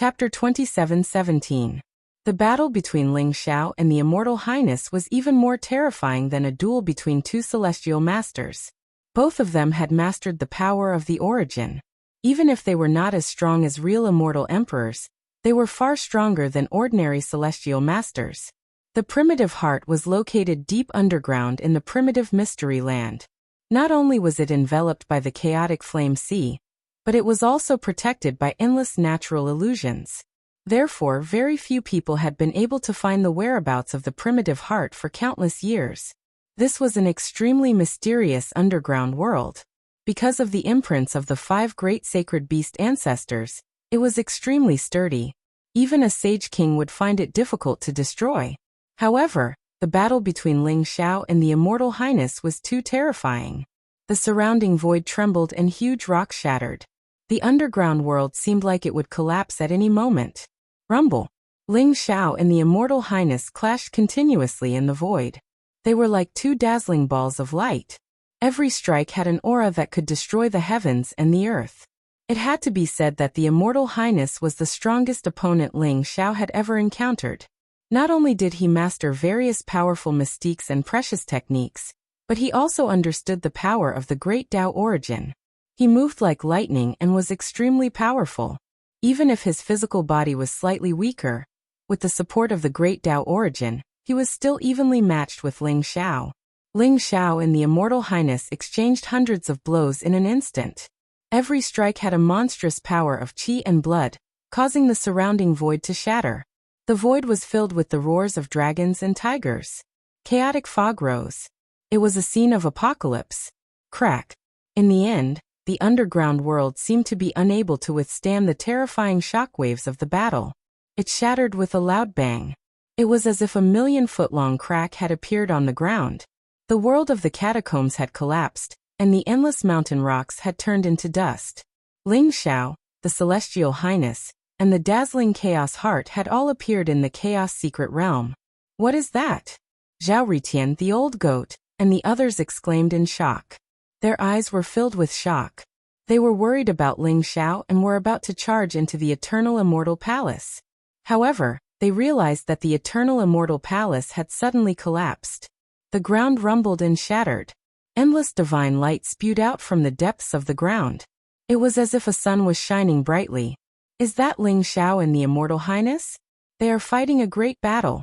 Chapter 27:17. The battle between Ling Xiao and the Immortal Highness was even more terrifying than a duel between two celestial masters. Both of them had mastered the power of the origin. Even if they were not as strong as real immortal emperors, they were far stronger than ordinary celestial masters. The primitive heart was located deep underground in the primitive mystery land. Not only was it enveloped by the chaotic flame sea, but it was also protected by endless natural illusions. Therefore, very few people had been able to find the whereabouts of the primitive heart for countless years. This was an extremely mysterious underground world. Because of the imprints of the 5 great sacred beast ancestors, it was extremely sturdy. Even a sage king would find it difficult to destroy. However, the battle between Ling Xiao and the Immortal Highness was too terrifying. The surrounding void trembled and huge rocks shattered. The underground world seemed like it would collapse at any moment. Rumble. Ling Xiao and the Immortal Highness clashed continuously in the void. They were like 2 dazzling balls of light. Every strike had an aura that could destroy the heavens and the earth. It had to be said that the Immortal Highness was the strongest opponent Ling Xiao had ever encountered. Not only did he master various powerful mystiques and precious techniques, but he also understood the power of the great Tao origin. He moved like lightning and was extremely powerful. Even if his physical body was slightly weaker, with the support of the great Tao origin, he was still evenly matched with Ling Xiao. Ling Xiao and the Immortal Highness exchanged hundreds of blows in an instant. Every strike had a monstrous power of qi and blood, causing the surrounding void to shatter. The void was filled with the roars of dragons and tigers. Chaotic fog rose. It was a scene of apocalypse. Crack. In the end, the underground world seemed to be unable to withstand the terrifying shockwaves of the battle. It shattered with a loud bang. It was as if a 1,000,000-foot-long crack had appeared on the ground. The world of the catacombs had collapsed, and the endless mountain rocks had turned into dust. Ling Xiao, the Celestial Highness, and the dazzling Chaos Heart had all appeared in the Chaos Secret Realm. What is that? Zhao Ritian, the old goat, and the others exclaimed in shock. Their eyes were filled with shock. They were worried about Ling Xiao and were about to charge into the Eternal Immortal Palace. However, they realized that the Eternal Immortal Palace had suddenly collapsed. The ground rumbled and shattered. Endless divine light spewed out from the depths of the ground. It was as if a sun was shining brightly. Is that Ling Xiao and the Immortal Highness? They are fighting a great battle.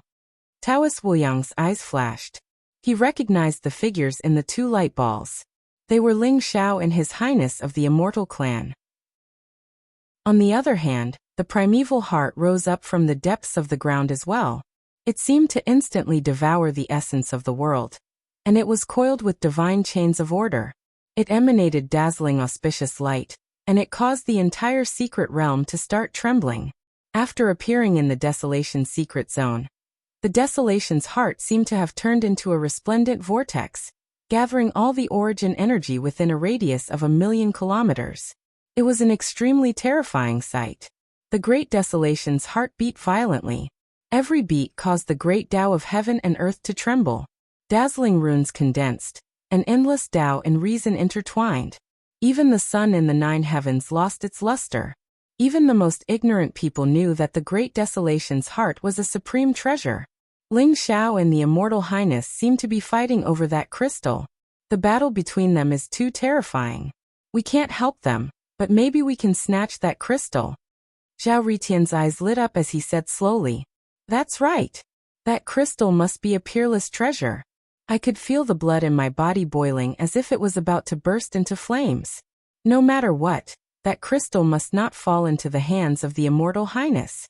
Taoist Wuyang's eyes flashed. He recognized the figures in the 2 light balls. They were Ling Xiao and his Highness of the Immortal Clan. On the other hand, the primeval heart rose up from the depths of the ground as well. It seemed to instantly devour the essence of the world, and it was coiled with divine chains of order. It emanated dazzling auspicious light, and it caused the entire secret realm to start trembling. After appearing in the Desolation secret zone, the Desolation's heart seemed to have turned into a resplendent vortex, gathering all the origin energy within a radius of 1,000,000 kilometers. It was an extremely terrifying sight. The Great Desolation's heart beat violently. Every beat caused the great Tao of heaven and earth to tremble. Dazzling runes condensed, and endless Tao and reason intertwined. Even the sun in the 9 heavens lost its luster. Even the most ignorant people knew that the Great Desolation's heart was a supreme treasure. Ling Xiao and the Immortal Highness seemed to be fighting over that crystal. The battle between them is too terrifying. We can't help them, but maybe we can snatch that crystal. Zhao Ritian's eyes lit up as he said slowly. That's right. That crystal must be a peerless treasure. I could feel the blood in my body boiling as if it was about to burst into flames. No matter what, that crystal must not fall into the hands of the Immortal Highness.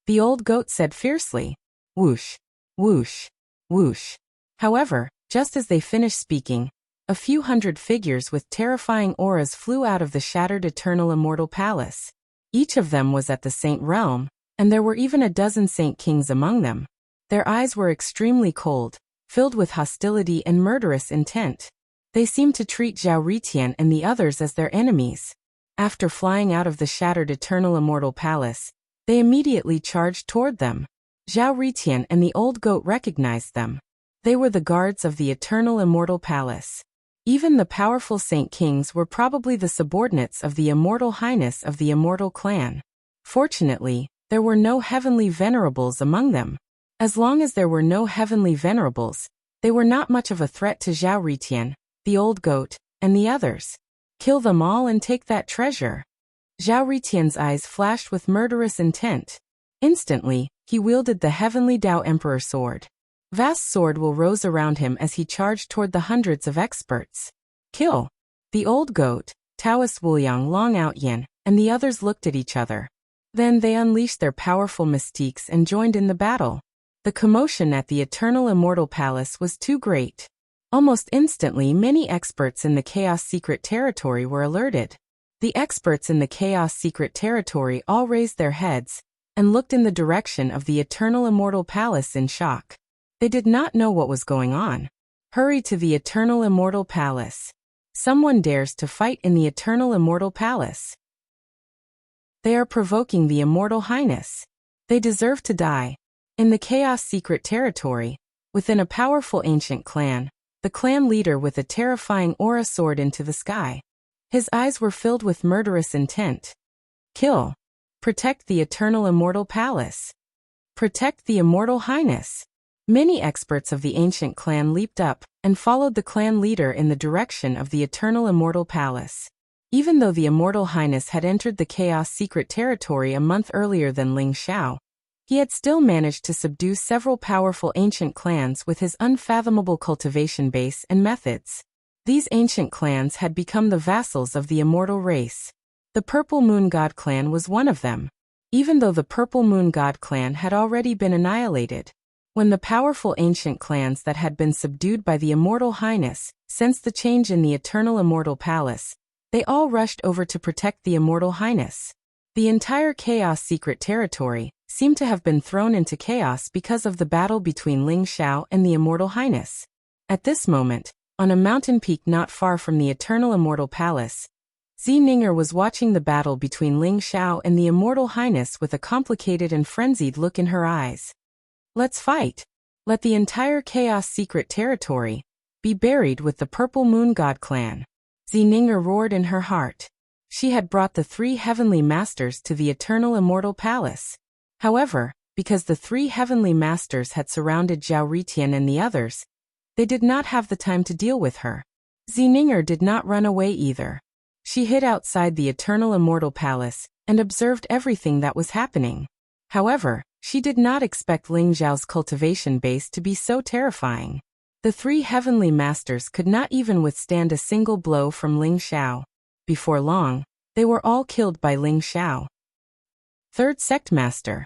The old goat said fiercely. Whoosh, whoosh, whoosh. However, just as they finished speaking, a few hundred figures with terrifying auras flew out of the shattered Eternal Immortal Palace. Each of them was at the Saint Realm, and there were even a dozen Saint Kings among them. Their eyes were extremely cold, filled with hostility and murderous intent. They seemed to treat Zhao Ritian and the others as their enemies. After flying out of the shattered Eternal Immortal Palace, they immediately charged toward them. Zhao Ritian and the old goat recognized them. They were the guards of the Eternal Immortal Palace. Even the powerful Saint Kings were probably the subordinates of the Immortal Highness of the Immortal Clan. Fortunately, there were no heavenly venerables among them. As long as there were no heavenly venerables, they were not much of a threat to Zhao Ritian, the old goat, and the others. Kill them all and take that treasure. Zhao Ritian's eyes flashed with murderous intent. Instantly, he wielded the heavenly Tao Emperor sword. Vast sword will rose around him as he charged toward the hundreds of experts. Kill. The old goat, Taoist Wuliang Long Out Yin, and the others looked at each other. Then they unleashed their powerful mystiques and joined in the battle. The commotion at the Eternal Immortal Palace was too great. Almost instantly, many experts in the Chaos Secret Territory were alerted. The experts in the Chaos Secret Territory all raised their heads and looked in the direction of the Eternal Immortal Palace in shock. They did not know what was going on. Hurry to the Eternal Immortal Palace. Someone dares to fight in the Eternal Immortal Palace. They are provoking the Immortal Highness. They deserve to die. In the Chaos Secret Territory, within a powerful ancient clan, the clan leader with a terrifying aura soared into the sky. His eyes were filled with murderous intent. Kill. Protect the Eternal Immortal Palace. Protect the Immortal Highness. Many experts of the ancient clan leaped up and followed the clan leader in the direction of the Eternal Immortal Palace. Even though the Immortal Highness had entered the Chaos Secret Territory a month earlier than Ling Xiao, he had still managed to subdue several powerful ancient clans with his unfathomable cultivation base and methods. These ancient clans had become the vassals of the immortal race. The Purple Moon God clan was one of them. Even though the Purple Moon God clan had already been annihilated, when the powerful ancient clans that had been subdued by the Immortal Highness sensed the change in the Eternal Immortal Palace, they all rushed over to protect the Immortal Highness. The entire Chaos Secret Territory seemed to have been thrown into chaos because of the battle between Ling Xiao and the Immortal Highness. At this moment, on a mountain peak not far from the Eternal Immortal Palace, Zi Ninger was watching the battle between Ling Xiao and the Immortal Highness with a complicated and frenzied look in her eyes. Let's fight. Let the entire Chaos Secret Territory be buried with the Purple Moon God clan. Zi Ninger roared in her heart. She had brought the three heavenly masters to the Eternal Immortal Palace. However, because the three heavenly masters had surrounded Zhao Ritian and the others, they did not have the time to deal with her. Zi Ninger did not run away either. She hid outside the Eternal Immortal Palace and observed everything that was happening. However, she did not expect Ling Xiao's cultivation base to be so terrifying. The three heavenly masters could not even withstand a single blow from Ling Xiao. Before long, they were all killed by Ling Xiao. Third Sect Master.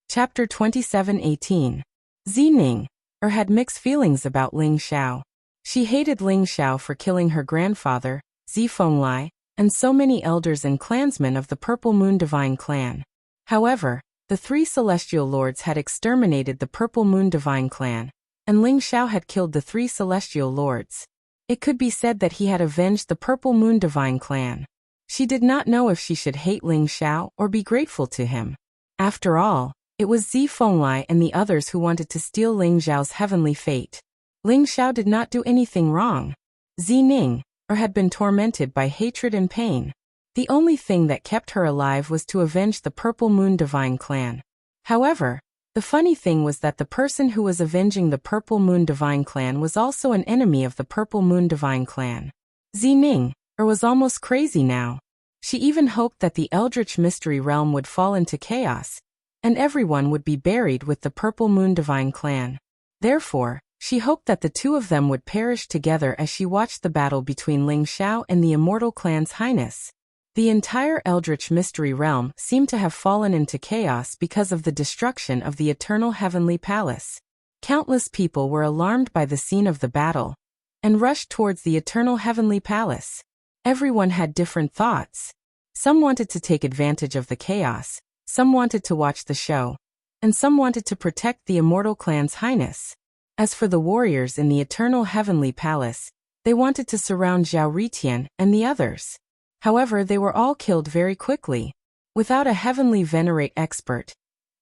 Chapter 27:18. Zi Ning had mixed feelings about Ling Xiao. She hated Ling Xiao for killing her grandfather, Zi Fenglai, and so many elders and clansmen of the Purple Moon Divine Clan. However, the three Celestial Lords had exterminated the Purple Moon Divine Clan, and Ling Xiao had killed the three Celestial Lords. It could be said that he had avenged the Purple Moon Divine Clan. She did not know if she should hate Ling Xiao or be grateful to him. After all, it was Zi Fenglai and the others who wanted to steal Ling Xiao's heavenly fate. Ling Xiao did not do anything wrong. Zi Ning had been tormented by hatred and pain. The only thing that kept her alive was to avenge the Purple Moon Divine Clan. However, the funny thing was that the person who was avenging the Purple Moon Divine Clan was also an enemy of the Purple Moon Divine Clan. Zi Ning was almost crazy now. She even hoped that the Eldritch Mystery Realm would fall into chaos, and everyone would be buried with the Purple Moon Divine Clan. Therefore, she hoped that the two of them would perish together as she watched the battle between Ling Xiao and the Immortal Clan's Highness. The entire Eldritch Mystery Realm seemed to have fallen into chaos because of the destruction of the Eternal Heavenly Palace. Countless people were alarmed by the scene of the battle and rushed towards the Eternal Heavenly Palace. Everyone had different thoughts. Some wanted to take advantage of the chaos, some wanted to watch the show, and some wanted to protect the Immortal Clan's Highness. As for the warriors in the Eternal Heavenly Palace, they wanted to surround Zhao Ritian and the others. However, they were all killed very quickly. Without a heavenly venerate expert,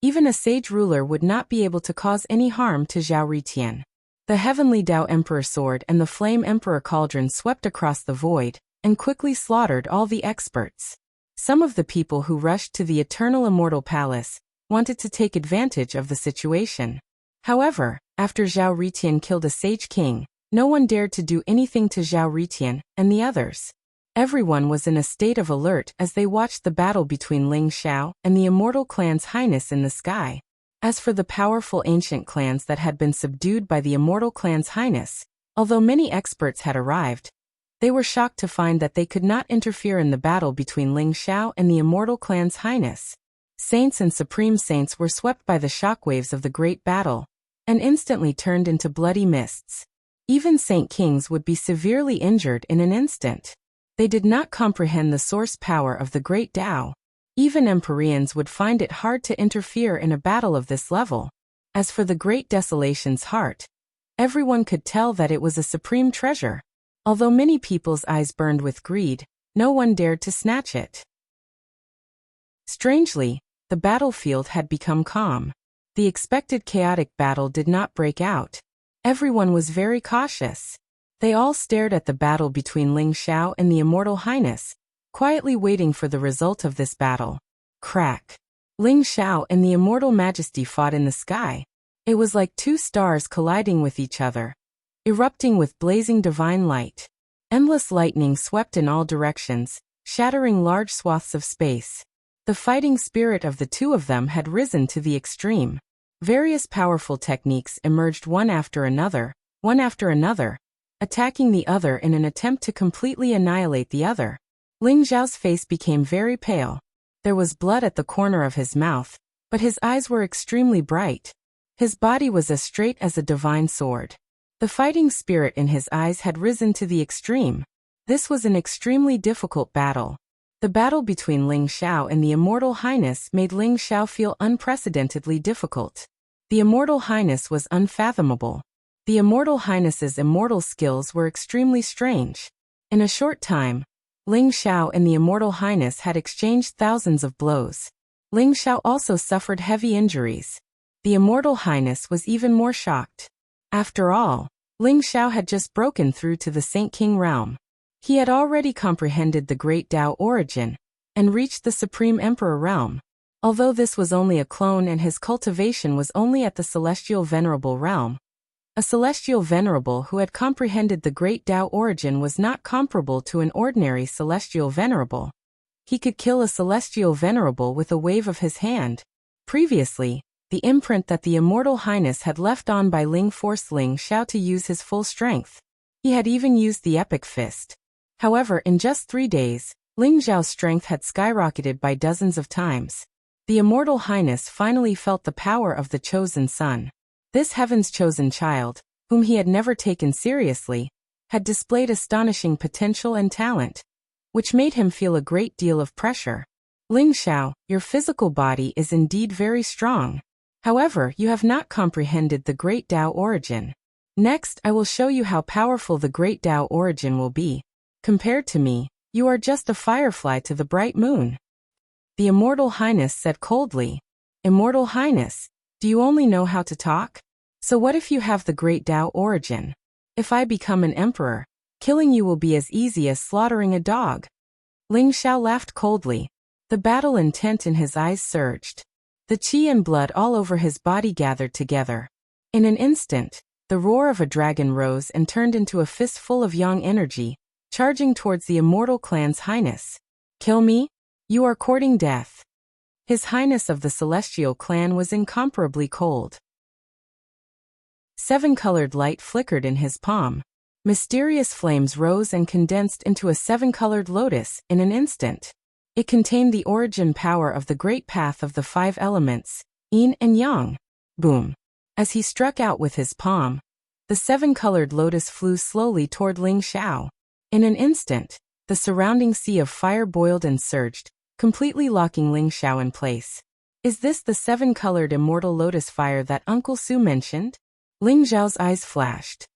even a sage ruler would not be able to cause any harm to Zhao Ritian. The heavenly Tao Emperor sword and the Flame Emperor cauldron swept across the void and quickly slaughtered all the experts. Some of the people who rushed to the eternal immortal palace wanted to take advantage of the situation. However, after Zhao Ritian killed a sage king, no one dared to do anything to Zhao Ritian and the others. Everyone was in a state of alert as they watched the battle between Ling Xiao and the immortal clan's highness in the sky. As for the powerful ancient clans that had been subdued by the immortal clan's highness, although many experts had arrived, they were shocked to find that they could not interfere in the battle between Ling Xiao and the immortal clan's highness. Saints and supreme saints were swept by the shockwaves of the great battle, and instantly turned into bloody mists. Even saint kings would be severely injured in an instant. They did not comprehend the source power of the great Tao. Even Empyreans would find it hard to interfere in a battle of this level. As for the great desolation's heart, everyone could tell that it was a supreme treasure. Although many people's eyes burned with greed, no one dared to snatch it. Strangely, the battlefield had become calm. The expected chaotic battle did not break out. Everyone was very cautious. They all stared at the battle between Ling Xiao and the immortal highness, quietly waiting for the result of this battle. Crack! Ling Xiao and the immortal majesty fought in the sky. It was like two stars colliding with each other, erupting with blazing divine light. Endless lightning swept in all directions, shattering large swaths of space. The fighting spirit of the two of them had risen to the extreme. Various powerful techniques emerged one after another, attacking the other in an attempt to completely annihilate the other. Ling Xiao's face became very pale. There was blood at the corner of his mouth, but his eyes were extremely bright. His body was as straight as a divine sword. The fighting spirit in his eyes had risen to the extreme. This was an extremely difficult battle. The battle between Ling Xiao and the immortal highness made Ling Xiao feel unprecedentedly difficult. The immortal highness was unfathomable. The immortal highness's immortal skills were extremely strange. In a short time, Ling Xiao and the immortal highness had exchanged thousands of blows. Ling Xiao also suffered heavy injuries. The immortal highness was even more shocked. After all, Ling Xiao had just broken through to the Saint King realm. He had already comprehended the great Tao origin, and reached the Supreme Emperor realm. Although this was only a clone and his cultivation was only at the Celestial Venerable realm, a Celestial Venerable who had comprehended the great Tao origin was not comparable to an ordinary Celestial Venerable. He could kill a Celestial Venerable with a wave of his hand. Previously, the imprint that the immortal highness had left on by Ling forced Ling Xiao to use his full strength. He had even used the epic fist. However, in just 3 days, Ling Xiao's strength had skyrocketed by dozens of times. The immortal highness finally felt the power of the chosen son. This heaven's chosen child, whom he had never taken seriously, had displayed astonishing potential and talent, which made him feel a great deal of pressure. Ling Xiao, your physical body is indeed very strong. However, you have not comprehended the great Tao origin. Next, I will show you how powerful the great Tao origin will be. Compared to me, you are just a firefly to the bright moon. The immortal highness said coldly. Immortal highness, do you only know how to talk? So what if you have the great Tao origin? If I become an emperor, killing you will be as easy as slaughtering a dog. Ling Xiao laughed coldly. The battle intent in his eyes surged. The qi and blood all over his body gathered together. In an instant, the roar of a dragon rose and turned into a fistful of yang energy, charging towards the immortal clan's highness. Kill me? You are courting death. His highness of the celestial clan was incomparably cold. 7-colored light flickered in his palm. Mysterious flames rose and condensed into a 7-colored lotus in an instant. It contained the origin power of the great path of the 5 elements, yin and yang. Boom. As he struck out with his palm, the 7-colored lotus flew slowly toward Ling Xiao. In an instant, the surrounding sea of fire boiled and surged, completely locking Ling Xiao in place. Is this the 7-colored immortal lotus fire that Uncle Su mentioned? Ling Xiao's eyes flashed.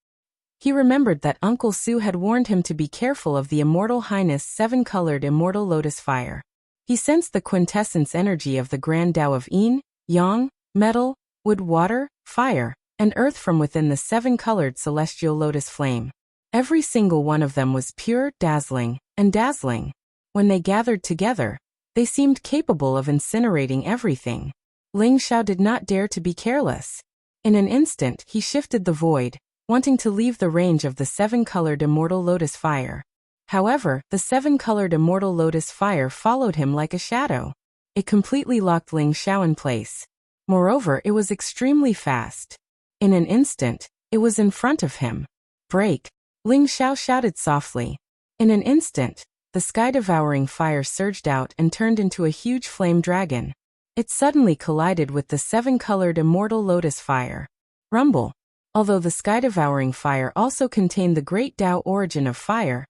He remembered that Uncle Su had warned him to be careful of the immortal highness 7-colored immortal lotus fire. He sensed the quintessence energy of the grand Tao of yin, yang, metal, wood, water, fire, and earth from within the 7-colored celestial lotus flame. Every single one of them was pure, dazzling, and dazzling. When they gathered together, They seemed capable of incinerating everything. Ling Xiao did not dare to be careless. In an instant, he shifted the void, wanting to leave the range of the 7-colored immortal lotus fire. However, the 7-colored immortal lotus fire followed him like a shadow. It completely locked Ling Xiao in place. Moreover, it was extremely fast. In an instant, it was in front of him. Break! Ling Xiao shouted softly. In an instant, the sky-devouring fire surged out and turned into a huge flame dragon. It suddenly collided with the 7-colored immortal lotus fire. Rumble! Although the sky-devouring fire also contained the great Tao origin of fire,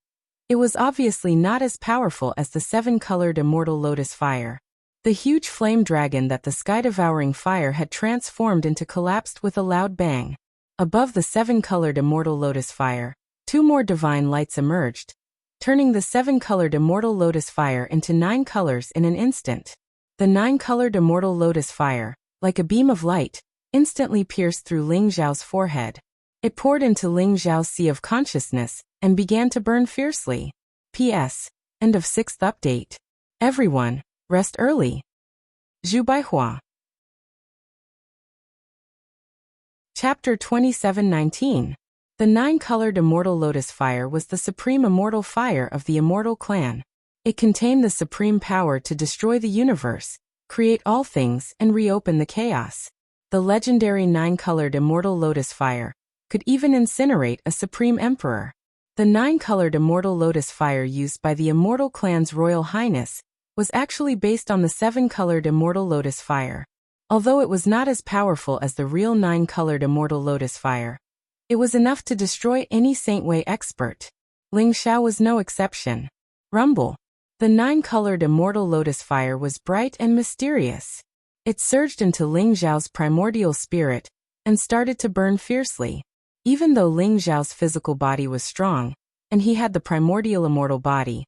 it was obviously not as powerful as the 7-colored immortal lotus fire. The huge flame dragon that the sky-devouring fire had transformed into collapsed with a loud bang. Above the 7-colored immortal lotus fire, 2 more divine lights emerged, turning the 7-colored immortal lotus fire into 9 colors in an instant. The 9-colored immortal lotus fire, like a beam of light, instantly pierced through Ling Xiao's forehead. It poured into Ling Xiao's sea of consciousness and began to burn fiercely. P.S. End of 6th update. Everyone, rest early. Zhu Baihua. Chapter 27:19. The 9-colored immortal lotus fire was the supreme immortal fire of the immortal clan. It contained the supreme power to destroy the universe, create all things, and reopen the chaos. The legendary 9-colored immortal lotus fire could even incinerate a supreme emperor. The 9-colored immortal lotus fire used by the immortal clan's royal highness was actually based on the 7-colored immortal lotus fire. Although it was not as powerful as the real 9-colored immortal lotus fire, it was enough to destroy any Saintway expert. Ling Xiao was no exception. Rumble! The 9-colored immortal lotus fire was bright and mysterious. It surged into Ling Xiao's primordial spirit and started to burn fiercely. Even though Ling Xiao's physical body was strong, and he had the primordial immortal body,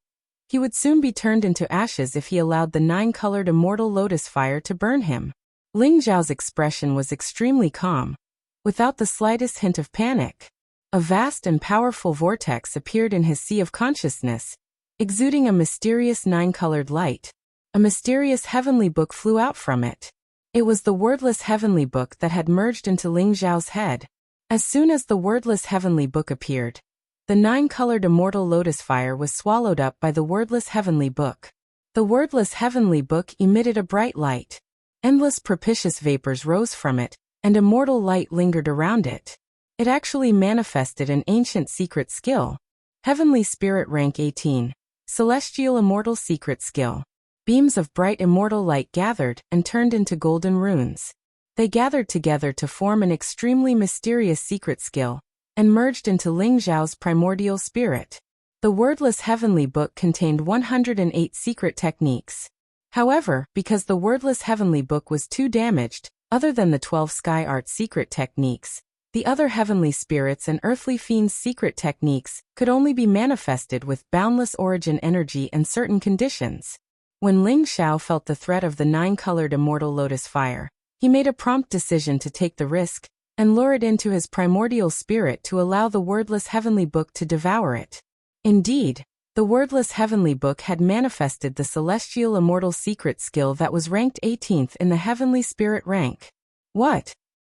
he would soon be turned into ashes if he allowed the 9-colored immortal lotus fire to burn him. Ling Xiao's expression was extremely calm, without the slightest hint of panic. A vast and powerful vortex appeared in his sea of consciousness, exuding a mysterious 9-colored light. A mysterious heavenly book flew out from it. It was the wordless heavenly book that had merged into Ling Xiao's head. As soon as the wordless heavenly book appeared, the 9-colored immortal lotus fire was swallowed up by the wordless heavenly book. The wordless heavenly book emitted a bright light. Endless propitious vapors rose from it, and immortal light lingered around it. It actually manifested an ancient secret skill. Heavenly Spirit Rank 18. Celestial Immortal Secret Skill. Beams of bright immortal light gathered and turned into golden runes. They gathered together to form an extremely mysterious secret skill, and merged into Ling Xiao's primordial spirit. The wordless heavenly book contained 108 secret techniques. However, because the wordless heavenly book was too damaged, other than the 12 sky art secret techniques, the other heavenly spirits and earthly fiends' secret techniques could only be manifested with boundless origin energy and certain conditions. When Ling Xiao felt the threat of the 9-colored immortal lotus fire, he made a prompt decision to take the risk and lure it into his primordial spirit to allow the wordless heavenly book to devour it. Indeed, the wordless heavenly book had manifested the celestial immortal secret skill that was ranked 18th in the heavenly spirit rank. What?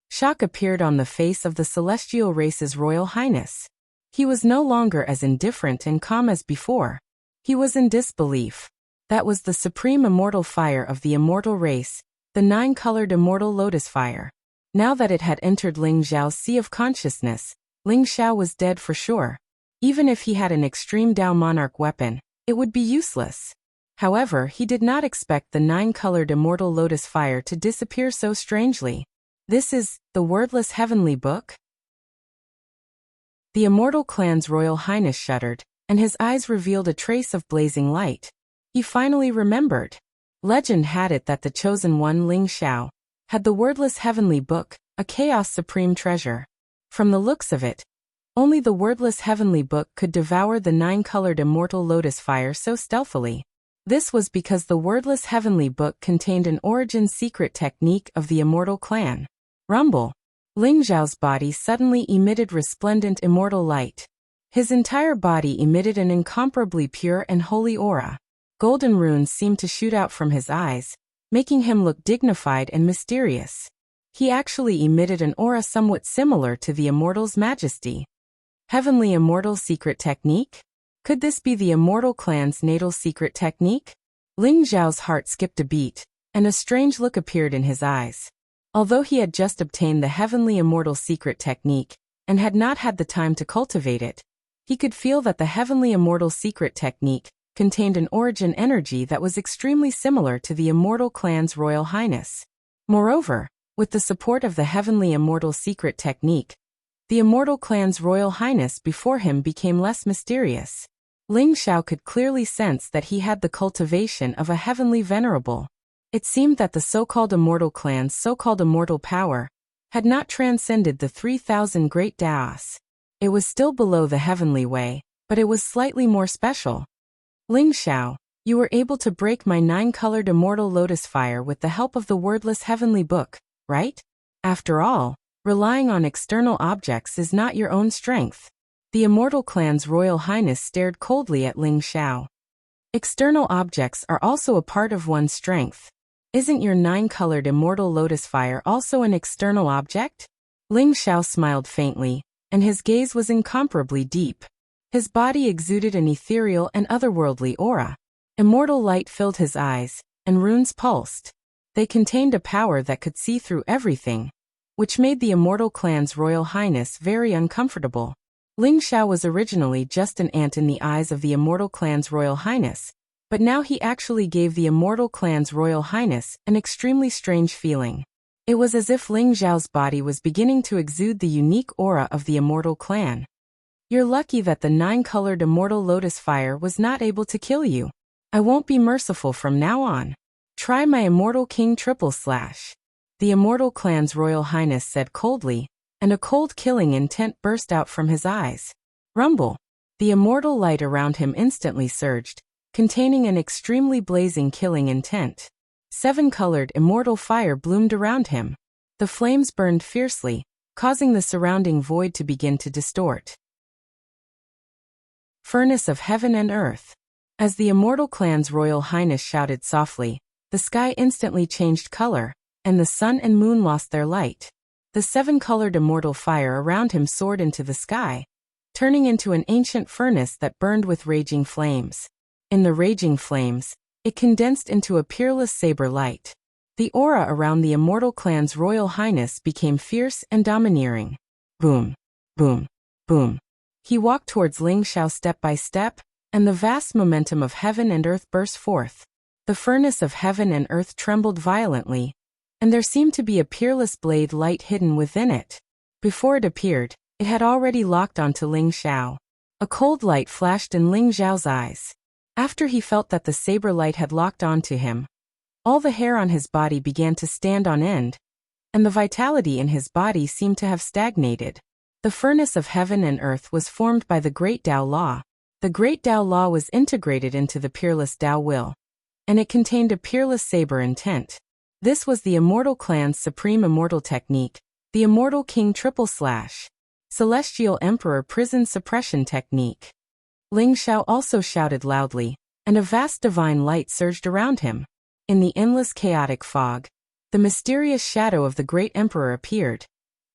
Shock appeared on the face of the celestial race's royal highness. He was no longer as indifferent and calm as before. He was in disbelief. That was the supreme immortal fire of the immortal race, the 9-colored immortal lotus fire. Now that it had entered Ling Xiao's sea of consciousness, Ling Xiao was dead for sure. Even if he had an extreme Tao monarch weapon, it would be useless. However, he did not expect the 9-colored immortal lotus fire to disappear so strangely. This is the wordless heavenly book? The immortal clan's royal highness shuddered, and his eyes revealed a trace of blazing light. He finally remembered. Legend had it that the chosen one, Ling Xiao, had the wordless heavenly book, a chaos supreme treasure. From the looks of it, only the wordless heavenly book could devour the 9-colored immortal lotus fire so stealthily. This was because the wordless heavenly book contained an origin secret technique of the immortal clan. Rumble! Ling Xiao's body suddenly emitted resplendent immortal light. His entire body emitted an incomparably pure and holy aura. Golden runes seemed to shoot out from his eyes, making him look dignified and mysterious. He actually emitted an aura somewhat similar to the Immortal's majesty. Heavenly Immortal Secret Technique? Could this be the Immortal clan's natal secret technique? Ling Xiao's heart skipped a beat, and a strange look appeared in his eyes. Although he had just obtained the Heavenly Immortal Secret Technique, and had not had the time to cultivate it, he could feel that the Heavenly Immortal Secret Technique contained an origin energy that was extremely similar to the Immortal clan's Royal Highness. Moreover, with the support of the Heavenly Immortal Secret Technique, the Immortal clan's Royal Highness before him became less mysterious. Ling Xiao could clearly sense that he had the cultivation of a heavenly venerable. It seemed that the so-called Immortal clan's so-called immortal power had not transcended the 3,000 great Daos. It was still below the heavenly way, but it was slightly more special. Ling Xiao, you were able to break my 9-colored immortal lotus fire with the help of the wordless heavenly book, right? After all, relying on external objects is not your own strength. The Immortal clan's Royal Highness stared coldly at Ling Xiao. External objects are also a part of one's strength. Isn't your 9-colored immortal lotus fire also an external object? Ling Xiao smiled faintly, and his gaze was incomparably deep. His body exuded an ethereal and otherworldly aura. Immortal light filled his eyes, and runes pulsed. They contained a power that could see through everything, which made the Immortal clan's Royal Highness very uncomfortable. Ling Xiao was originally just an ant in the eyes of the Immortal clan's Royal Highness, but now he actually gave the Immortal clan's Royal Highness an extremely strange feeling. It was as if Ling Xiao's body was beginning to exude the unique aura of the Immortal clan. You're lucky that the 9-colored immortal lotus fire was not able to kill you. I won't be merciful from now on. Try my Immortal King triple slash. The Immortal clan's Royal Highness said coldly, and a cold killing intent burst out from his eyes. Rumble. The immortal light around him instantly surged, containing an extremely blazing killing intent. 7-colored immortal fire bloomed around him. The flames burned fiercely, causing the surrounding void to begin to distort. Furnace of Heaven and Earth. As the Immortal clan's Royal Highness shouted softly, the sky instantly changed color, and the sun and moon lost their light. The 7-colored immortal fire around him soared into the sky, turning into an ancient furnace that burned with raging flames. In the raging flames, it condensed into a peerless saber light. The aura around the Immortal clan's Royal Highness became fierce and domineering. Boom, boom, boom. He walked towards Ling Xiao step by step, and the vast momentum of heaven and earth burst forth. The furnace of heaven and earth trembled violently, and there seemed to be a peerless blade light hidden within it. Before it appeared, it had already locked onto Ling Xiao. A cold light flashed in Ling Xiao's eyes. After he felt that the saber light had locked onto him, all the hair on his body began to stand on end, and the vitality in his body seemed to have stagnated. The furnace of heaven and earth was formed by the Great Tao Law. The Great Tao Law was integrated into the peerless Tao Will, and it contained a peerless saber intent. This was the Immortal clan's supreme immortal technique, the Immortal King triple slash. Celestial Emperor Prison Suppression Technique. Ling Xiao also shouted loudly, and a vast divine light surged around him. In the endless chaotic fog, the mysterious shadow of the Great Emperor appeared,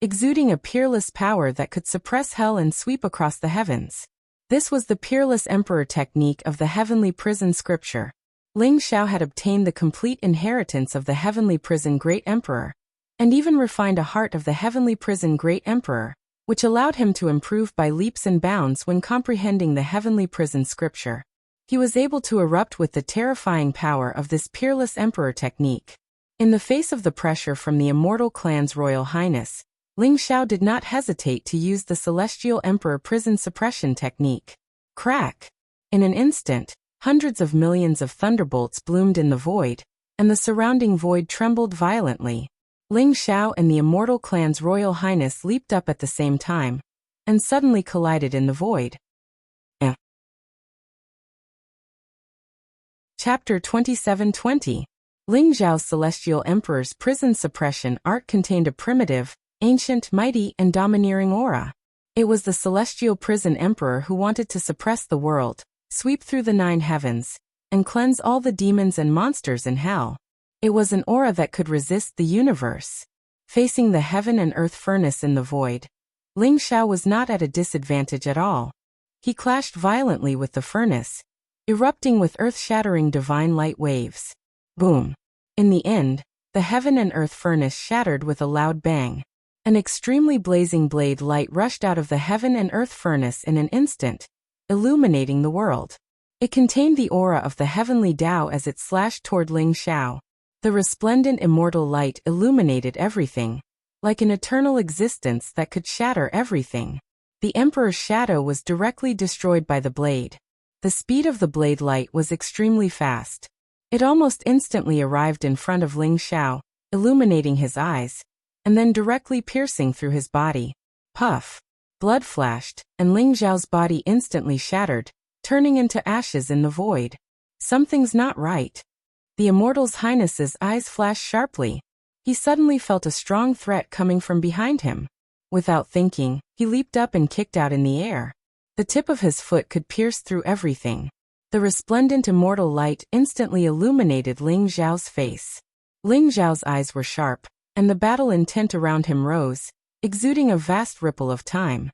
exuding a peerless power that could suppress hell and sweep across the heavens. This was the Peerless Emperor technique of the Heavenly Prison Scripture. Ling Xiao had obtained the complete inheritance of the Heavenly Prison Great Emperor, and even refined a heart of the Heavenly Prison Great Emperor, which allowed him to improve by leaps and bounds when comprehending the Heavenly Prison Scripture. He was able to erupt with the terrifying power of this Peerless Emperor technique. In the face of the pressure from the Immortal clan's Royal Highness, Ling Xiao did not hesitate to use the Celestial Emperor Prison Suppression Technique. Crack! In an instant, hundreds of millions of thunderbolts bloomed in the void, and the surrounding void trembled violently. Ling Xiao and the Immortal clan's Royal Highness leaped up at the same time, and suddenly collided in the void. Chapter 2720. Ling Xiao's Celestial Emperor's Prison Suppression Art contained a primitive, ancient, mighty, and domineering aura. It was the Celestial Prison Emperor who wanted to suppress the world, sweep through the 9 heavens, and cleanse all the demons and monsters in hell. It was an aura that could resist the universe. Facing the heaven and earth furnace in the void, Ling Xiao was not at a disadvantage at all. He clashed violently with the furnace, erupting with earth-shattering divine light waves. Boom! In the end, the heaven and earth furnace shattered with a loud bang. An extremely blazing blade light rushed out of the heaven and earth furnace in an instant, illuminating the world. It contained the aura of the heavenly Tao as it slashed toward Ling Xiao. The resplendent immortal light illuminated everything, like an eternal existence that could shatter everything. The Emperor's shadow was directly destroyed by the blade. The speed of the blade light was extremely fast. It almost instantly arrived in front of Ling Xiao, illuminating his eyes, and then directly piercing through his body. Puff! Blood flashed, and Ling Xiao's body instantly shattered, turning into ashes in the void. Something's not right. The Immortal's Highness's eyes flashed sharply. He suddenly felt a strong threat coming from behind him. Without thinking, he leaped up and kicked out in the air. The tip of his foot could pierce through everything. The resplendent immortal light instantly illuminated Ling Xiao's face. Ling Xiao's eyes were sharp, and the battle intent around him rose, exuding a vast ripple of time.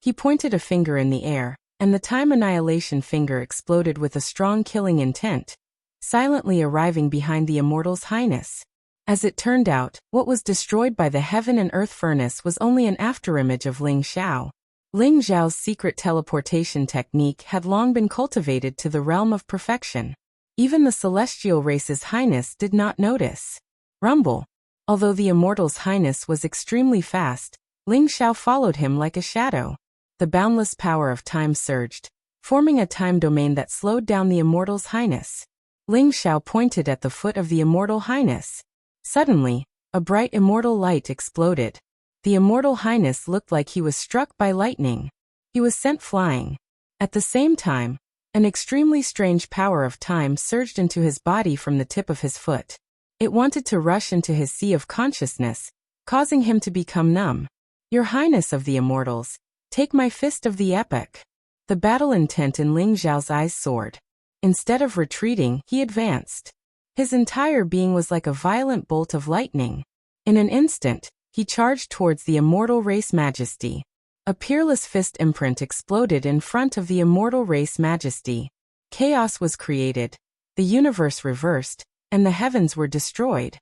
He pointed a finger in the air, and the time annihilation finger exploded with a strong killing intent, silently arriving behind the Immortal's Highness. As it turned out, what was destroyed by the heaven and earth furnace was only an afterimage of Ling Xiao. Ling Xiao's secret teleportation technique had long been cultivated to the realm of perfection. Even the celestial race's highness did not notice. Rumble! Although the Immortal's Highness was extremely fast, Ling Xiao followed him like a shadow. The boundless power of time surged, forming a time domain that slowed down the Immortal's Highness. Ling Xiao pointed at the foot of the Immortal Highness. Suddenly, a bright immortal light exploded. The Immortal Highness looked like he was struck by lightning. He was sent flying. At the same time, an extremely strange power of time surged into his body from the tip of his foot. It wanted to rush into his sea of consciousness, causing him to become numb. Your Highness of the Immortals, take my fist of the epic. The battle intent in Ling Xiao's eyes soared. Instead of retreating, he advanced. His entire being was like a violent bolt of lightning. In an instant, he charged towards the Immortal Race Majesty. A peerless fist imprint exploded in front of the Immortal Race Majesty. Chaos was created, the universe reversed, and the heavens were destroyed.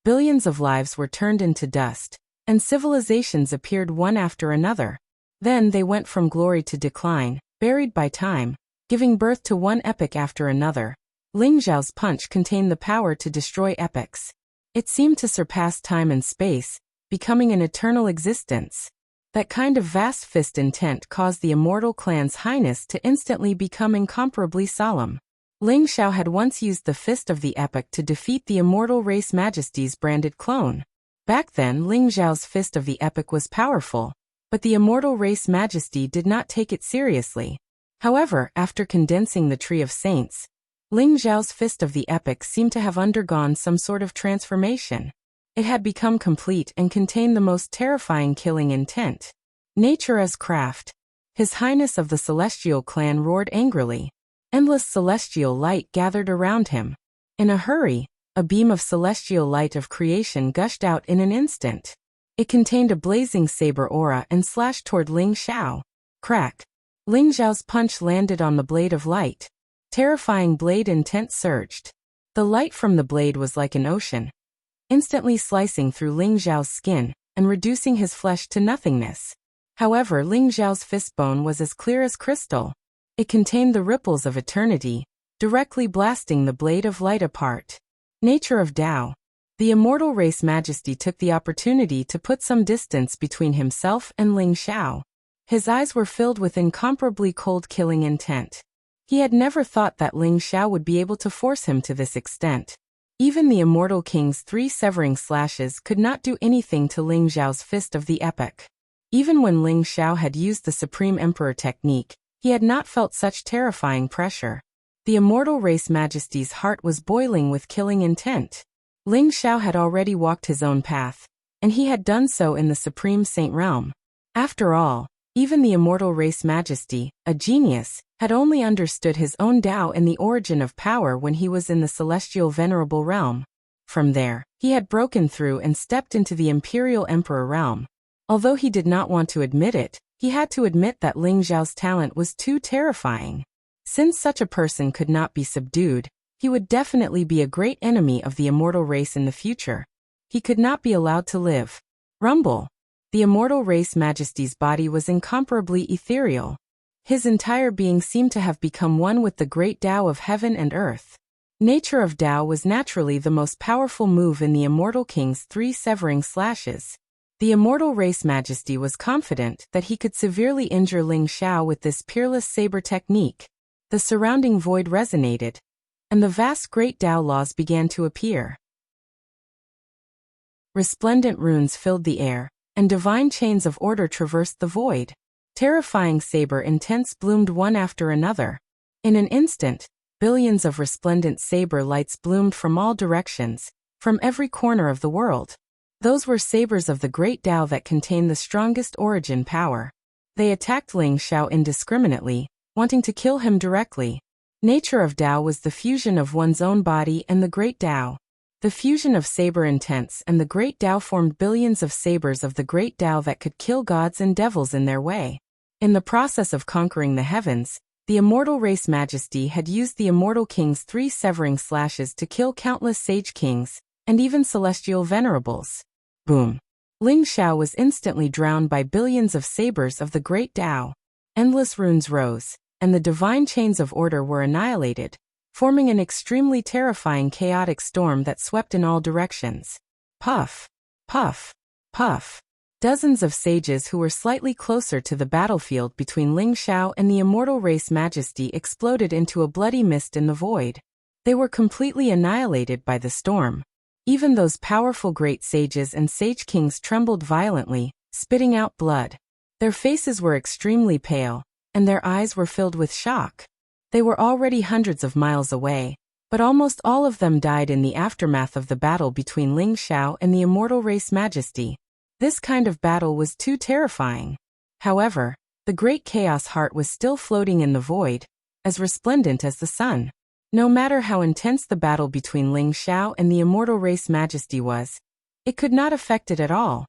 Billions of lives were turned into dust, and civilizations appeared one after another. Then they went from glory to decline, buried by time, giving birth to one epic after another. Ling Xiao's punch contained the power to destroy epics. It seemed to surpass time and space, becoming an eternal existence. That kind of vast fist intent caused the Immortal Clan's highness to instantly become incomparably solemn. Ling Xiao had once used the Fist of the Epic to defeat the Immortal Race Majesty's branded clone. Back then, Ling Xiao's Fist of the Epic was powerful, but the Immortal Race Majesty did not take it seriously. However, after condensing the Tree of Saints, Ling Xiao's Fist of the Epic seemed to have undergone some sort of transformation. It had become complete and contained the most terrifying killing intent. Nature as craft. His Highness of the Celestial Clan roared angrily. Endless celestial light gathered around him. In a hurry, a beam of celestial light of creation gushed out in an instant. It contained a blazing saber aura and slashed toward Ling Xiao. Crack! Ling Xiao's punch landed on the blade of light. Terrifying blade intent surged. The light from the blade was like an ocean, instantly slicing through Ling Xiao's skin and reducing his flesh to nothingness. However, Ling Xiao's fistbone was as clear as crystal. It contained the ripples of eternity, directly blasting the blade of light apart. Nature of Tao. The Immortal Race Majesty took the opportunity to put some distance between himself and Ling Xiao. His eyes were filled with incomparably cold killing intent. He had never thought that Ling Xiao would be able to force him to this extent. Even the Immortal King's 3 severing slashes could not do anything to Ling Xiao's Fist of the Epic. Even when Ling Xiao had used the Supreme Emperor technique, he had not felt such terrifying pressure. The Immortal Race Majesty's heart was boiling with killing intent. Ling Xiao had already walked his own path, and he had done so in the Supreme Saint realm. After all, Even the immortal race majesty, a genius, had only understood his own Tao and the origin of power when he was in the celestial venerable realm. From there, he had broken through and stepped into the imperial emperor realm. Although he did not want to admit it, he had to admit that Ling Xiao's talent was too terrifying. Since such a person could not be subdued, he would definitely be a great enemy of the immortal race in the future. He could not be allowed to live. Rumble. The immortal race majesty's body was incomparably ethereal. His entire being seemed to have become one with the great Tao of heaven and earth. Nature of Tao was naturally the most powerful move in the immortal king's 3 severing slashes. The immortal race majesty was confident that he could severely injure Ling Xiao with this peerless saber technique. The surrounding void resonated, and the vast great Tao laws began to appear. Resplendent runes filled the air, and divine chains of order traversed the void. Terrifying saber intents bloomed one after another. In an instant, billions of resplendent saber lights bloomed from all directions, from every corner of the world. Those were sabers of the great Tao that contained the strongest origin power. They attacked Ling Xiao indiscriminately, wanting to kill him directly. Nature of Tao was the fusion of one's own body and the great Tao. The fusion of saber intents and the great Tao formed billions of sabers of the great Tao that could kill gods and devils in their way. In the process of conquering the heavens, the immortal race majesty had used the immortal king's 3 severing slashes to kill countless sage kings, and even celestial venerables. Boom! Ling Xiao was instantly drowned by billions of sabers of the great Tao. Endless runes rose, and the divine chains of order were annihilated, forming an extremely terrifying chaotic storm that swept in all directions. Puff! Puff! Puff! Dozens of sages who were slightly closer to the battlefield between Ling Xiao and the immortal race majesty exploded into a bloody mist in the void. They were completely annihilated by the storm. Even those powerful great sages and sage kings trembled violently, spitting out blood. Their faces were extremely pale, and their eyes were filled with shock. They were already hundreds of miles away, but almost all of them died in the aftermath of the battle between Ling Xiao and the immortal race majesty. This kind of battle was too terrifying. However, the great chaos heart was still floating in the void, as resplendent as the sun. No matter how intense the battle between Ling Xiao and the immortal race majesty was, it could not affect it at all.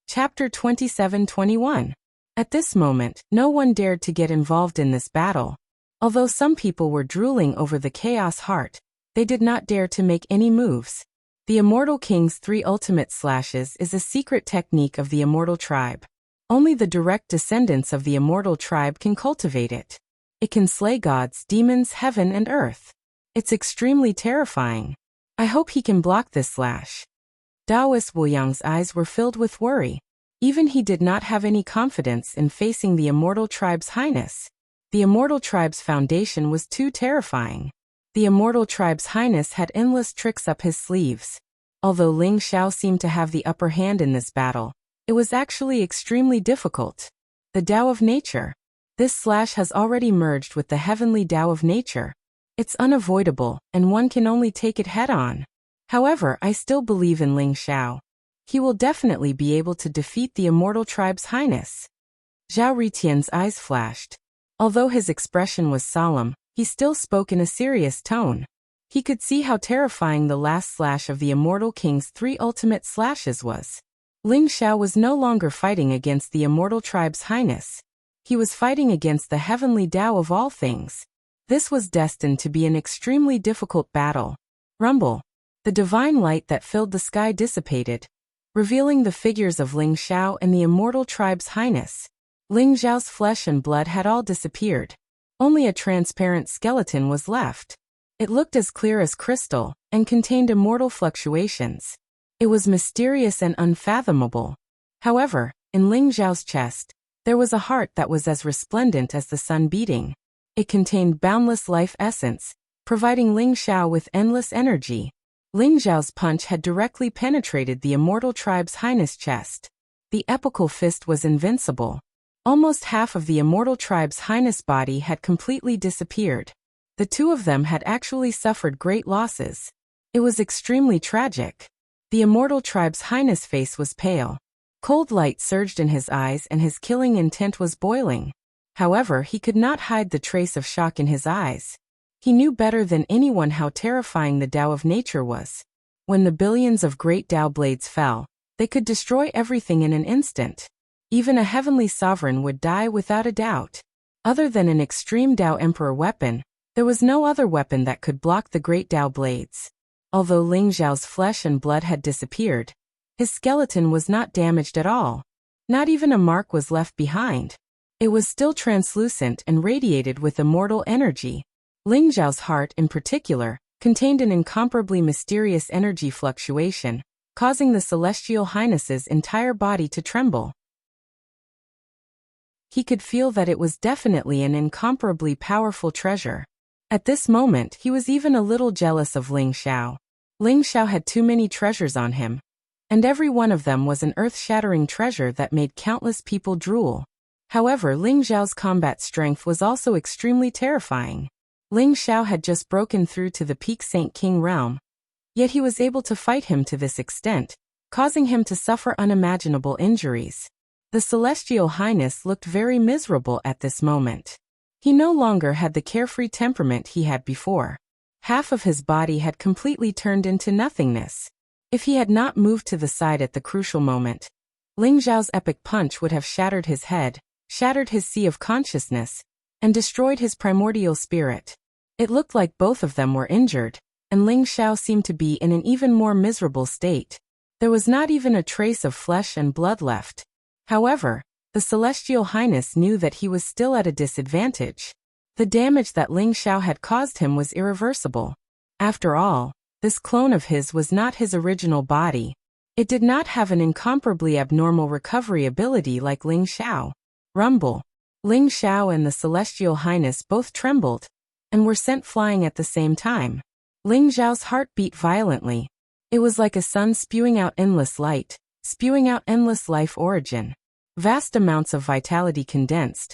Chapter 27-21. At this moment, no one dared to get involved in this battle. Although some people were drooling over the chaos heart, they did not dare to make any moves. The Immortal King's 3 ultimate slashes is a secret technique of the Immortal Tribe. Only the direct descendants of the Immortal Tribe can cultivate it. It can slay gods, demons, heaven, and earth. It's extremely terrifying. I hope he can block this slash. Taoist Wu Yang's eyes were filled with worry. Even he did not have any confidence in facing the Immortal Tribe's highness. The Immortal Tribe's foundation was too terrifying. The Immortal Tribe's highness had endless tricks up his sleeves. Although Ling Xiao seemed to have the upper hand in this battle, it was actually extremely difficult. The Tao of Nature. This slash has already merged with the heavenly Tao of Nature. It's unavoidable, and one can only take it head-on. However, I still believe in Ling Xiao. He will definitely be able to defeat the Immortal Tribe's highness. Zhao Ritian's eyes flashed. Although his expression was solemn, he still spoke in a serious tone. He could see how terrifying the last slash of the Immortal King's 3 ultimate slashes was. Ling Xiao was no longer fighting against the Immortal Tribe's highness. He was fighting against the heavenly Tao of all things. This was destined to be an extremely difficult battle. Rumble. The divine light that filled the sky dissipated, revealing the figures of Ling Xiao and the Immortal Tribe's highness. Ling Xiao's flesh and blood had all disappeared. Only a transparent skeleton was left. It looked as clear as crystal, and contained immortal fluctuations. It was mysterious and unfathomable. However, in Ling Xiao's chest, there was a heart that was as resplendent as the sun beating. It contained boundless life essence, providing Ling Xiao with endless energy. Ling Xiao's punch had directly penetrated the Immortal Tribe's highness chest. The epical fist was invincible. Almost half of the Immortal Tribe's highness body had completely disappeared. The two of them had actually suffered great losses. It was extremely tragic. The immortal tribe's highness face was pale. Cold light surged in his eyes and his killing intent was boiling. However, he could not hide the trace of shock in his eyes. He knew better than anyone how terrifying the Tao of nature was. When the billions of great Tao blades fell, they could destroy everything in an instant. Even a heavenly sovereign would die without a doubt. Other than an extreme Tao Emperor weapon, there was no other weapon that could block the great Tao blades. Although Ling Xiao's flesh and blood had disappeared, his skeleton was not damaged at all. Not even a mark was left behind. It was still translucent and radiated with immortal energy. Ling Xiao's heart, in particular, contained an incomparably mysterious energy fluctuation, causing the Celestial Highness's entire body to tremble. He could feel that it was definitely an incomparably powerful treasure. At this moment, he was even a little jealous of Ling Xiao. Ling Xiao had too many treasures on him, and every one of them was an earth-shattering treasure that made countless people drool. However, Ling Xiao's combat strength was also extremely terrifying. Ling Xiao had just broken through to the peak Saint King realm, yet he was able to fight him to this extent, causing him to suffer unimaginable injuries. The Celestial Highness looked very miserable at this moment. He no longer had the carefree temperament he had before. Half of his body had completely turned into nothingness. If he had not moved to the side at the crucial moment, Ling Xiao's epic punch would have shattered his head, shattered his sea of consciousness, and destroyed his primordial spirit. It looked like both of them were injured, and Ling Xiao seemed to be in an even more miserable state. There was not even a trace of flesh and blood left. However, the Celestial Highness knew that he was still at a disadvantage. The damage that Ling Xiao had caused him was irreversible. After all, this clone of his was not his original body. It did not have an incomparably abnormal recovery ability like Ling Xiao. Rumble. Ling Xiao and the Celestial Highness both trembled, and were sent flying at the same time. Ling Xiao's heart beat violently. It was like a sun spewing out endless light, spewing out endless life origin. Vast amounts of vitality condensed,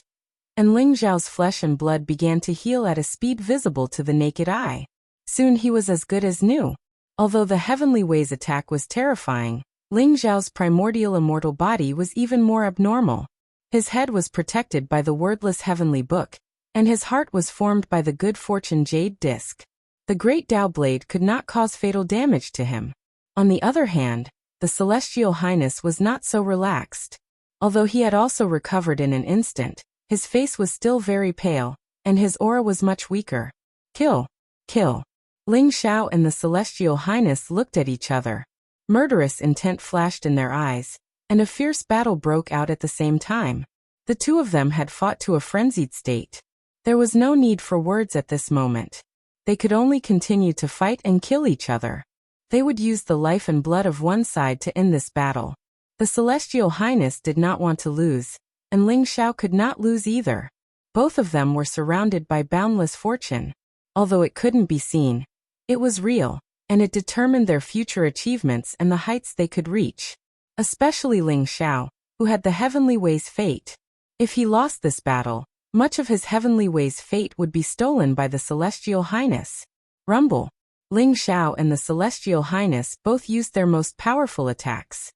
and Ling Xiao's flesh and blood began to heal at a speed visible to the naked eye. Soon he was as good as new. Although the Heavenly Way's attack was terrifying, Ling Xiao's primordial immortal body was even more abnormal. His head was protected by the wordless Heavenly Book, and his heart was formed by the Good Fortune Jade Disc. The Great Tao Blade could not cause fatal damage to him. On the other hand, the Celestial Highness was not so relaxed. Although he had also recovered in an instant, his face was still very pale, and his aura was much weaker. Kill! Kill! Ling Xiao and the Celestial Highness looked at each other. Murderous intent flashed in their eyes, and a fierce battle broke out at the same time. The two of them had fought to a frenzied state. There was no need for words at this moment. They could only continue to fight and kill each other. They would use the life and blood of one side to end this battle. The Celestial Highness did not want to lose, and Ling Xiao could not lose either. Both of them were surrounded by boundless fortune. Although it couldn't be seen, it was real, and it determined their future achievements and the heights they could reach. Especially Ling Xiao, who had the Heavenly Way's fate. If he lost this battle, much of his Heavenly Way's fate would be stolen by the Celestial Highness. Rumble. Ling Xiao and the Celestial Highness both used their most powerful attacks.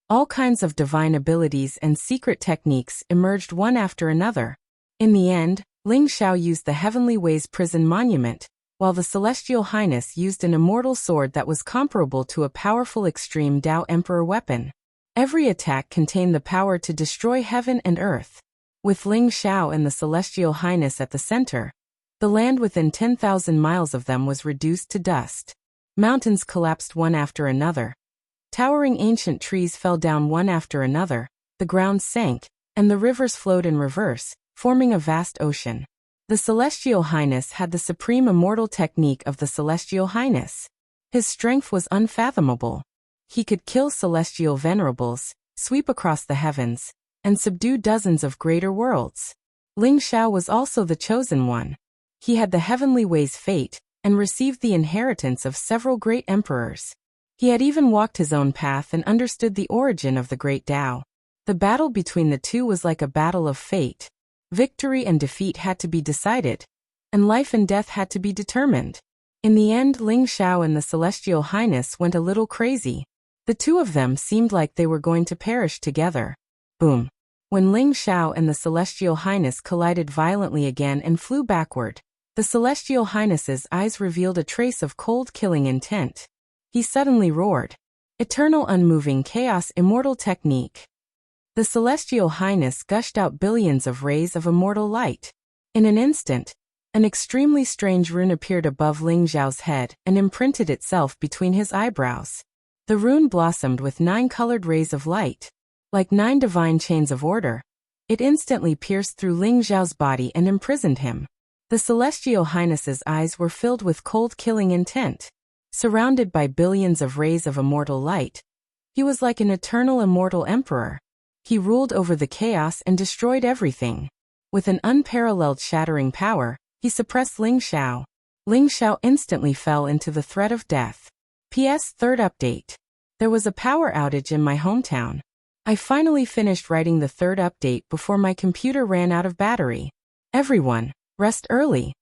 All kinds of divine abilities and secret techniques emerged one after another. In the end, Ling Xiao used the Heavenly Way's prison monument, while the Celestial Highness used an immortal sword that was comparable to a powerful extreme Tao Emperor weapon. Every attack contained the power to destroy heaven and earth. With Ling Xiao and the Celestial Highness at the center, the land within 10,000 miles of them was reduced to dust. Mountains collapsed one after another. Towering ancient trees fell down one after another, the ground sank, and the rivers flowed in reverse, forming a vast ocean. The Celestial Highness had the supreme immortal technique of the Celestial Highness. His strength was unfathomable. He could kill celestial venerables, sweep across the heavens, and subdue dozens of greater worlds. Ling Xiao was also the chosen one. He had the Heavenly Way's fate, and received the inheritance of several great emperors. He had even walked his own path and understood the origin of the Great Tao. The battle between the two was like a battle of fate. Victory and defeat had to be decided, and life and death had to be determined. In the end, Ling Xiao and the Celestial Highness went a little crazy. The two of them seemed like they were going to perish together. Boom. When Ling Xiao and the Celestial Highness collided violently again and flew backward, the Celestial Highness's eyes revealed a trace of cold killing intent. He suddenly roared, "Eternal unmoving chaos immortal technique." The Celestial Highness gushed out billions of rays of immortal light. In an instant, an extremely strange rune appeared above Ling Xiao's head and imprinted itself between his eyebrows. The rune blossomed with 9 colored rays of light. Like 9 divine chains of order, it instantly pierced through Ling Xiao's body and imprisoned him. The Celestial Highness's eyes were filled with cold killing intent. Surrounded by billions of rays of immortal light, he was like an eternal immortal emperor. He ruled over the chaos and destroyed everything. With an unparalleled shattering power, he suppressed Ling Xiao. Ling Xiao instantly fell into the threat of death. PS 3rd update. There was a power outage in my hometown. I finally finished writing the 3rd update before my computer ran out of battery. Everyone, rest early.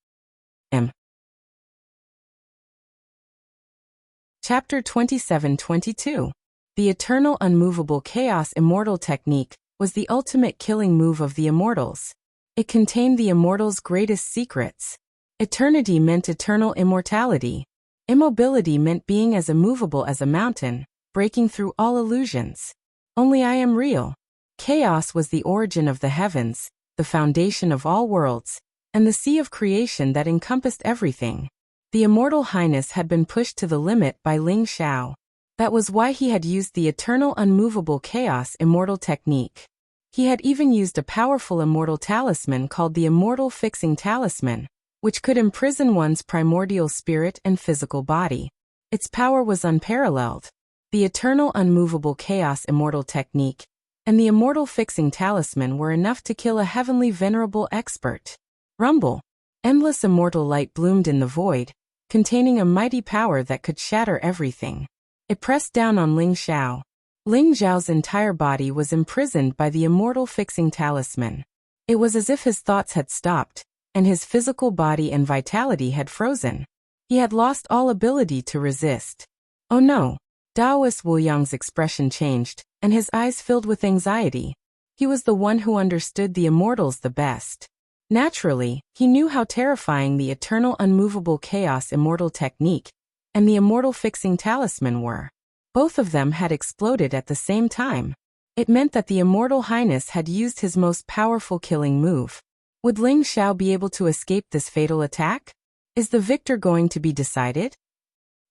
Chapter 27-22. The Eternal Unmovable Chaos Immortal Technique was the ultimate killing move of the Immortals. It contained the Immortals' greatest secrets. Eternity meant eternal immortality. Immobility meant being as immovable as a mountain, breaking through all illusions. Only I am real. Chaos was the origin of the heavens, the foundation of all worlds, and the sea of creation that encompassed everything. The Immortal Highness had been pushed to the limit by Ling Xiao. That was why he had used the Eternal Unmovable Chaos Immortal Technique. He had even used a powerful immortal talisman called the Immortal Fixing Talisman, which could imprison one's primordial spirit and physical body. Its power was unparalleled. The Eternal Unmovable Chaos Immortal Technique and the Immortal Fixing Talisman were enough to kill a heavenly venerable expert. Rumble. Endless immortal light bloomed in the void, containing a mighty power that could shatter everything. It pressed down on Ling Xiao. Ling Xiao's entire body was imprisoned by the Immortal Fixing Talisman. It was as if his thoughts had stopped, and his physical body and vitality had frozen. He had lost all ability to resist. Oh no! Taoist Wu Yang's expression changed, and his eyes filled with anxiety. He was the one who understood the Immortals the best. Naturally, he knew how terrifying the Eternal Unmovable Chaos Immortal Technique and the Immortal Fixing Talisman were. Both of them had exploded at the same time. It meant that the Immortal Highness had used his most powerful killing move. Would Ling Xiao be able to escape this fatal attack? Is the victor going to be decided?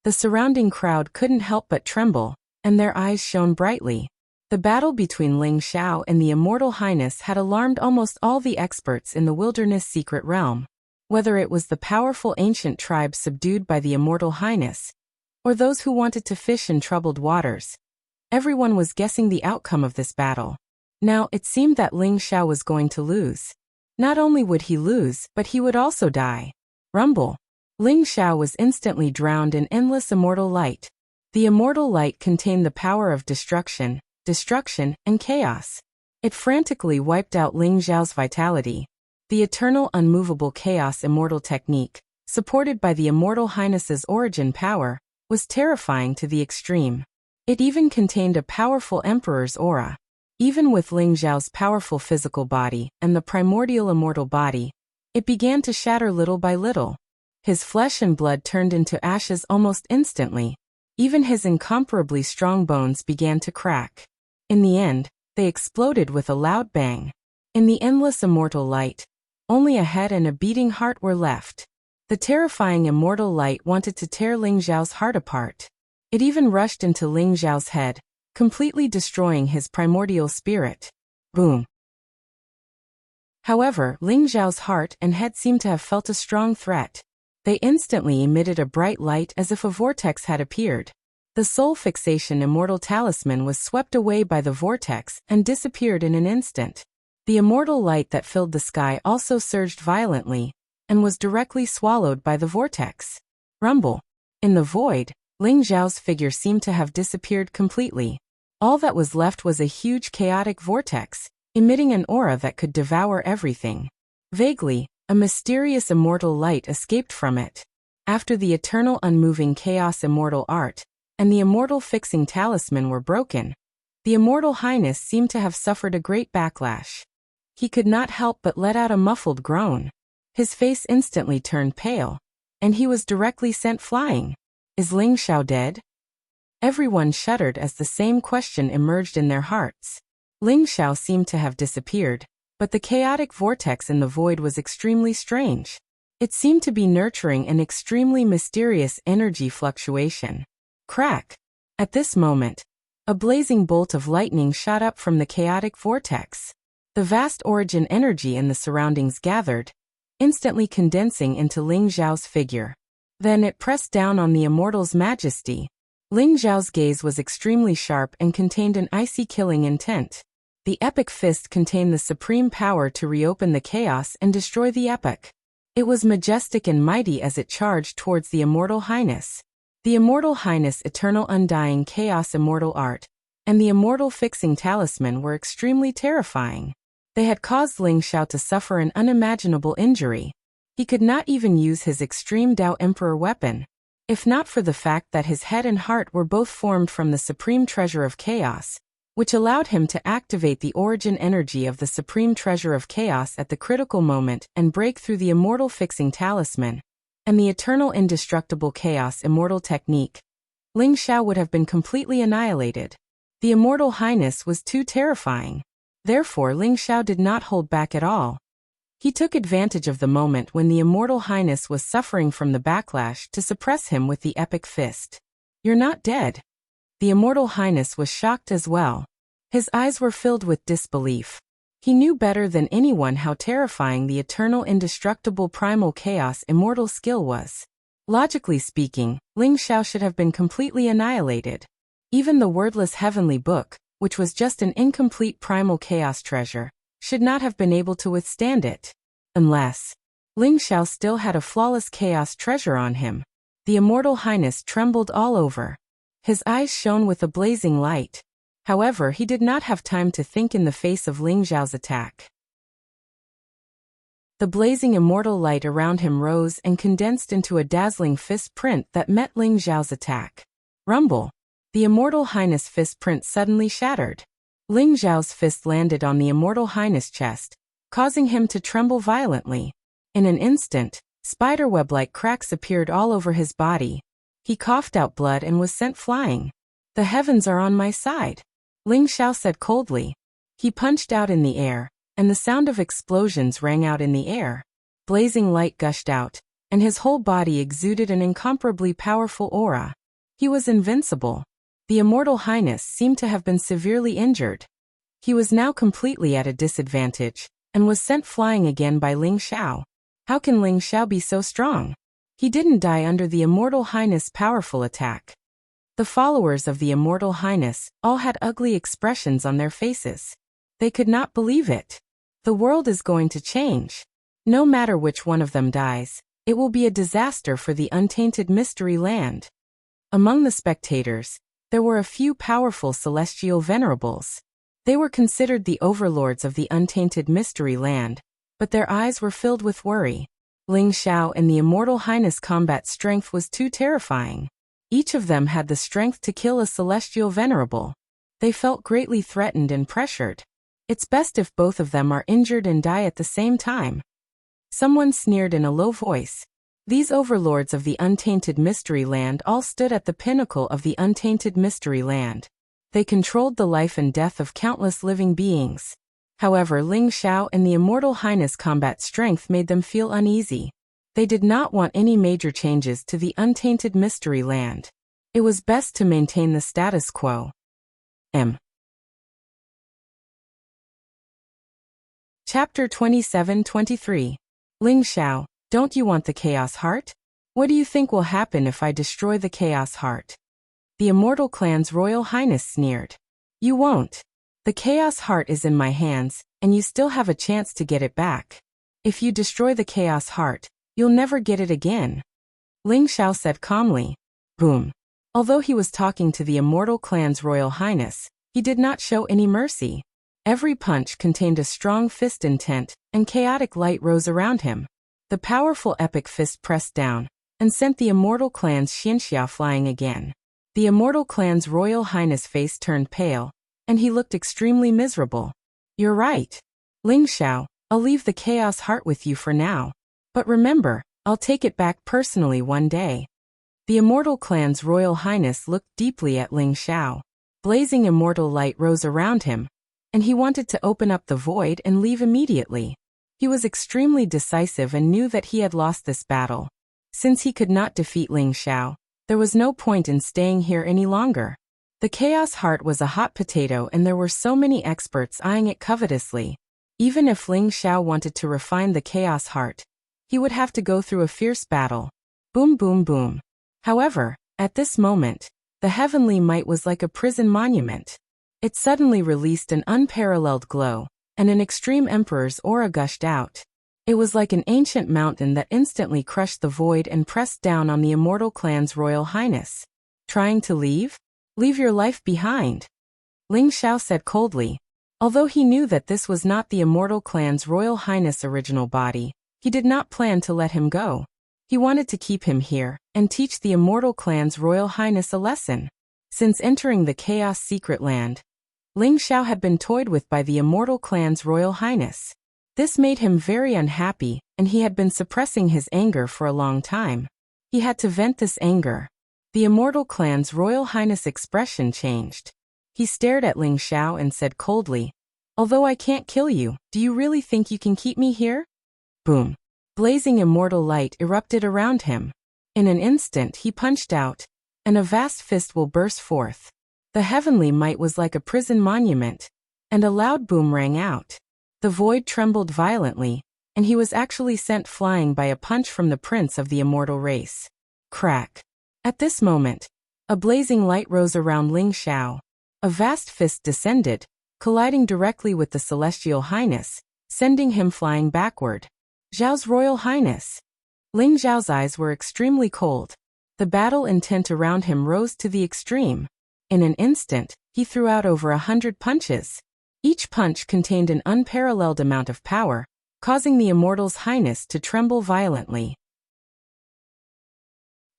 The surrounding crowd couldn't help but tremble, and their eyes shone brightly. The battle between Ling Xiao and the Immortal Highness had alarmed almost all the experts in the wilderness secret realm. Whether it was the powerful ancient tribes subdued by the Immortal Highness, or those who wanted to fish in troubled waters, everyone was guessing the outcome of this battle. Now, it seemed that Ling Xiao was going to lose. Not only would he lose, but he would also die. Rumble. Ling Xiao was instantly drowned in endless immortal light. The immortal light contained the power of destruction, and chaos. It frantically wiped out Ling Xiao's vitality. The Eternal Unmovable Chaos Immortal Technique, supported by the Immortal Highness's origin power, was terrifying to the extreme. It even contained a powerful Emperor's aura. Even with Ling Xiao's powerful physical body and the primordial immortal body, it began to shatter little by little. His flesh and blood turned into ashes almost instantly. Even his incomparably strong bones began to crack. In the end, they exploded with a loud bang. In the endless immortal light, only a head and a beating heart were left. The terrifying immortal light wanted to tear Ling Xiao's heart apart. It even rushed into Ling Xiao's head, completely destroying his primordial spirit. Boom. However, Ling Xiao's heart and head seemed to have felt a strong threat. They instantly emitted a bright light as if a vortex had appeared. The soul fixation immortal talisman was swept away by the vortex and disappeared in an instant. The immortal light that filled the sky also surged violently and was directly swallowed by the vortex. Rumble. In the void, Ling Xiao's figure seemed to have disappeared completely. All that was left was a huge chaotic vortex, emitting an aura that could devour everything. Vaguely, a mysterious immortal light escaped from it. After the eternal unmoving chaos immortal art and the immortal fixing talisman were broken, the Immortal Highness seemed to have suffered a great backlash. He could not help but let out a muffled groan. His face instantly turned pale, and he was directly sent flying. Is Ling Xiao dead? Everyone shuddered as the same question emerged in their hearts. Ling Xiao seemed to have disappeared, but the chaotic vortex in the void was extremely strange. It seemed to be nurturing an extremely mysterious energy fluctuation. Crack! At this moment, a blazing bolt of lightning shot up from the chaotic vortex. The vast origin energy in the surroundings gathered, instantly condensing into Ling Xiao's figure. Then it pressed down on the immortal's majesty. Ling Xiao's gaze was extremely sharp and contained an icy killing intent. The epic fist contained the supreme power to reopen the chaos and destroy the epic. It was majestic and mighty as it charged towards the Immortal Highness. The Immortal Highness' eternal undying chaos immortal art and the immortal fixing talisman were extremely terrifying. They had caused Ling Xiao to suffer an unimaginable injury. He could not even use his extreme Dao Emperor weapon. If not for the fact that his head and heart were both formed from the supreme treasure of chaos, which allowed him to activate the origin energy of the supreme treasure of chaos at the critical moment and break through the immortal fixing talisman and the eternal indestructible chaos immortal technique, Ling Xiao would have been completely annihilated. The Immortal Highness was too terrifying. Therefore, Ling Xiao did not hold back at all. He took advantage of the moment when the Immortal Highness was suffering from the backlash to suppress him with the epic fist. You're not dead. The Immortal Highness was shocked as well. His eyes were filled with disbelief. He knew better than anyone how terrifying the eternal indestructible primal chaos immortal skill was. Logically speaking, Ling Xiao should have been completely annihilated. Even the wordless heavenly book, which was just an incomplete primal chaos treasure, should not have been able to withstand it. Unless Ling Xiao still had a flawless chaos treasure on him. The Immortal Highness trembled all over. His eyes shone with a blazing light. However, he did not have time to think in the face of Ling Xiao's attack. The blazing immortal light around him rose and condensed into a dazzling fist print that met Ling Xiao's attack. Rumble! The Immortal Highness fist print suddenly shattered. Ling Xiao's fist landed on the Immortal Highness' chest, causing him to tremble violently. In an instant, spiderweb-like cracks appeared all over his body. He coughed out blood and was sent flying. The heavens are on my side, Ling Xiao said coldly. He punched out in the air, and the sound of explosions rang out in the air. Blazing light gushed out, and his whole body exuded an incomparably powerful aura. He was invincible. The Immortal Highness seemed to have been severely injured. He was now completely at a disadvantage, and was sent flying again by Ling Xiao. How can Ling Xiao be so strong? He didn't die under the Immortal Highness' powerful attack. The followers of the Immortal Highness all had ugly expressions on their faces. They could not believe it. The world is going to change. No matter which one of them dies, it will be a disaster for the untainted mystery land. Among the spectators, there were a few powerful celestial venerables. They were considered the overlords of the untainted mystery land, but their eyes were filled with worry. Ling Xiao and the Immortal Highness' combat strength was too terrifying. Each of them had the strength to kill a celestial venerable. They felt greatly threatened and pressured. It's best if both of them are injured and die at the same time. Someone sneered in a low voice. These overlords of the untainted mystery land all stood at the pinnacle of the untainted mystery land. They controlled the life and death of countless living beings. However, Ling Xiao and the Immortal Highness' combat strength made them feel uneasy. They did not want any major changes to the untainted mystery land. It was best to maintain the status quo. Chapter 27-23. Ling Xiao, don't you want the Chaos Heart? What do you think will happen if I destroy the Chaos Heart? The Immortal Clan's Royal Highness sneered. You won't. The Chaos Heart is in my hands, and you still have a chance to get it back. If you destroy the Chaos Heart, you'll never get it again. Ling Xiao said calmly. Boom. Although he was talking to the Immortal Clan's Royal Highness, he did not show any mercy. Every punch contained a strong fist intent, and chaotic light rose around him. The powerful epic fist pressed down, and sent the Immortal Clan's Xianxia flying again. The Immortal Clan's Royal Highness' face turned pale, and he looked extremely miserable. "You're right, Ling Xiao, I'll leave the Chaos Heart with you for now. But remember, I'll take it back personally one day." The Immortal Clan's Royal Highness looked deeply at Ling Xiao. Blazing immortal light rose around him, and he wanted to open up the void and leave immediately. He was extremely decisive and knew that he had lost this battle. Since he could not defeat Ling Xiao, there was no point in staying here any longer. The Chaos Heart was a hot potato and there were so many experts eyeing it covetously. Even if Ling Xiao wanted to refine the Chaos Heart, he would have to go through a fierce battle. Boom boom boom. However, at this moment, the heavenly might was like a prison monument. It suddenly released an unparalleled glow, and an extreme emperor's aura gushed out. It was like an ancient mountain that instantly crushed the void and pressed down on the Immortal Clan's Royal Highness. "Trying to leave? Leave your life behind," Ling Xiao said coldly. Although he knew that this was not the Immortal Clan's Royal Highness' original body, he did not plan to let him go. He wanted to keep him here and teach the Immortal Clan's Royal Highness a lesson. Since entering the Chaos Secret Land, Ling Xiao had been toyed with by the Immortal Clan's Royal Highness. This made him very unhappy, and he had been suppressing his anger for a long time. He had to vent this anger. The Immortal Clan's Royal Highness' expression changed. He stared at Ling Xiao and said coldly, "Although I can't kill you, do you really think you can keep me here?" Boom. Blazing immortal light erupted around him. In an instant he punched out, and a vast fist will burst forth. The heavenly might was like a prison monument, and a loud boom rang out. The void trembled violently, and he was actually sent flying by a punch from the prince of the immortal race. Crack. At this moment, a blazing light rose around Ling Xiao. A vast fist descended, colliding directly with the Celestial Highness, sending him flying backward. Zhao's Royal Highness. Ling Zhao's eyes were extremely cold. The battle intent around him rose to the extreme. In an instant, he threw out over 100 punches. Each punch contained an unparalleled amount of power, causing the Immortal's Highness to tremble violently.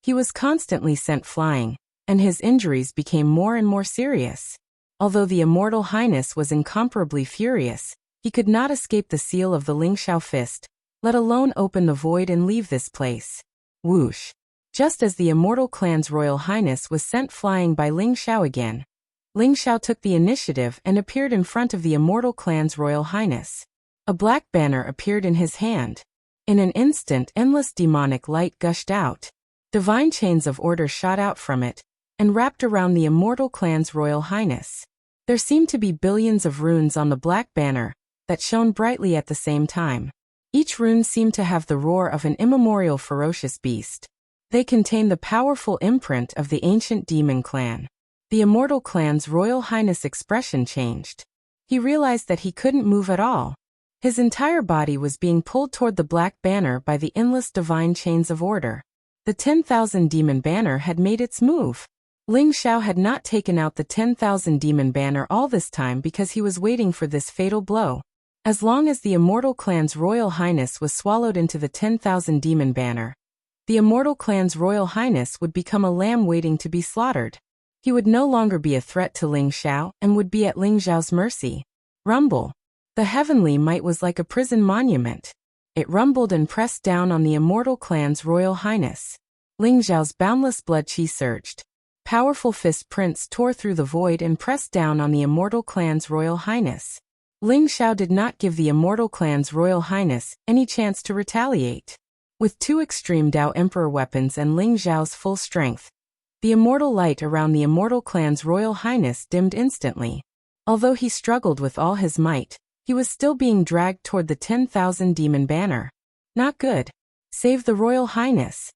He was constantly sent flying, and his injuries became more and more serious. Although the Immortal Highness was incomparably furious, he could not escape the seal of the Ling Xiao fist, let alone open the void and leave this place. Whoosh. Just as the Immortal Clan's Royal Highness was sent flying by Ling Xiao again, Ling Xiao took the initiative and appeared in front of the Immortal Clan's Royal Highness. A black banner appeared in his hand. In an instant, endless demonic light gushed out. Divine chains of order shot out from it, and wrapped around the Immortal Clan's Royal Highness. There seemed to be billions of runes on the black banner, that shone brightly at the same time. Each rune seemed to have the roar of an immemorial ferocious beast. They contained the powerful imprint of the ancient demon clan. The Immortal Clan's Royal Highness' expression changed. He realized that he couldn't move at all. His entire body was being pulled toward the black banner by the endless divine chains of order. The 10,000 demon banner had made its move. Ling Xiao had not taken out the 10,000 demon banner all this time because he was waiting for this fatal blow. As long as the Immortal Clan's Royal Highness was swallowed into the 10,000 demon banner, the Immortal Clan's Royal Highness would become a lamb waiting to be slaughtered. He would no longer be a threat to Ling Xiao and would be at Ling Xiao's mercy. Rumble. The heavenly might was like a prison monument. It rumbled and pressed down on the Immortal Clan's Royal Highness. Ling Xiao's boundless blood chi surged. Powerful fist prints tore through the void and pressed down on the Immortal Clan's Royal Highness. Ling Xiao did not give the Immortal Clan's Royal Highness any chance to retaliate. With two extreme Dao Emperor weapons and Ling Xiao's full strength, the immortal light around the Immortal Clan's Royal Highness dimmed instantly. Although he struggled with all his might, he was still being dragged toward the 10,000 demon banner. Not good. Save the Royal Highness.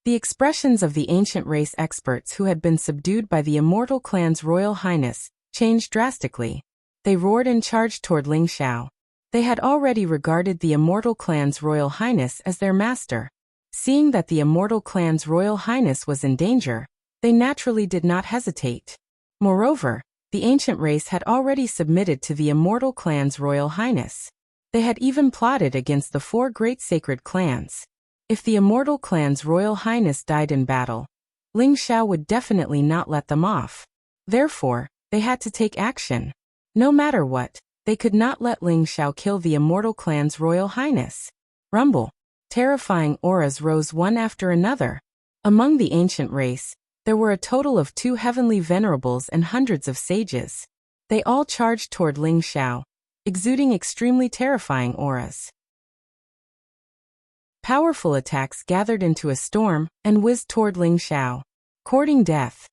The expressions of the ancient race experts who had been subdued by the Immortal Clan's Royal Highness changed drastically. They roared and charged toward Ling Xiao. They had already regarded the Immortal Clan's Royal Highness as their master. Seeing that the Immortal Clan's Royal Highness was in danger, they naturally did not hesitate. Moreover, the ancient race had already submitted to the Immortal Clan's Royal Highness. They had even plotted against the four great sacred clans. If the immortal clan's royal highness died in battle, Ling Xiao would definitely not let them off. Therefore, they had to take action. No matter what, they could not let Ling Xiao kill the immortal clan's royal highness. Rumble. Terrifying auras rose one after another. Among the ancient race, there were a total of 2 heavenly venerables and hundreds of sages. They all charged toward Ling Xiao, exuding extremely terrifying auras. Powerful attacks gathered into a storm and whizzed toward Ling Xiao. Courting death.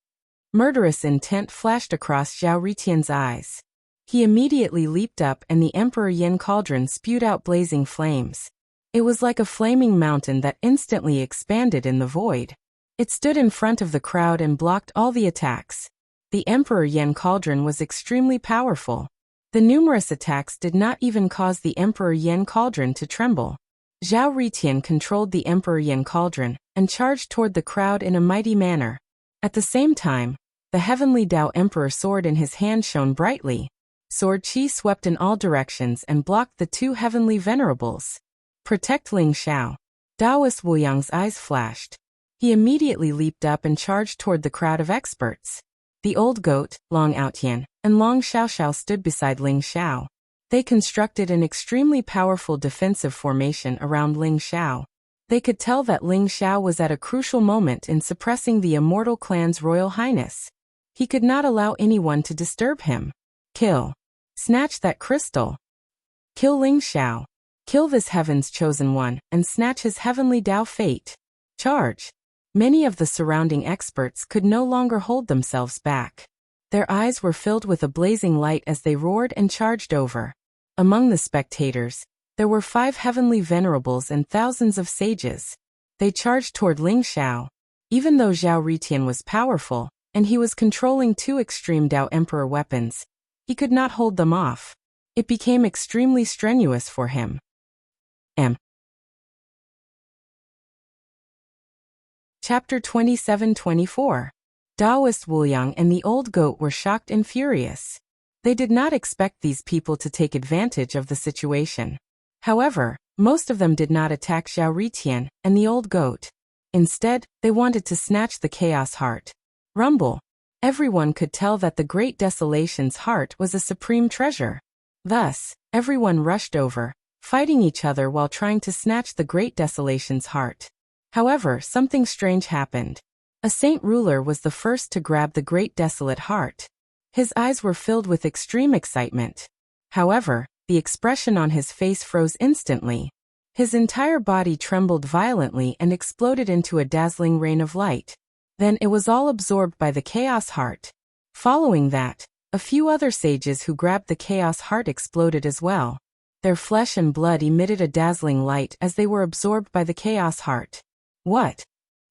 Murderous intent flashed across Zhao Ritian's eyes. He immediately leaped up and the Emperor Yin cauldron spewed out blazing flames. It was like a flaming mountain that instantly expanded in the void. It stood in front of the crowd and blocked all the attacks. The Emperor Yin cauldron was extremely powerful. The numerous attacks did not even cause the Emperor Yin cauldron to tremble. Zhao Ritian controlled the Emperor Yin cauldron and charged toward the crowd in a mighty manner. At the same time, the heavenly Dao Emperor sword in his hand shone brightly. Sword Qi swept in all directions and blocked the 2 heavenly venerables. Protect Ling Xiao. Daoist Wuyang's eyes flashed. He immediately leaped up and charged toward the crowd of experts. The old goat, Long Outyan, and Long Xiaoxiao stood beside Ling Xiao. They constructed an extremely powerful defensive formation around Ling Xiao. They could tell that Ling Xiao was at a crucial moment in suppressing the immortal clan's royal highness. He could not allow anyone to disturb him. Kill. Snatch that crystal. Kill Ling Xiao. Kill this heaven's chosen one and snatch his heavenly Dao fate. Charge. Many of the surrounding experts could no longer hold themselves back. Their eyes were filled with a blazing light as they roared and charged over. Among the spectators, there were 5 heavenly venerables and thousands of sages. They charged toward Ling Xiao. Even though Zhao Ritian was powerful, and he was controlling 2 extreme Dao Emperor weapons, he could not hold them off. It became extremely strenuous for him. Chapter 27-24. Daoist Wuyang and the old goat were shocked and furious. They did not expect these people to take advantage of the situation. However, most of them did not attack Zhao Ritian and the old goat. Instead, they wanted to snatch the Chaos Heart. Rumble. Everyone could tell that the Great Desolation's heart was a supreme treasure. Thus, everyone rushed over, fighting each other while trying to snatch the Great Desolation's heart. However, something strange happened. A saint ruler was the first to grab the Great Desolate Heart. His eyes were filled with extreme excitement. However, the expression on his face froze instantly. His entire body trembled violently and exploded into a dazzling rain of light. Then it was all absorbed by the Chaos Heart. Following that, a few other sages who grabbed the Chaos Heart exploded as well. Their flesh and blood emitted a dazzling light as they were absorbed by the Chaos Heart. What?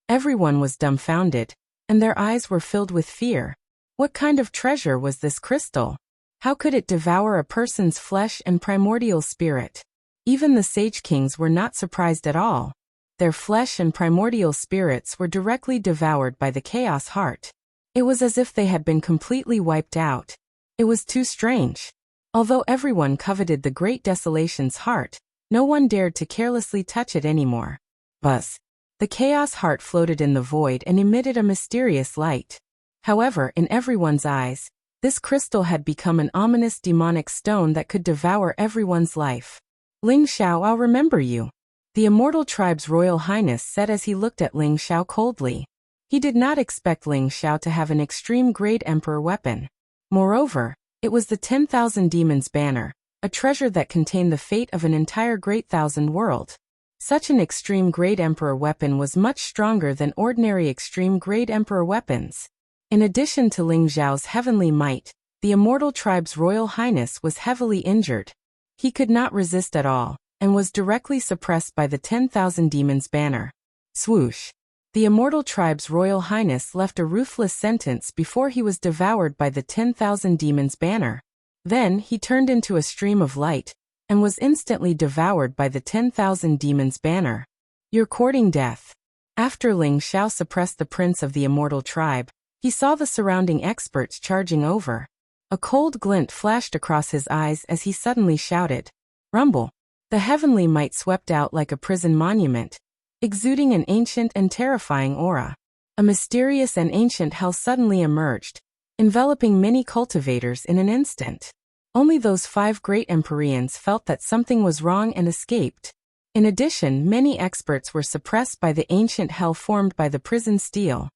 Everyone was dumbfounded, and their eyes were filled with fear. What kind of treasure was this crystal? How could it devour a person's flesh and primordial spirit? Even the sage kings were not surprised at all. Their flesh and primordial spirits were directly devoured by the Chaos Heart. It was as if they had been completely wiped out. It was too strange. Although everyone coveted the Great Desolation's heart, no one dared to carelessly touch it anymore. Buzz. The Chaos Heart floated in the void and emitted a mysterious light. However, in everyone's eyes, this crystal had become an ominous demonic stone that could devour everyone's life. Ling Xiao, I'll remember you. The Immortal Tribe's Royal Highness said as he looked at Ling Xiao coldly. He did not expect Ling Xiao to have an extreme Great Emperor weapon. Moreover, it was the 10,000 Demons banner, a treasure that contained the fate of an entire Great Thousand World. Such an extreme Great Emperor weapon was much stronger than ordinary extreme Great Emperor weapons. In addition to Ling Xiao's heavenly might, the Immortal Tribe's Royal Highness was heavily injured. He could not resist at all, and was directly suppressed by the 10,000 Demons banner. Swoosh! The Immortal Tribe's Royal Highness left a ruthless sentence before he was devoured by the 10,000 Demons banner. Then he turned into a stream of light, and was instantly devoured by the 10,000 Demons banner. You're courting death. After Ling Xiao suppressed the prince of the Immortal Tribe, he saw the surrounding experts charging over. A cold glint flashed across his eyes as he suddenly shouted, "Rumble!" The heavenly might swept out like a prison monument. exuding an ancient and terrifying aura. A mysterious and ancient hell suddenly emerged, enveloping many cultivators in an instant. Only those 5 great Empyreans felt that something was wrong and escaped. In addition, many experts were suppressed by the ancient hell formed by the prison steel.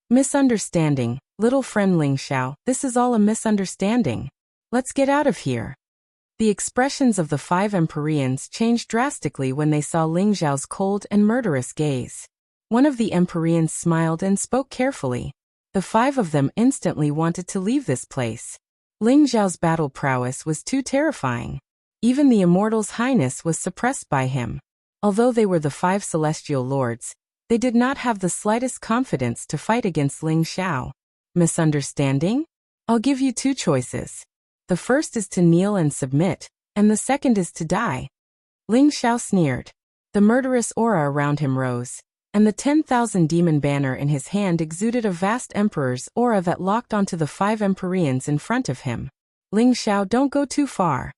Misunderstanding. Little friend Ling Xiao, this is all a misunderstanding. Let's get out of here. The expressions of the 5 Empyreans changed drastically when they saw Ling Xiao's cold and murderous gaze. One of the Empyreans smiled and spoke carefully. The 5 of them instantly wanted to leave this place. Ling Xiao's battle prowess was too terrifying. Even the Immortal's highness was suppressed by him. Although they were the 5 celestial lords, they did not have the slightest confidence to fight against Ling Xiao. Misunderstanding? I'll give you 2 choices. The first is to kneel and submit, and the second is to die. Ling Xiao sneered. The murderous aura around him rose, and the 10,000 demon banner in his hand exuded a vast emperor's aura that locked onto the 5 Empyreans in front of him. Ling Xiao, don't go too far.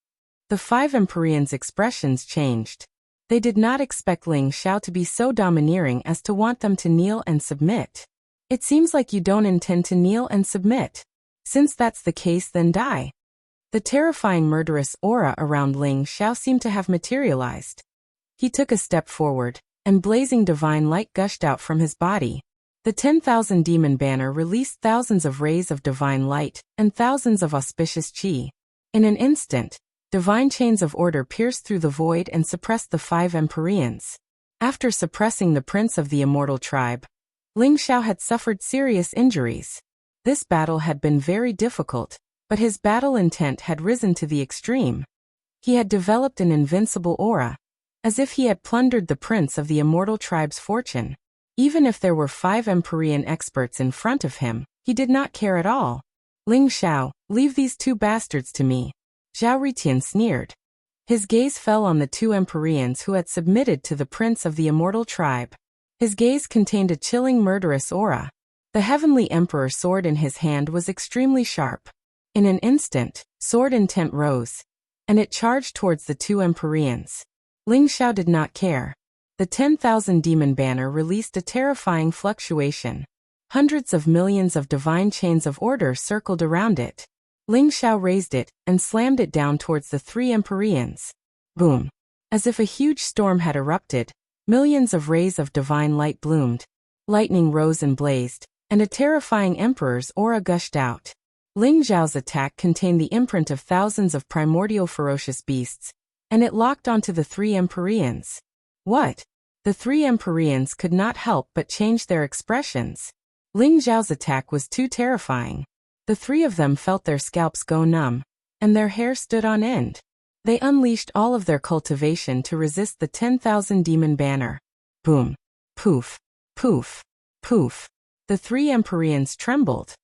The 5 Empyreans' expressions changed. They did not expect Ling Xiao to be so domineering as to want them to kneel and submit. It seems like you don't intend to kneel and submit. Since that's the case, then die. The terrifying murderous aura around Ling Xiao seemed to have materialized. He took a step forward, and blazing divine light gushed out from his body. The 10,000 demon banner released thousands of rays of divine light and thousands of auspicious qi. In an instant, divine chains of order pierced through the void and suppressed the 5 Empyreans. After suppressing the prince of the immortal tribe, Ling Xiao had suffered serious injuries. This battle had been very difficult, but his battle intent had risen to the extreme. He had developed an invincible aura, as if he had plundered the prince of the immortal tribe's fortune. Even if there were 5 Empyrean experts in front of him, he did not care at all. Ling Xiao, leave these 2 bastards to me. Zhao Ritian sneered. His gaze fell on the 2 Empyreans who had submitted to the prince of the immortal tribe. His gaze contained a chilling murderous aura. The heavenly emperor sword in his hand was extremely sharp. In an instant, sword intent rose, and it charged towards the 2 Empyreans. Ling Xiao did not care. The 10,000 demon banner released a terrifying fluctuation. Hundreds of millions of divine chains of order circled around it. Ling Xiao raised it and slammed it down towards the 3 Empyreans. Boom! As if a huge storm had erupted, millions of rays of divine light bloomed. Lightning rose and blazed, and a terrifying emperor's aura gushed out. Ling Xiao's attack contained the imprint of thousands of primordial ferocious beasts, and it locked onto the 3 Empyreans. What? The 3 Empyreans could not help but change their expressions. Ling Xiao's attack was too terrifying. The 3 of them felt their scalps go numb, and their hair stood on end. They unleashed all of their cultivation to resist the 10,000 demon banner. Boom! Poof! Poof! Poof! The 3 Empyreans trembled.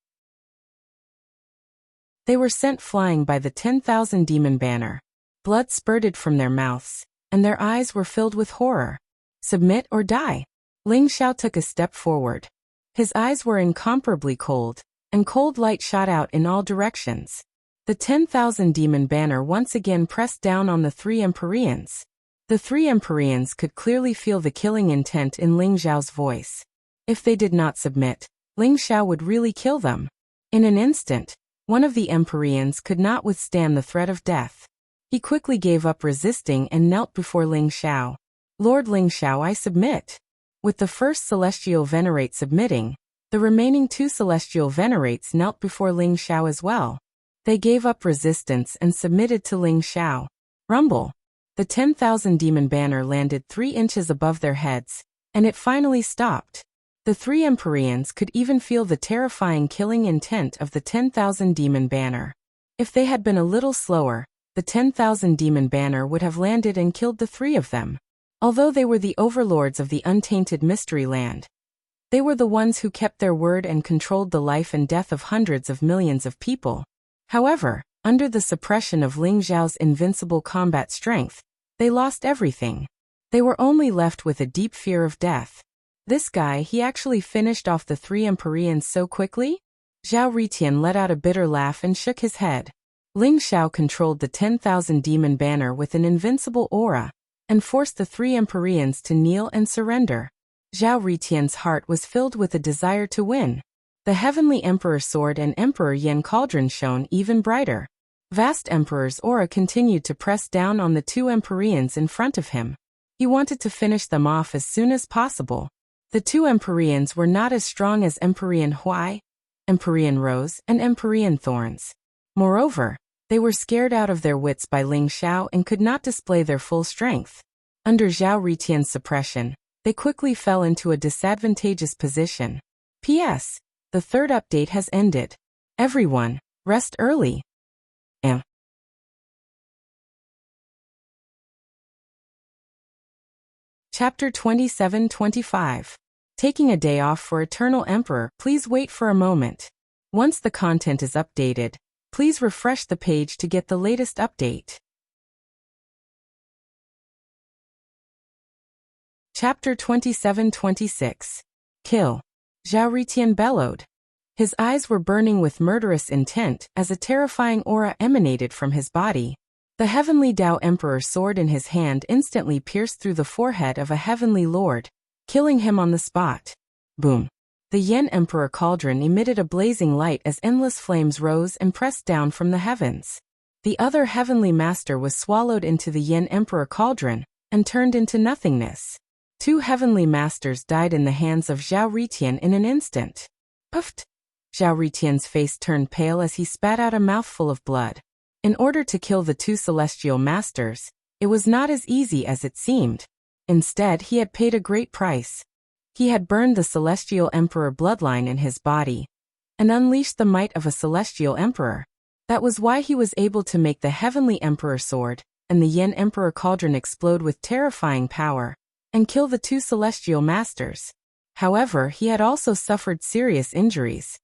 They were sent flying by the 10,000 demon banner. Blood spurted from their mouths, and their eyes were filled with horror. Submit or die. Ling Xiao took a step forward. His eyes were incomparably cold, and cold light shot out in all directions. The 10,000 demon banner once again pressed down on the 3 Empyreans. The 3 Empyreans could clearly feel the killing intent in Ling Xiao's voice. If they did not submit, Ling Xiao would really kill them. In an instant, one of the Empyreans could not withstand the threat of death. He quickly gave up resisting and knelt before Ling Xiao. Lord Ling Xiao, I submit. With the first celestial venerate submitting, the remaining 2 celestial venerates knelt before Ling Xiao as well. They gave up resistance and submitted to Ling Xiao. Rumble! The 10,000 demon banner landed 3 inches above their heads, and it finally stopped. The 3 Empyreans could even feel the terrifying killing intent of the 10,000 demon banner. If they had been a little slower, the 10,000 demon banner would have landed and killed the 3 of them. Although they were the overlords of the untainted mystery land, they were the ones who kept their word and controlled the life and death of hundreds of millions of people. However, under the suppression of Ling Xiao's invincible combat strength, they lost everything. They were only left with a deep fear of death. This guy, he actually finished off the 3 Empyreans so quickly? Zhao Ritian let out a bitter laugh and shook his head. Ling Xiao controlled the 10,000 demon banner with an invincible aura, and forced the three Empyreans to kneel and surrender. Zhao Ritian's heart was filled with a desire to win. The Heavenly Emperor Sword and Emperor Yin Cauldron shone even brighter. Vast Emperor's aura continued to press down on the two Empyreans in front of him. He wanted to finish them off as soon as possible. The two Empyreans were not as strong as Empyrean Huai, Empyrean Rose, and Empyrean Thorns. Moreover, they were scared out of their wits by Ling Xiao and could not display their full strength. Under Zhao Ritian's suppression, they quickly fell into a disadvantageous position. P.S. The third update has ended. Everyone, rest early. Chapter 27-25. Taking a day off for Eternal Emperor, please wait for a moment. Once the content is updated, please refresh the page to get the latest update. Chapter 27-26. Kill. Zhao Ritian bellowed. His eyes were burning with murderous intent as a terrifying aura emanated from his body. The Heavenly Dao Emperor sword in his hand instantly pierced through the forehead of a heavenly lord, killing him on the spot. Boom. The Yin Emperor Cauldron emitted a blazing light as endless flames rose and pressed down from the heavens. The other heavenly master was swallowed into the Yin Emperor Cauldron and turned into nothingness. Two heavenly masters died in the hands of Zhao Ritian in an instant. Puffed. Zhao Ritian's face turned pale as he spat out a mouthful of blood. In order to kill the two celestial masters, it was not as easy as it seemed. Instead, he had paid a great price. He had burned the celestial emperor bloodline in his body and unleashed the might of a celestial emperor. That was why he was able to make the heavenly emperor sword and the Yin Emperor Cauldron explode with terrifying power and kill the two celestial masters. However, he had also suffered serious injuries.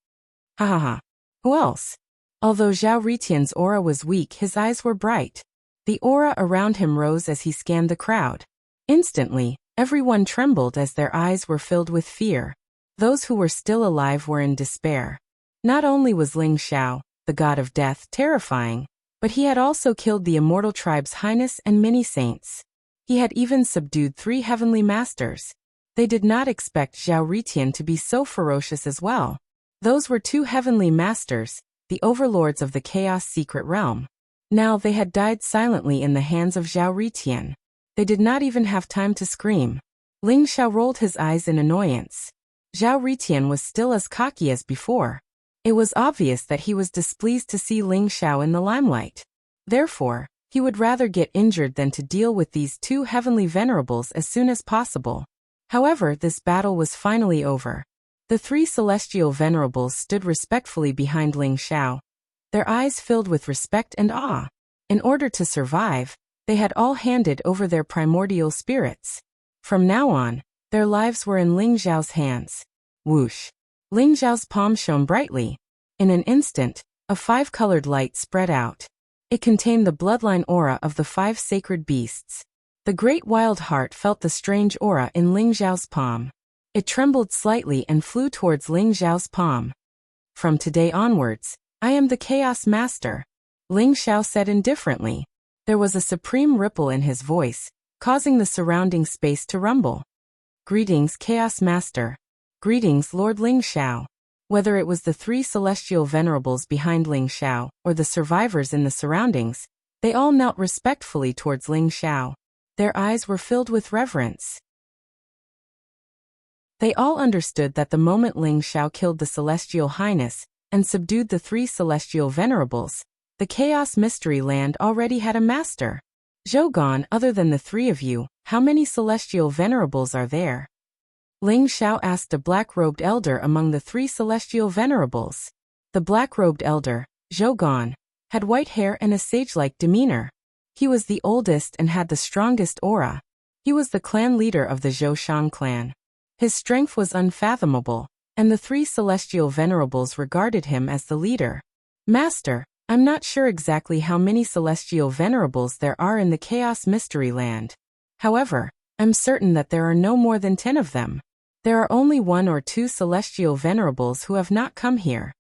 Ha ha ha. Who else? Although Zhao Ritian's aura was weak, his eyes were bright. The aura around him rose as he scanned the crowd. Instantly, everyone trembled as their eyes were filled with fear. Those who were still alive were in despair. Not only was Ling Xiao, the god of death, terrifying, but he had also killed the immortal tribe's highness and many saints. He had even subdued 3 heavenly masters. They did not expect Zhao Ritian to be so ferocious as well. Those were 2 heavenly masters, the overlords of the Chaos Secret Realm. Now they had died silently in the hands of Zhao Ritian. They did not even have time to scream. Ling Xiao rolled his eyes in annoyance. Zhao Ritian was still as cocky as before. It was obvious that he was displeased to see Ling Xiao in the limelight. Therefore, he would rather get injured than to deal with these 2 heavenly venerables as soon as possible. However, this battle was finally over. The 3 celestial venerables stood respectfully behind Ling Xiao, their eyes filled with respect and awe. In order to survive, they had all handed over their primordial spirits. From now on, their lives were in Ling Xiao's hands. Whoosh! Ling Xiao's palm shone brightly. In an instant, a 5-colored light spread out. It contained the bloodline aura of the 5 sacred beasts. The great wild heart felt the strange aura in Ling Xiao's palm. It trembled slightly and flew towards Ling Xiao's palm. From today onwards, I am the Chaos Master, Ling Xiao said indifferently. There was a supreme ripple in his voice, causing the surrounding space to rumble. Greetings, Chaos Master. Greetings, Lord Ling Xiao. Whether it was the 3 celestial venerables behind Ling Xiao or the survivors in the surroundings, they all knelt respectfully towards Ling Xiao. Their eyes were filled with reverence. They all understood that the moment Ling Xiao killed the Celestial Highness and subdued the 3 celestial venerables, the Chaos Mystery Land already had a master. Zhogan, other than the 3 of you, how many celestial venerables are there? Ling Xiao asked a black-robed elder among the 3 celestial venerables. The black-robed elder, Zhogan, had white hair and a sage-like demeanor. He was the oldest and had the strongest aura. He was the clan leader of the Zhoushan clan. His strength was unfathomable, and the 3 celestial venerables regarded him as the leader. Master, I'm not sure exactly how many celestial venerables there are in the Chaos Mystery Land. However, I'm certain that there are no more than 10 of them. There are only 1 or 2 celestial venerables who have not come here.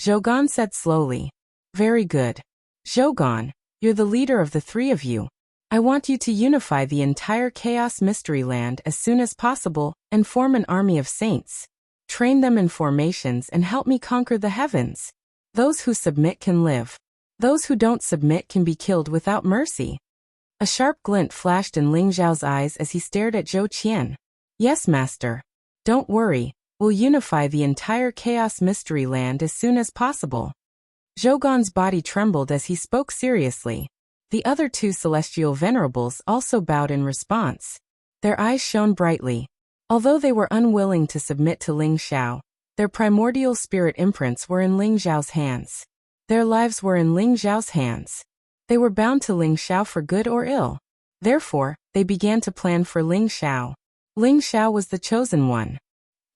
Zhogan said slowly. Very good. Zhogan, you're the leader of the 3 of you. I want you to unify the entire Chaos Mystery Land as soon as possible and form an army of saints. Train them in formations and help me conquer the heavens. Those who submit can live. Those who don't submit can be killed without mercy." A sharp glint flashed in Ling Xiao's eyes as he stared at Zhou Qian. "Yes, master. Don't worry, we'll unify the entire Chaos Mystery Land as soon as possible." Zhou Gan's body trembled as he spoke seriously. The other two celestial venerables also bowed in response. Their eyes shone brightly. Although they were unwilling to submit to Ling Xiao, their primordial spirit imprints were in Ling Xiao's hands. Their lives were in Ling Xiao's hands. They were bound to Ling Xiao for good or ill. Therefore, they began to plan for Ling Xiao. Ling Xiao was the chosen one.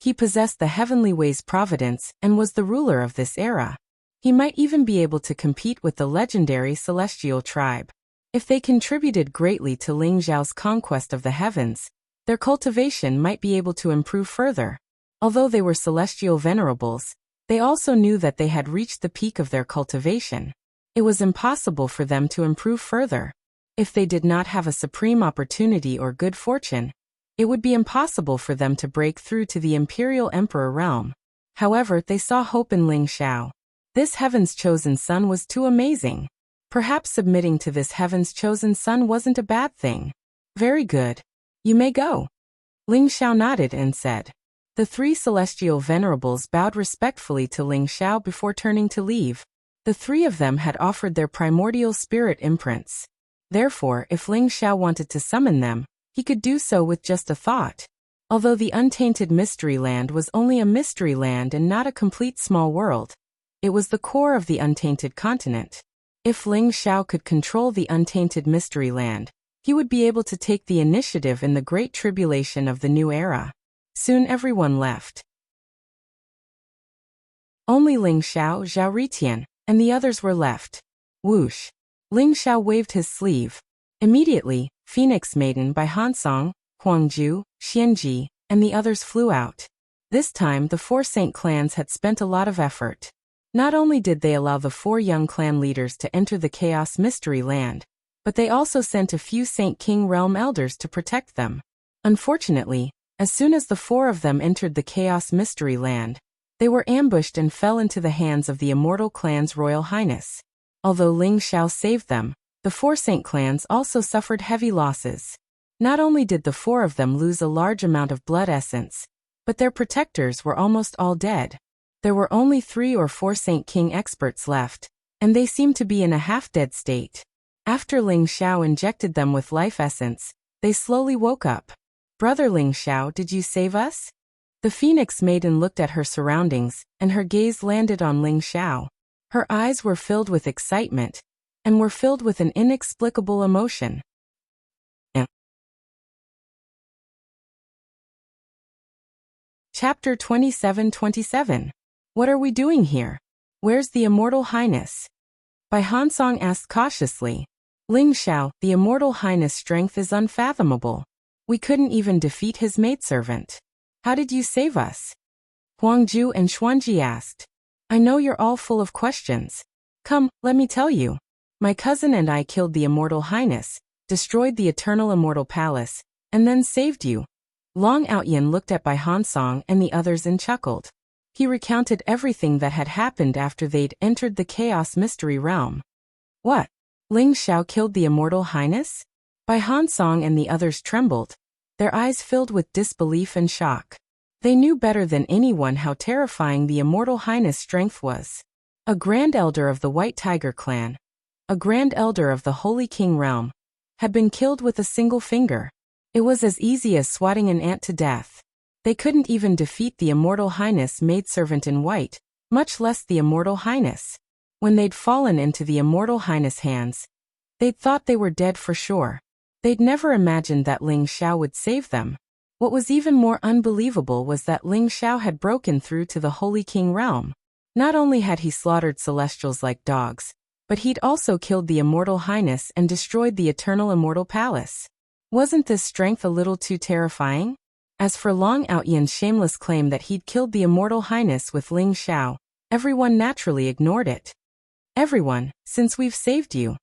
He possessed the heavenly ways providence and was the ruler of this era. He might even be able to compete with the legendary celestial tribe. If they contributed greatly to Ling Xiao's conquest of the heavens, their cultivation might be able to improve further. Although they were celestial venerables, they also knew that they had reached the peak of their cultivation. It was impossible for them to improve further. If they did not have a supreme opportunity or good fortune, it would be impossible for them to break through to the Imperial Emperor realm. However, they saw hope in Ling Xiao. This heaven's chosen son was too amazing. Perhaps submitting to this heaven's chosen son wasn't a bad thing. "Very good. You may go." Ling Xiao nodded and said. The three celestial venerables bowed respectfully to Ling Xiao before turning to leave. The three of them had offered their primordial spirit imprints. Therefore, if Ling Xiao wanted to summon them, he could do so with just a thought. Although the untainted mystery land was only a mystery land and not a complete small world, it was the core of the untainted continent. If Ling Xiao could control the untainted mystery land, he would be able to take the initiative in the great tribulation of the new era. Soon everyone left. Only Ling Xiao, Zhao Ritian, and the others were left. Whoosh! Ling Xiao waved his sleeve. Immediately, Phoenix Maiden by Hansong, Huangju, Xianji, and the others flew out. This time the four saint clans had spent a lot of effort. Not only did they allow the four young clan leaders to enter the Chaos Mystery Land, but they also sent a few Saint King Realm elders to protect them. Unfortunately, as soon as the four of them entered the Chaos Mystery Land, they were ambushed and fell into the hands of the Immortal Clan's Royal Highness. Although Ling Xiao saved them, the four Saint clans also suffered heavy losses. Not only did the four of them lose a large amount of blood essence, but their protectors were almost all dead. There were only 3 or 4 Saint King experts left, and they seemed to be in a half-dead state. After Ling Xiao injected them with life essence, they slowly woke up. "Brother Ling Xiao, did you save us?" The Phoenix Maiden looked at her surroundings, and her gaze landed on Ling Xiao. Her eyes were filled with excitement, and were filled with an inexplicable emotion. Chapter 27-27. What are we doing here? Where's the Immortal Highness? Bai Hansong asked cautiously. Ling Xiao, the Immortal Highness' strength is unfathomable. We couldn't even defeat his maidservant. How did you save us? Huangju and Xuanji asked. I know you're all full of questions. Come, let me tell you. My cousin and I killed the Immortal Highness, destroyed the Eternal Immortal Palace, and then saved you. Long Outyin looked at Bai Hansong and the others and chuckled. He recounted everything that had happened after they'd entered the Chaos Mystery Realm. What? Ling Xiao killed the Immortal Highness? Bai Hansong and the others trembled, their eyes filled with disbelief and shock. They knew better than anyone how terrifying the Immortal Highness' strength was. A Grand Elder of the White Tiger Clan, a Grand Elder of the Holy King Realm, had been killed with a single finger. It was as easy as swatting an ant to death. They couldn't even defeat the Immortal Highness maidservant in white, much less the Immortal Highness. When they'd fallen into the Immortal Highness' hands, they'd thought they were dead for sure. They'd never imagined that Ling Xiao would save them. What was even more unbelievable was that Ling Xiao had broken through to the Holy King Realm. Not only had he slaughtered Celestials like dogs, but he'd also killed the Immortal Highness and destroyed the Eternal Immortal Palace. Wasn't this strength a little too terrifying? As for Long Outyan's shameless claim that he'd killed the Immortal Highness with Ling Xiao, everyone naturally ignored it. Everyone, since we've saved you.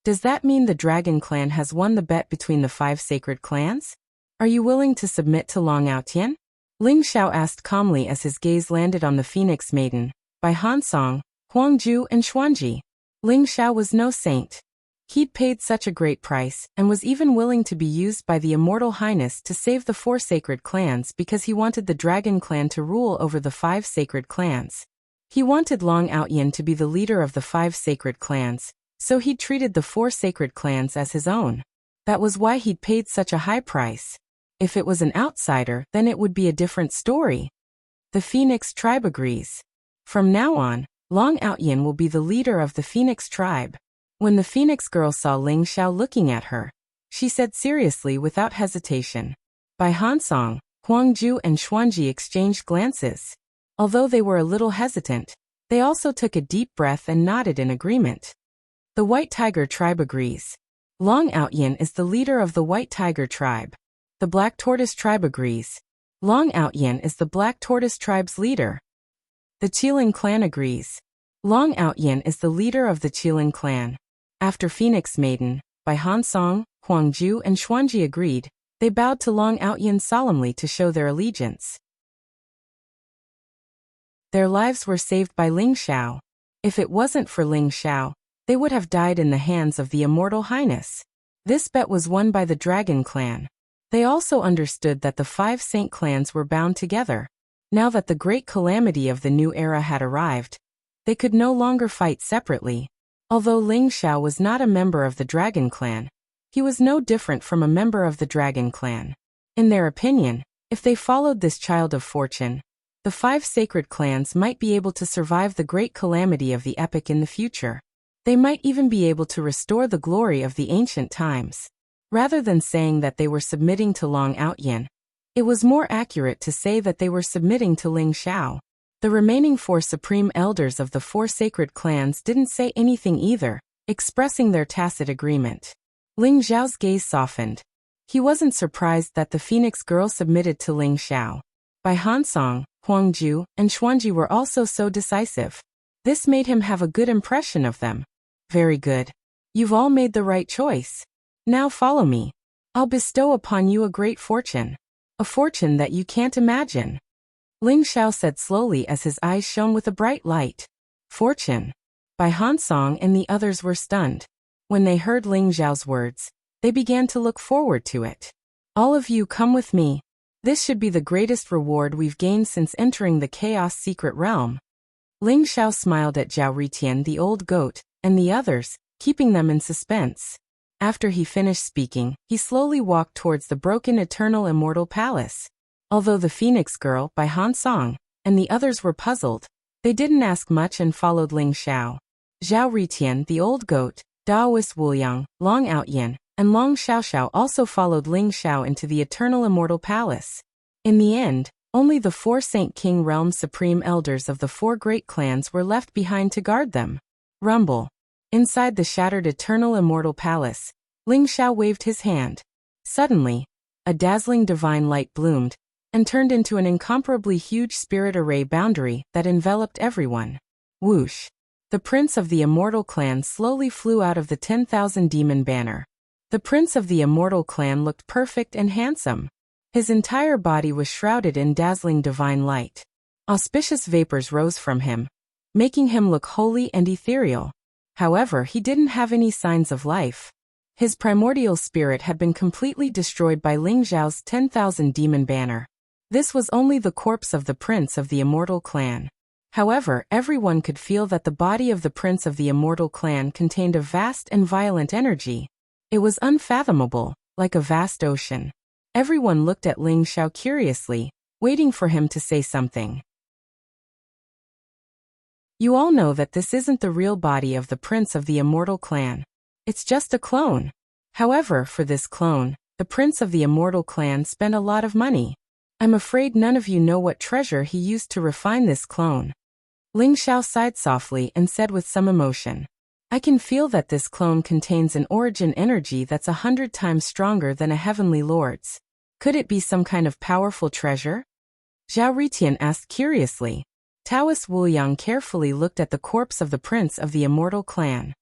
Does that mean the Dragon Clan has won the bet between the 5 sacred clans? Are you willing to submit to Long Outyan? Ling Xiao asked calmly as his gaze landed on the Phoenix Maiden, by Han Song, Huang Ju and Xuanji. Ling Xiao was no saint. He'd paid such a great price, and was even willing to be used by the Immortal Highness to save the 4 sacred clans because he wanted the Dragon Clan to rule over the 5 sacred clans. He wanted Long Outyan to be the leader of the 5 sacred clans, so he'd treated the 4 sacred clans as his own. That was why he'd paid such a high price. If it was an outsider, then it would be a different story. The Phoenix tribe agrees. From now on, Long Outyan will be the leader of the Phoenix tribe. When the Phoenix girl saw Ling Xiao looking at her, she said seriously without hesitation. Bai Hansong, Huang Ju and Xuanji exchanged glances. Although they were a little hesitant, they also took a deep breath and nodded in agreement. The White Tiger tribe agrees. Long Outyan is the leader of the White Tiger tribe. The Black Tortoise tribe agrees. Long Outyan is the Black Tortoise tribe's leader. The Qilin clan agrees. Long Outyan is the leader of the Qilin clan. After Phoenix Maiden, Bai Hansong, Huang Ju and Xuanji agreed, they bowed to Long Outyan solemnly to show their allegiance. Their lives were saved by Ling Xiao. If it wasn't for Ling Xiao, they would have died in the hands of the Immortal Highness. This bet was won by the Dragon Clan. They also understood that the 5 saint clans were bound together. Now that the great calamity of the new era had arrived, they could no longer fight separately. Although Ling Xiao was not a member of the Dragon Clan, he was no different from a member of the Dragon Clan. In their opinion, if they followed this child of fortune, the 5 sacred clans might be able to survive the great calamity of the epic in the future. They might even be able to restore the glory of the ancient times. Rather than saying that they were submitting to Long Outyan, it was more accurate to say that they were submitting to Ling Xiao. The remaining 4 supreme elders of the 4 sacred clans didn't say anything either, expressing their tacit agreement. Ling Xiao's gaze softened. He wasn't surprised that the Phoenix girl submitted to Ling Xiao. Bai Hansong, Huang Ju, and Xuanji were also so decisive. This made him have a good impression of them. Very good. You've all made the right choice. Now follow me. I'll bestow upon you a great fortune. A fortune that you can't imagine. Ling Xiao said slowly as his eyes shone with a bright light. Fortune. Bai Hansong and the others were stunned. When they heard Ling Xiao's words, they began to look forward to it. All of you come with me. This should be the greatest reward we've gained since entering the Chaos Secret Realm. Ling Xiao smiled at Zhao Ritian the old goat, and the others, keeping them in suspense. After he finished speaking, he slowly walked towards the broken Eternal Immortal Palace. Although the Phoenix girl, Bai Hansong, and the others were puzzled, they didn't ask much and followed Ling Xiao. Zhao Ritian the old goat, Daoist Wuyang, Long Outyan, and Long Xiaoxiao also followed Ling Xiao into the Eternal Immortal Palace. In the end, only the 4 Saint King Realm Supreme Elders of the 4 great clans were left behind to guard them. Rumble. Inside the shattered Eternal Immortal Palace, Ling Xiao waved his hand. Suddenly, a dazzling divine light bloomed, and turned into an incomparably huge spirit array boundary that enveloped everyone. Whoosh! The prince of the Immortal Clan slowly flew out of the 10,000 demon banner. The prince of the Immortal Clan looked perfect and handsome. His entire body was shrouded in dazzling divine light. Auspicious vapors rose from him, making him look holy and ethereal. However, he didn't have any signs of life. His primordial spirit had been completely destroyed by Ling Xiao's 10,000 demon banner. This was only the corpse of the prince of the Immortal Clan. However, everyone could feel that the body of the prince of the Immortal Clan contained a vast and violent energy. It was unfathomable, like a vast ocean. Everyone looked at Ling Xiao curiously, waiting for him to say something. You all know that this isn't the real body of the prince of the Immortal Clan. It's just a clone. However, for this clone, the prince of the Immortal Clan spent a lot of money. I'm afraid none of you know what treasure he used to refine this clone. Ling Xiao sighed softly and said with some emotion, I can feel that this clone contains an origin energy that's 100 times stronger than a heavenly lord's. Could it be some kind of powerful treasure? Zhao Ritian asked curiously. Taoist Wuyang carefully looked at the corpse of the prince of the Immortal Clan.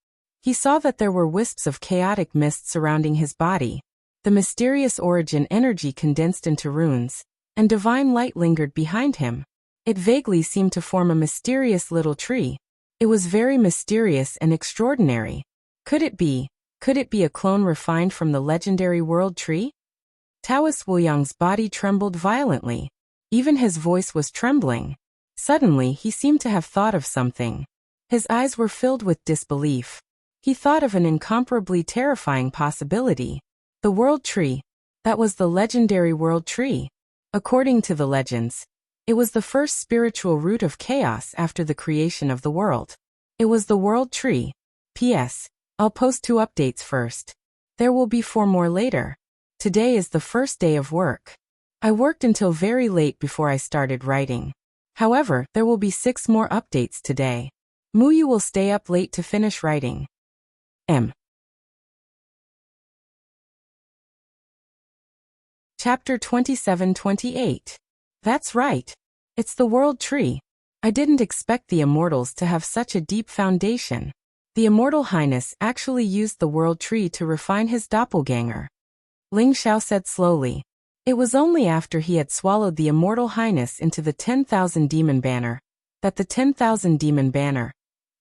He saw that there were wisps of chaotic mist surrounding his body. The mysterious origin energy condensed into runes, and divine light lingered behind him. It vaguely seemed to form a mysterious little tree. It was very mysterious and extraordinary. Could it be a clone refined from the legendary world tree? Taoist Wuxiang's body trembled violently. Even his voice was trembling. Suddenly he seemed to have thought of something. His eyes were filled with disbelief. He thought of an incomparably terrifying possibility. The world tree. That was the legendary world tree. According to the legends, it was the first spiritual root of chaos after the creation of the world. It was the world tree. P.S. I'll post 2 updates first. There will be 4 more later. Today is the first day of work. I worked until very late before I started writing. However, there will be 6 more updates today. Muyu will stay up late to finish writing. M. Chapter 27-28. That's right. It's the world tree. I didn't expect the immortals to have such a deep foundation. The Immortal Highness actually used the world tree to refine his doppelganger. Ling Xiao said slowly. It was only after he had swallowed the Immortal Highness into the 10,000 demon banner that the 10,000 demon banner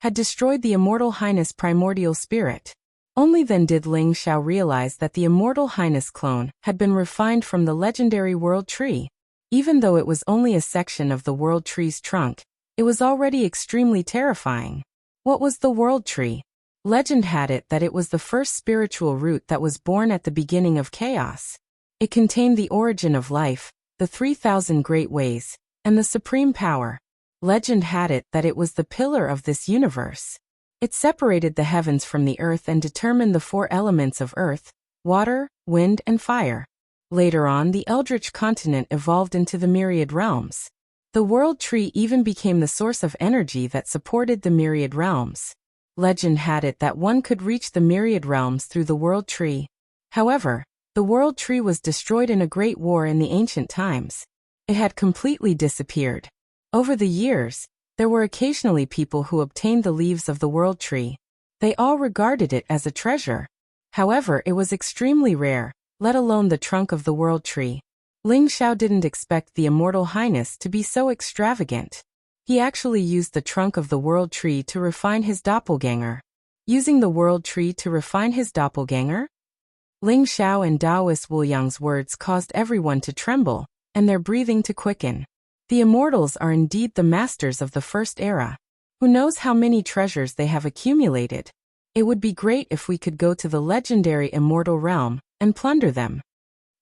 had destroyed the Immortal Highness primordial spirit. Only then did Ling Xiao realize that the Immortal Highness clone had been refined from the legendary world tree. Even though it was only a section of the world tree's trunk, it was already extremely terrifying. What was the world tree? Legend had it that it was the first spiritual root that was born at the beginning of chaos. It contained the origin of life, the 3,000 great ways, and the supreme power. Legend had it that it was the pillar of this universe. It separated the heavens from the earth and determined the 4 elements of earth, water, wind, and fire. Later on, the Eldritch continent evolved into the myriad realms. The world tree even became the source of energy that supported the myriad realms. Legend had it that one could reach the myriad realms through the world tree. However, the world tree was destroyed in a great war in the ancient times. It had completely disappeared. Over the years, there were occasionally people who obtained the leaves of the world tree. They all regarded it as a treasure. However, it was extremely rare, let alone the trunk of the world tree. Ling Xiao didn't expect the Immortal Highness to be so extravagant. He actually used the trunk of the world tree to refine his doppelganger. Using the world tree to refine his doppelganger? Ling Xiao and Taoist Wuxiang's words caused everyone to tremble, and their breathing to quicken. The immortals are indeed the masters of the first era. Who knows how many treasures they have accumulated? It would be great if we could go to the legendary immortal realm and plunder them.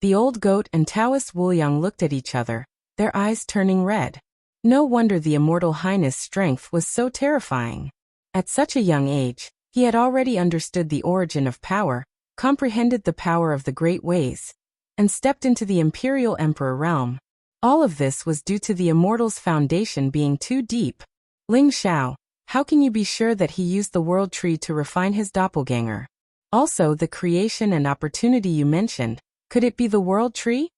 The old goat and Taoist Wuxiang looked at each other, their eyes turning red. No wonder the Immortal Highness' strength was so terrifying. At such a young age, he had already understood the origin of power, comprehended the power of the great ways, and stepped into the Imperial Emperor realm. All of this was due to the Immortal's foundation being too deep. Ling Xiao, how can you be sure that he used the world tree to refine his doppelganger? Also, the creation and opportunity you mentioned, could it be the world tree?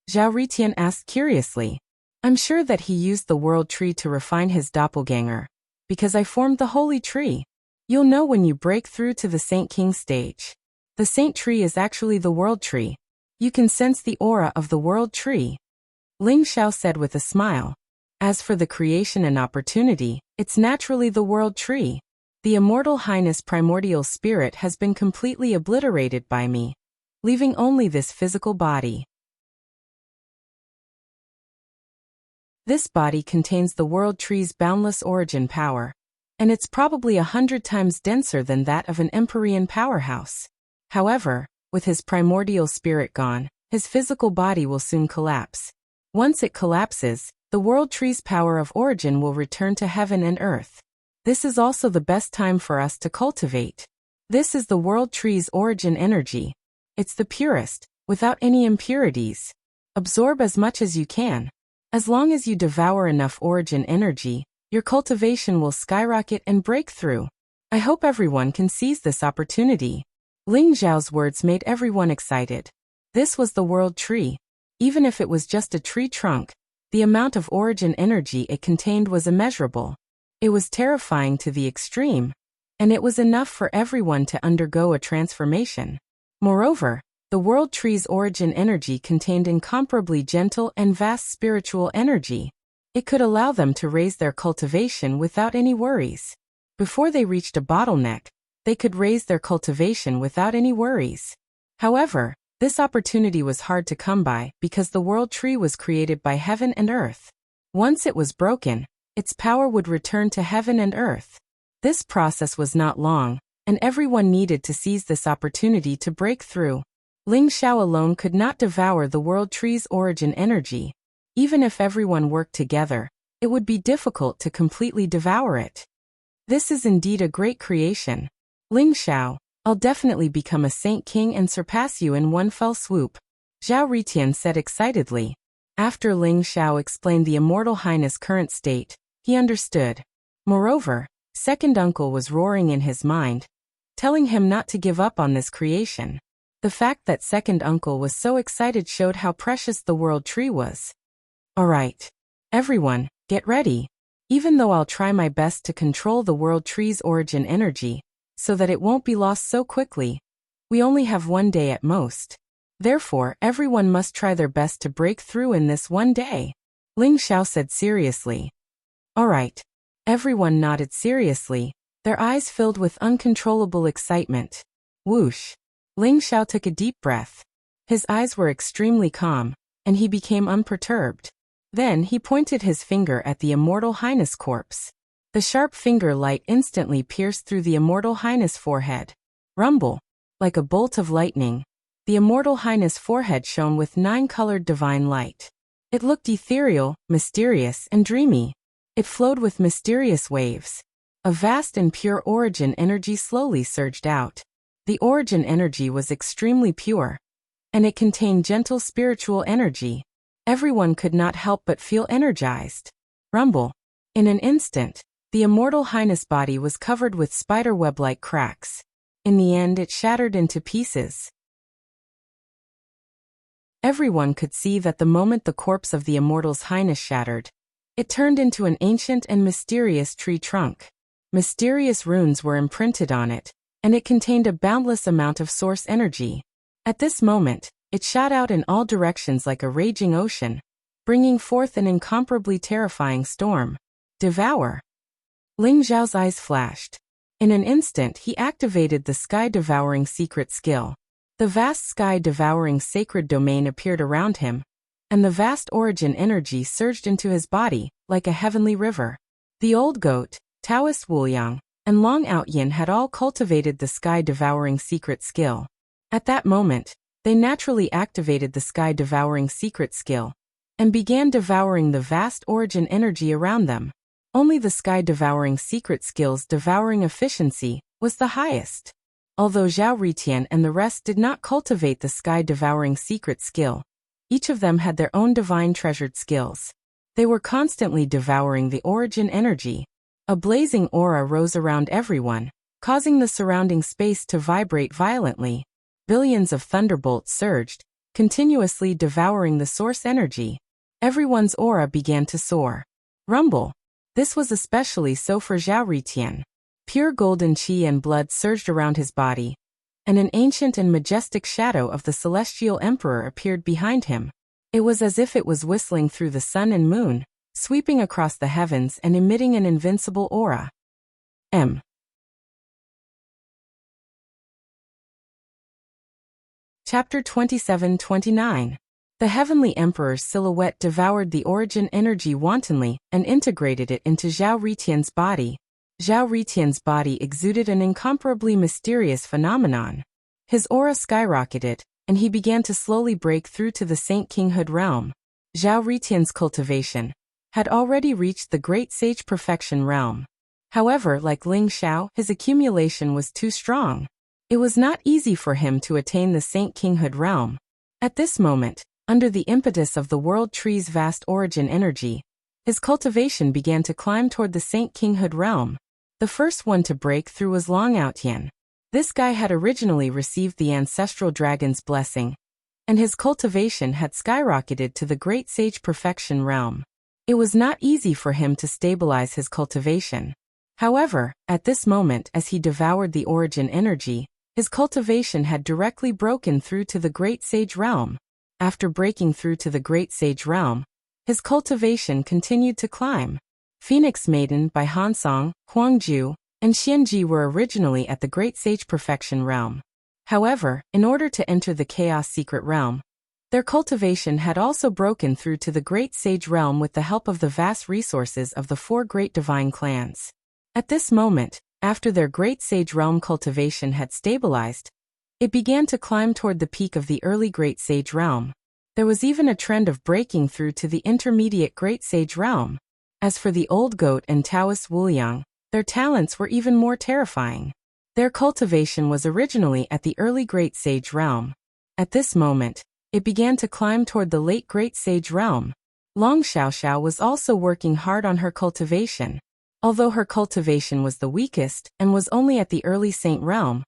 Zhao Ritian asked curiously. I'm sure that he used the world tree to refine his doppelganger, because I formed the holy tree. You'll know when you break through to the Saint King stage. The Saint Tree is actually the world tree. You can sense the aura of the world tree. Ling Xiao said with a smile. As for the creation and opportunity, it's naturally the world tree. The Immortal Highness primordial spirit has been completely obliterated by me, leaving only this physical body. This body contains the world tree's boundless origin power, and it's probably 100 times denser than that of an Empyrean powerhouse. However, with his primordial spirit gone, his physical body will soon collapse. Once it collapses, the world tree's power of origin will return to heaven and earth. This is also the best time for us to cultivate. This is the world tree's origin energy. It's the purest, without any impurities. Absorb as much as you can. As long as you devour enough origin energy, your cultivation will skyrocket and break through. I hope everyone can seize this opportunity. Ling Zhao's words made everyone excited. This was the world tree. Even if it was just a tree trunk, the amount of origin energy it contained was immeasurable. It was terrifying to the extreme. and it was enough for everyone to undergo a transformation. Moreover, the world tree's origin energy contained incomparably gentle and vast spiritual energy. It could allow them to raise their cultivation without any worries. Before they reached a bottleneck, they could raise their cultivation without any worries. However, this opportunity was hard to come by because the world tree was created by heaven and earth. Once it was broken, its power would return to heaven and earth. This process was not long, and everyone needed to seize this opportunity to break through. Ling Xiao alone could not devour the world tree's origin energy. Even if everyone worked together, it would be difficult to completely devour it. This is indeed a great creation. Ling Xiao, I'll definitely become a Saint King and surpass you in one fell swoop, Zhao Ritian said excitedly. After Ling Xiao explained the Immortal Highness' current state, he understood. Moreover, Second Uncle was roaring in his mind, telling him not to give up on this creation. The fact that Second Uncle was so excited showed how precious the world tree was. Alright. Everyone, get ready. Even though I'll try my best to control the world tree's origin energy, so that it won't be lost so quickly, we only have one day at most. Therefore, everyone must try their best to break through in this one day, Ling Xiao said seriously. Alright. Everyone nodded seriously, their eyes filled with uncontrollable excitement. Whoosh. Ling Xiao took a deep breath. His eyes were extremely calm, and he became unperturbed. Then he pointed his finger at the Immortal Highness corpse. The sharp finger light instantly pierced through the Immortal Highness forehead. Rumble. Like a bolt of lightning, the Immortal Highness forehead shone with 9-colored divine light. It looked ethereal, mysterious, and dreamy. It flowed with mysterious waves. A vast and pure origin energy slowly surged out. The origin energy was extremely pure, and it contained gentle spiritual energy. Everyone could not help but feel energized. Rumble. In an instant, the Immortal Highness body was covered with spiderweb-like cracks. In the end, it shattered into pieces. Everyone could see that the moment the corpse of the Immortal's Highness shattered, it turned into an ancient and mysterious tree trunk. Mysterious runes were imprinted on it, and it contained a boundless amount of source energy. At this moment, it shot out in all directions like a raging ocean, bringing forth an incomparably terrifying storm. Devour. Ling Xiao's eyes flashed. In an instant, he activated the sky-devouring secret skill. The vast sky-devouring sacred domain appeared around him, and the vast origin energy surged into his body, like a heavenly river. The old goat, Taoist Wuliang, and Long Outyin had all cultivated the sky-devouring secret skill. At that moment, they naturally activated the sky-devouring secret skill, and began devouring the vast origin energy around them. Only the sky-devouring secret skill's devouring efficiency was the highest. Although Zhao Ritian and the rest did not cultivate the sky-devouring secret skill, each of them had their own divine treasured skills. They were constantly devouring the origin energy. A blazing aura rose around everyone, causing the surrounding space to vibrate violently. Billions of thunderbolts surged, continuously devouring the source energy. Everyone's aura began to soar. Rumble. This was especially so for Zhao Ritian. Pure golden qi and blood surged around his body, and an ancient and majestic shadow of the celestial emperor appeared behind him. It was as if it was whistling through the sun and moon, sweeping across the heavens and emitting an invincible aura. Chapter 27-29. The Heavenly Emperor's silhouette devoured the origin energy wantonly and integrated it into Zhao Ritian's body. Zhao Ritian's body exuded an incomparably mysterious phenomenon. His aura skyrocketed, and he began to slowly break through to the Saint Kinghood realm. Zhao Ritian's cultivation had already reached the Great Sage Perfection realm. However, like Ling Xiao, his accumulation was too strong. It was not easy for him to attain the Saint Kinghood realm. At this moment, under the impetus of the world tree's vast origin energy, his cultivation began to climb toward the Saint Kinghood realm. The first one to break through was Long Outyin. This guy had originally received the ancestral dragon's blessing, and his cultivation had skyrocketed to the Great Sage Perfection realm. It was not easy for him to stabilize his cultivation. However, at this moment as he devoured the origin energy, his cultivation had directly broken through to the Great Sage Realm. After breaking through to the Great Sage Realm, his cultivation continued to climb. Phoenix Maiden by Hansong, Huangju, and Xianji were originally at the Great Sage Perfection Realm. However, in order to enter the Chaos Secret Realm, their cultivation had also broken through to the Great Sage Realm with the help of the vast resources of the 4 great divine clans. At this moment, after their Great Sage Realm cultivation had stabilized, it began to climb toward the peak of the early Great Sage Realm. There was even a trend of breaking through to the intermediate Great Sage Realm. As for the Old Goat and Taoist Wuliang, their talents were even more terrifying. Their cultivation was originally at the early Great Sage Realm. At this moment, it began to climb toward the late Great Sage Realm. Long Xiaoxiao was also working hard on her cultivation. Although her cultivation was the weakest and was only at the early Saint Realm,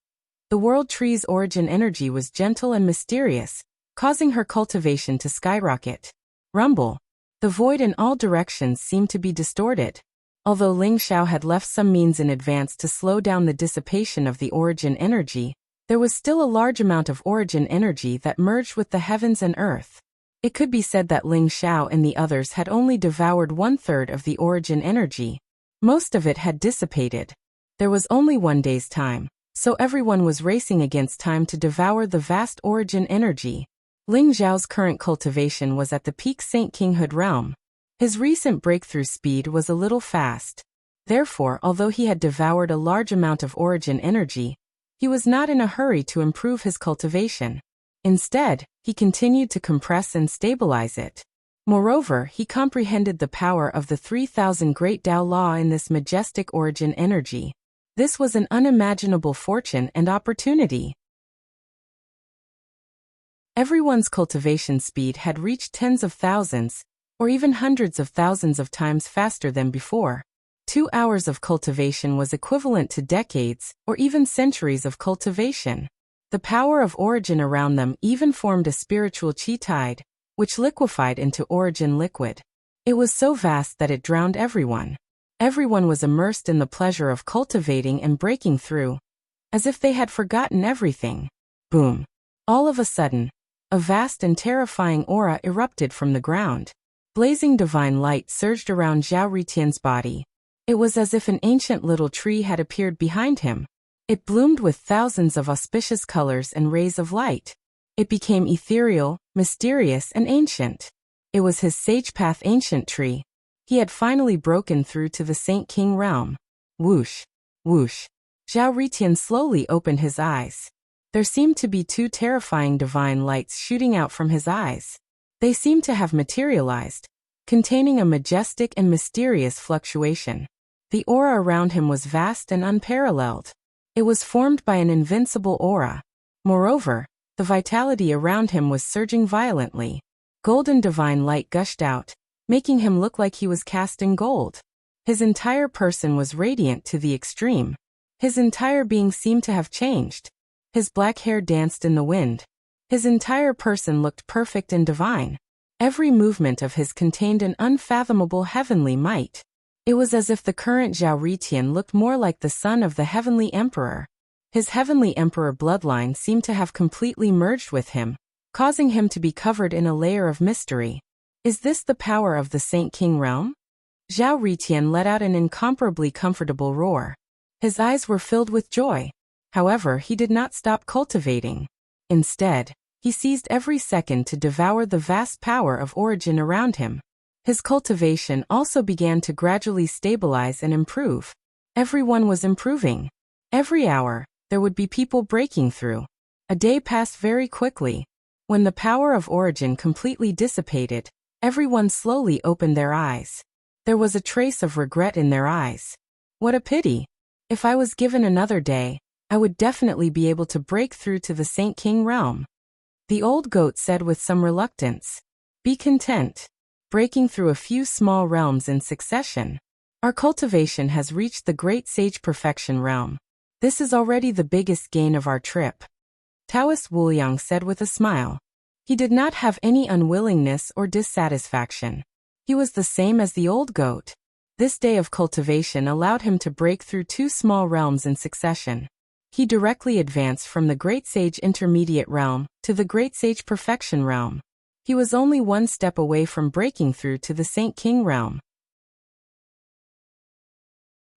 the World Tree's origin energy was gentle and mysterious, causing her cultivation to skyrocket. Rumble. The void in all directions seemed to be distorted. Although Ling Xiao had left some means in advance to slow down the dissipation of the origin energy, there was still a large amount of origin energy that merged with the heavens and earth. It could be said that Ling Xiao and the others had only devoured 1/3 of the origin energy. Most of it had dissipated. There was only 1 day's time, so everyone was racing against time to devour the vast origin energy. Ling Xiao's current cultivation was at the peak Saint Kinghood realm. His recent breakthrough speed was a little fast. Therefore, although he had devoured a large amount of origin energy, he was not in a hurry to improve his cultivation. Instead, he continued to compress and stabilize it. Moreover, he comprehended the power of the 3,000 Great Tao Law in this majestic origin energy. This was an unimaginable fortune and opportunity. Everyone's cultivation speed had reached tens of thousands, or even hundreds of thousands of times faster than before. 2 hours of cultivation was equivalent to decades, or even centuries of cultivation. The power of origin around them even formed a spiritual chi tide, which liquefied into origin liquid. It was so vast that it drowned everyone. Everyone was immersed in the pleasure of cultivating and breaking through, as if they had forgotten everything. Boom! All of a sudden, a vast and terrifying aura erupted from the ground. Blazing divine light surged around Zhao Ritian's body. It was as if an ancient little tree had appeared behind him. It bloomed with thousands of auspicious colors and rays of light. It became ethereal, mysterious, and ancient. It was his Sage Path ancient tree. He had finally broken through to the Saint King realm. Whoosh! Whoosh! Zhao Ritian slowly opened his eyes. There seemed to be 2 terrifying divine lights shooting out from his eyes. They seemed to have materialized, containing a majestic and mysterious fluctuation. The aura around him was vast and unparalleled. It was formed by an invincible aura. Moreover, the vitality around him was surging violently. Golden divine light gushed out, making him look like he was cast in gold. His entire person was radiant to the extreme. His entire being seemed to have changed. His black hair danced in the wind. His entire person looked perfect and divine. Every movement of his contained an unfathomable heavenly might. It was as if the current Zhao Ritian looked more like the son of the heavenly emperor. His heavenly emperor bloodline seemed to have completely merged with him, causing him to be covered in a layer of mystery. Is this the power of the Saint King realm? Zhao Ritian let out an incomparably comfortable roar. His eyes were filled with joy. However, he did not stop cultivating. Instead, he seized every second to devour the vast power of origin around him. His cultivation also began to gradually stabilize and improve. Everyone was improving. Every hour, there would be people breaking through. A day passed very quickly. When the power of origin completely dissipated, everyone slowly opened their eyes. There was a trace of regret in their eyes. What a pity! If I was given another day, I would definitely be able to break through to the Saint King realm. The old goat said with some reluctance. Be content. Breaking through a few small realms in succession. Our cultivation has reached the Great Sage Perfection realm. This is already the biggest gain of our trip. Taoist Wuliang said with a smile. He did not have any unwillingness or dissatisfaction. He was the same as the old goat. This day of cultivation allowed him to break through 2 small realms in succession. He directly advanced from the Great Sage Intermediate Realm to the Great Sage Perfection Realm. He was only 1 step away from breaking through to the Saint King Realm.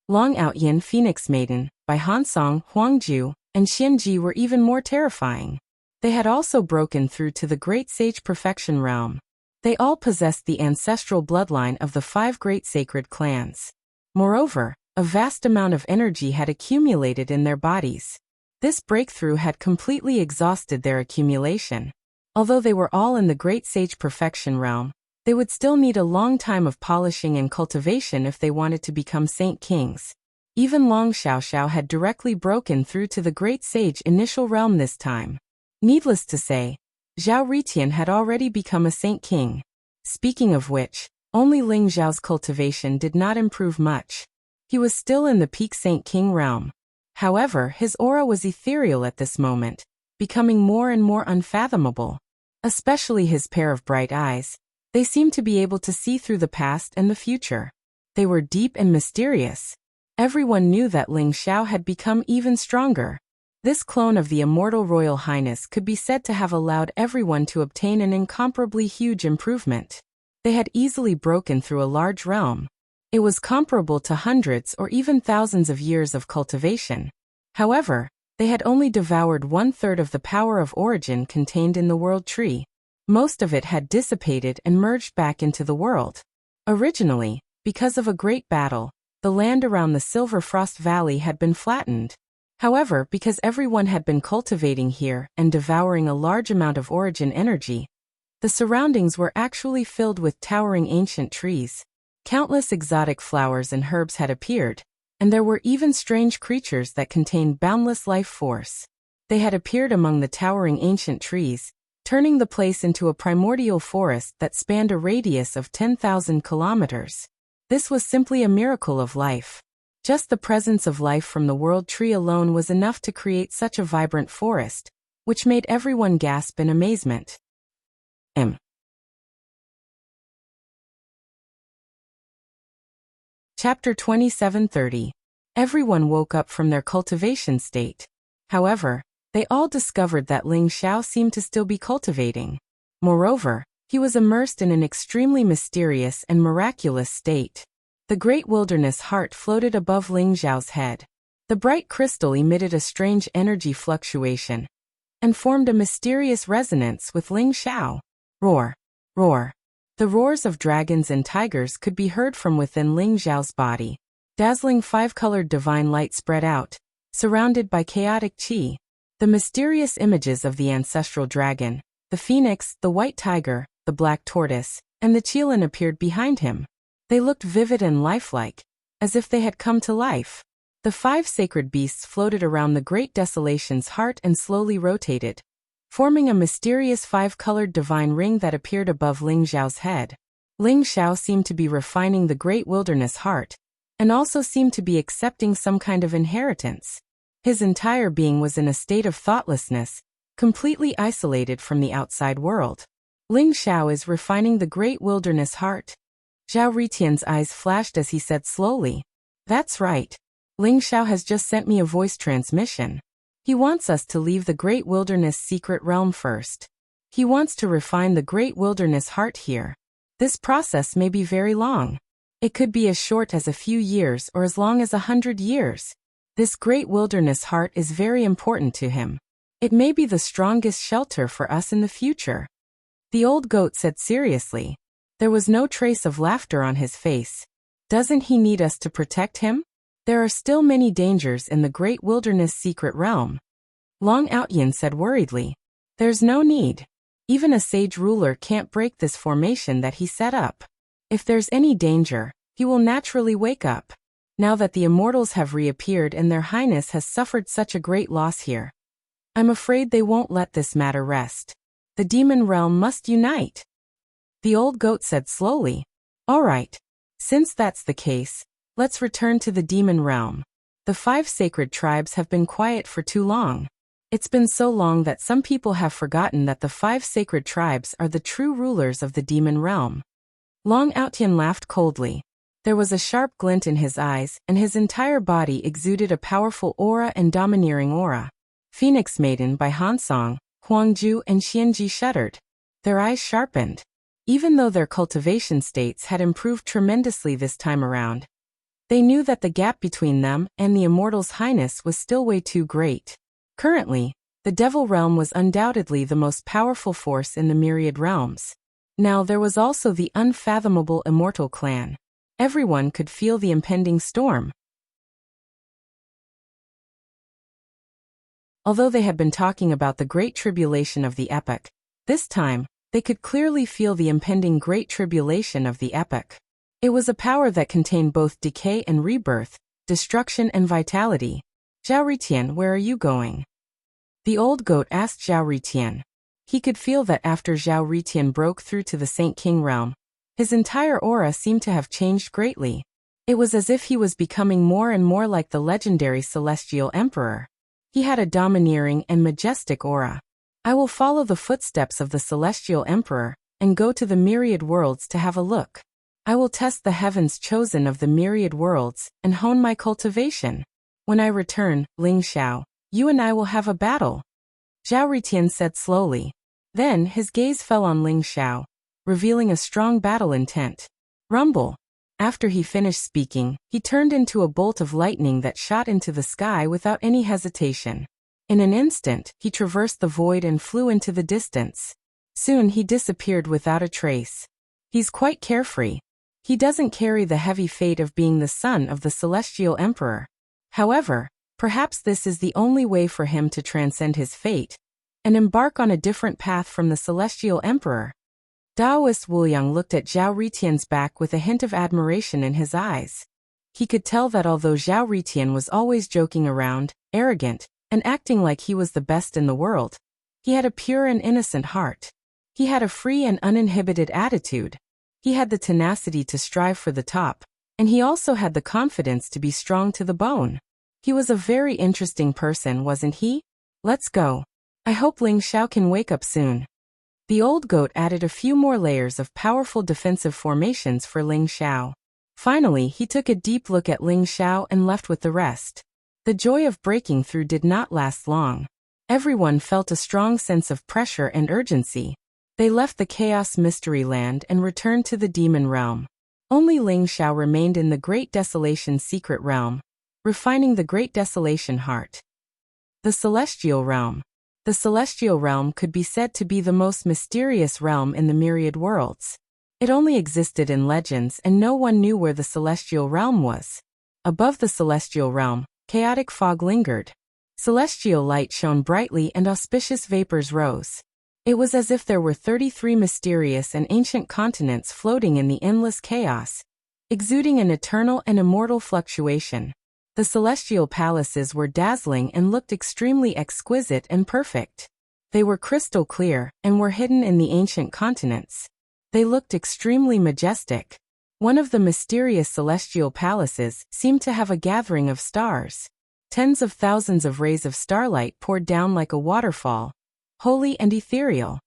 Long Outyin Phoenix Maiden, by Hansong, Huangju, and Xianji were even more terrifying. They had also broken through to the Great Sage Perfection Realm. They all possessed the ancestral bloodline of the 5 great sacred clans. Moreover, a vast amount of energy had accumulated in their bodies. This breakthrough had completely exhausted their accumulation. Although they were all in the Great Sage Perfection Realm, they would still need a long time of polishing and cultivation if they wanted to become Saint Kings. Even Long Xiaoxiao had directly broken through to the Great Sage Initial Realm this time. Needless to say, Zhao Ritian had already become a Saint King. Speaking of which, only Ling Zhao's cultivation did not improve much. He was still in the peak Saint King realm. However, his aura was ethereal at this moment, becoming more and more unfathomable. Especially his pair of bright eyes. They seemed to be able to see through the past and the future. They were deep and mysterious. Everyone knew that Ling Xiao had become even stronger. This clone of the immortal Royal Highness could be said to have allowed everyone to obtain an incomparably huge improvement. They had easily broken through a large realm. It was comparable to hundreds or even thousands of years of cultivation. However, they had only devoured 1/3 of the power of origin contained in the world tree. Most of it had dissipated and merged back into the world. Originally, because of a great battle, the land around the Silver Frost Valley had been flattened. However, because everyone had been cultivating here and devouring a large amount of origin energy, the surroundings were actually filled with towering ancient trees. Countless exotic flowers and herbs had appeared, and there were even strange creatures that contained boundless life force. They had appeared among the towering ancient trees, turning the place into a primordial forest that spanned a radius of 10,000 kilometers. This was simply a miracle of life. Just the presence of life from the world tree alone was enough to create such a vibrant forest, which made everyone gasp in amazement. Chapter 2730. Everyone woke up from their cultivation state. However, they all discovered that Ling Xiao seemed to still be cultivating. Moreover, he was immersed in an extremely mysterious and miraculous state. The great wilderness heart floated above Ling Xiao's head. The bright crystal emitted a strange energy fluctuation and formed a mysterious resonance with Ling Xiao. Roar! Roar! The roars of dragons and tigers could be heard from within Ling Xiao's body. Dazzling 5-colored divine light spread out, surrounded by chaotic qi. The mysterious images of the ancestral dragon, the phoenix, the white tiger, the black tortoise, and the qilin appeared behind him. They looked vivid and lifelike, as if they had come to life. The 5 sacred beasts floated around the great desolation's heart and slowly rotated, forming a mysterious 5-colored divine ring that appeared above Ling Xiao's head. Ling Xiao seemed to be refining the great wilderness heart, and also seemed to be accepting some kind of inheritance. His entire being was in a state of thoughtlessness, completely isolated from the outside world. Ling Xiao is refining the great wilderness heart. Zhao Ritian's eyes flashed as he said slowly, "That's right. Ling Xiao has just sent me a voice transmission. He wants us to leave the great wilderness secret realm first. He wants to refine the great wilderness heart here. This process may be very long. It could be as short as a few years or as long as 100 years. This great wilderness heart is very important to him. It may be the strongest shelter for us in the future." The old goat said seriously. There was no trace of laughter on his face. "Doesn't he need us to protect him? There are still many dangers in the great wilderness secret realm." Long Outyin said worriedly. "There's no need. Even a sage ruler can't break this formation that he set up. If there's any danger, he will naturally wake up. Now that the immortals have reappeared and their highness has suffered such a great loss here, I'm afraid they won't let this matter rest. The demon realm must unite." The old goat said slowly. "All right. Since that's the case, let's return to the demon realm. The 5 sacred tribes have been quiet for too long. It's been so long that some people have forgotten that the 5 sacred tribes are the true rulers of the demon realm." Long Outyin laughed coldly. There was a sharp glint in his eyes, and his entire body exuded a powerful aura and domineering aura. Phoenix Maiden by Hansong, Huangju and Xianji shuddered. Their eyes sharpened. Even though their cultivation states had improved tremendously this time around, they knew that the gap between them and the Immortal's Highness was still way too great. Currently, the Devil Realm was undoubtedly the most powerful force in the myriad realms. Now there was also the unfathomable Immortal Clan. Everyone could feel the impending storm. Although they had been talking about the Great Tribulation of the epoch, this time, they could clearly feel the impending Great Tribulation of the epoch. It was a power that contained both decay and rebirth, destruction and vitality. Zhao Ritian, where are you going? The old goat asked Zhao Ritian. He could feel that after Zhao Ritian broke through to the Saint King realm, his entire aura seemed to have changed greatly. It was as if he was becoming more and more like the legendary Celestial Emperor. He had a domineering and majestic aura. I will follow the footsteps of the Celestial Emperor and go to the myriad worlds to have a look. I will test the heavens chosen of the myriad worlds and hone my cultivation. When I return, Ling Xiao, you and I will have a battle. Zhao Ritian said slowly. Then his gaze fell on Ling Xiao, revealing a strong battle intent. Rumble. After he finished speaking, he turned into a bolt of lightning that shot into the sky without any hesitation. In an instant, he traversed the void and flew into the distance. Soon he disappeared without a trace. He's quite carefree. He doesn't carry the heavy fate of being the son of the Celestial Emperor. However, perhaps this is the only way for him to transcend his fate and embark on a different path from the Celestial Emperor. Daoist Wuliang looked at Zhao Ritian's back with a hint of admiration in his eyes. He could tell that although Zhao Ritian was always joking around, arrogant, and acting like he was the best in the world, he had a pure and innocent heart. He had a free and uninhibited attitude. He had the tenacity to strive for the top, and he also had the confidence to be strong to the bone. He was a very interesting person, wasn't he? Let's go. I hope Ling Xiao can wake up soon. The old goat added a few more layers of powerful defensive formations for Ling Xiao. Finally, he took a deep look at Ling Xiao and left with the rest. The joy of breaking through did not last long. Everyone felt a strong sense of pressure and urgency. They left the Chaos Mystery Land and returned to the Demon Realm. Only Ling Xiao remained in the Great Desolation Secret Realm, refining the Great Desolation Heart. The Celestial Realm. The Celestial Realm could be said to be the most mysterious realm in the myriad worlds. It only existed in legends and no one knew where the Celestial Realm was. Above the Celestial Realm, chaotic fog lingered. Celestial light shone brightly and auspicious vapors rose. It was as if there were 33 mysterious and ancient continents floating in the endless chaos, exuding an eternal and immortal fluctuation. The celestial palaces were dazzling and looked extremely exquisite and perfect. They were crystal clear and were hidden in the ancient continents. They looked extremely majestic. One of the mysterious celestial palaces seemed to have a gathering of stars. Tens of thousands of rays of starlight poured down like a waterfall, holy and ethereal.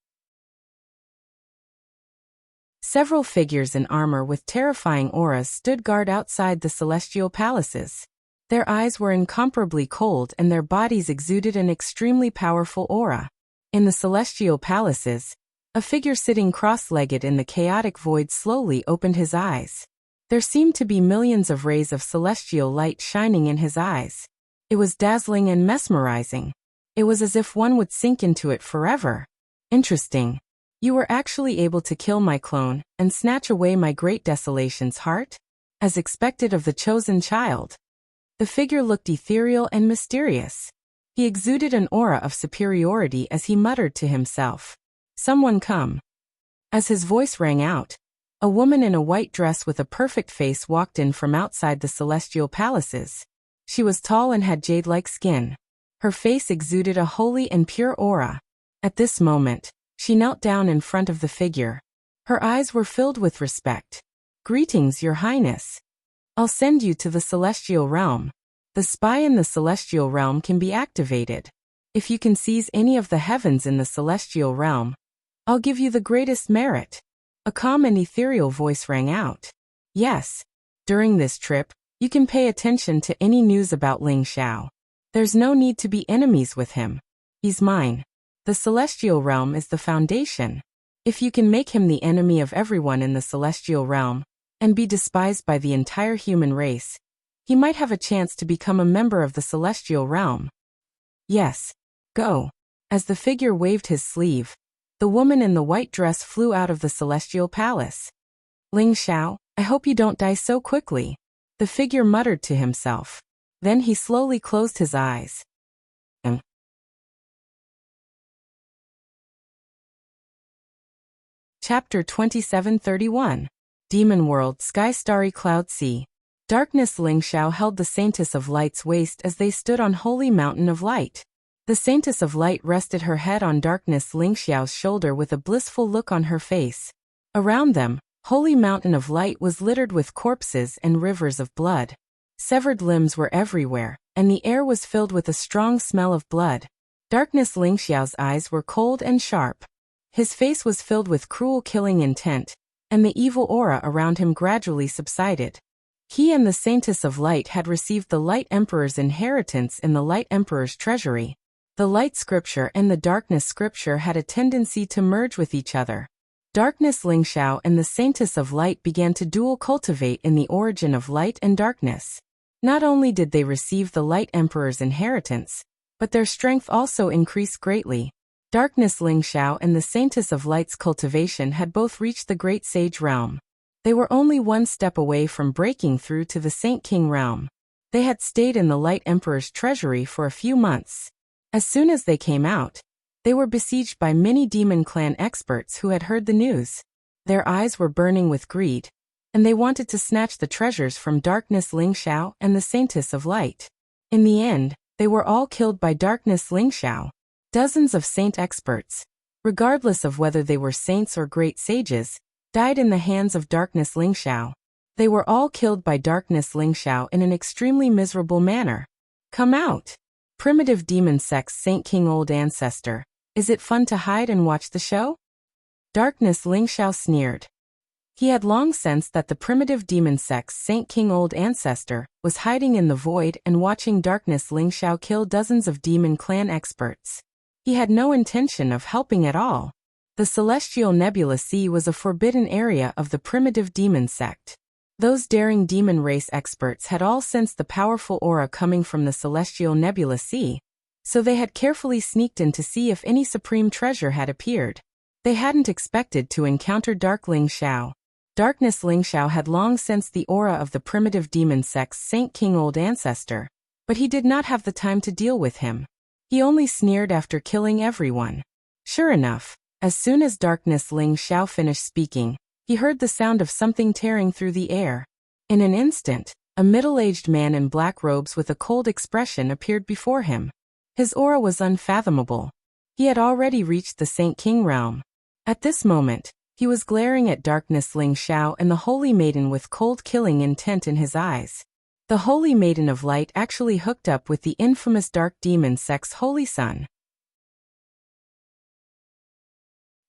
Several figures in armor with terrifying auras stood guard outside the celestial palaces. Their eyes were incomparably cold and their bodies exuded an extremely powerful aura. In the celestial palaces, a figure sitting cross-legged in the chaotic void slowly opened his eyes. There seemed to be millions of rays of celestial light shining in his eyes. It was dazzling and mesmerizing. It was as if one would sink into it forever. Interesting. You were actually able to kill my clone and snatch away my great desolation's heart? As expected of the chosen child. The figure looked ethereal and mysterious. He exuded an aura of superiority as he muttered to himself. Someone come. As his voice rang out, a woman in a white dress with a perfect face walked in from outside the celestial palaces. She was tall and had jade-like skin. Her face exuded a holy and pure aura. At this moment, she knelt down in front of the figure. Her eyes were filled with respect. Greetings, Your Highness. I'll send you to the celestial realm. The spy in the celestial realm can be activated. If you can seize any of the heavens in the celestial realm, I'll give you the greatest merit. A calm and ethereal voice rang out. Yes. During this trip, you can pay attention to any news about Ling Xiao. There's no need to be enemies with him. He's mine. The celestial realm is the foundation. If you can make him the enemy of everyone in the celestial realm, and be despised by the entire human race, he might have a chance to become a member of the celestial realm. Yes. Go. As the figure waved his sleeve, the woman in the white dress flew out of the celestial palace. Ling Xiao, I hope you don't die so quickly, the figure muttered to himself. Then he slowly closed his eyes. Chapter 27:31. Demon World, Sky Starry Cloud Sea. Darkness. Ling Xiao held the Saintess of Light's waist as they stood on Holy Mountain of Light. The Saintess of Light rested her head on Darkness Ling Xiao's shoulder with a blissful look on her face. Around them, Holy Mountain of Light was littered with corpses and rivers of blood. Severed limbs were everywhere, and the air was filled with a strong smell of blood. Darkness Ling Xiao's eyes were cold and sharp. His face was filled with cruel killing intent, and the evil aura around him gradually subsided. He and the Saintess of Light had received the Light Emperor's inheritance in the Light Emperor's treasury. The Light Scripture and the Darkness Scripture had a tendency to merge with each other. Darkness Ling Xiao and the Saintess of Light began to dual cultivate in the origin of light and darkness. Not only did they receive the Light Emperor's inheritance, but their strength also increased greatly. Darkness Ling Xiao and the Saintess of Light's cultivation had both reached the Great Sage realm. They were only one step away from breaking through to the Saint King realm. They had stayed in the Light Emperor's treasury for a few months. As soon as they came out, they were besieged by many demon clan experts who had heard the news. Their eyes were burning with greed, and they wanted to snatch the treasures from Darkness Ling Xiao and the Saintess of Light. In the end, they were all killed by Darkness Ling Xiao. Dozens of saint experts, regardless of whether they were saints or great sages, died in the hands of Darkness Ling Xiao. They were all killed by Darkness Ling Xiao in an extremely miserable manner. Come out! Primitive demon sex Saint King Old Ancestor, is it fun to hide and watch the show? Darkness Ling Xiao sneered. He had long sensed that the primitive demon sex Saint King Old Ancestor was hiding in the void and watching Darkness Ling Xiao kill dozens of demon clan experts. He had no intention of helping at all. The Celestial Nebula Sea was a forbidden area of the primitive demon sect. Those daring demon race experts had all sensed the powerful aura coming from the Celestial Nebula Sea, so they had carefully sneaked in to see if any supreme treasure had appeared. They hadn't expected to encounter Dark Ling Xiao. Darkness Ling Xiao had long sensed the aura of the primitive demon sect's Saint King Old Ancestor, but he did not have the time to deal with him. He only sneered after killing everyone. Sure enough, as soon as Darkness Ling Xiao finished speaking, he heard the sound of something tearing through the air. In an instant, a middle-aged man in black robes with a cold expression appeared before him. His aura was unfathomable. He had already reached the Saint King realm. At this moment, he was glaring at Darkness Ling Xiao and the Holy Maiden with cold killing intent in his eyes. The Holy Maiden of Light actually hooked up with the infamous Dark Demon sect's Holy Son.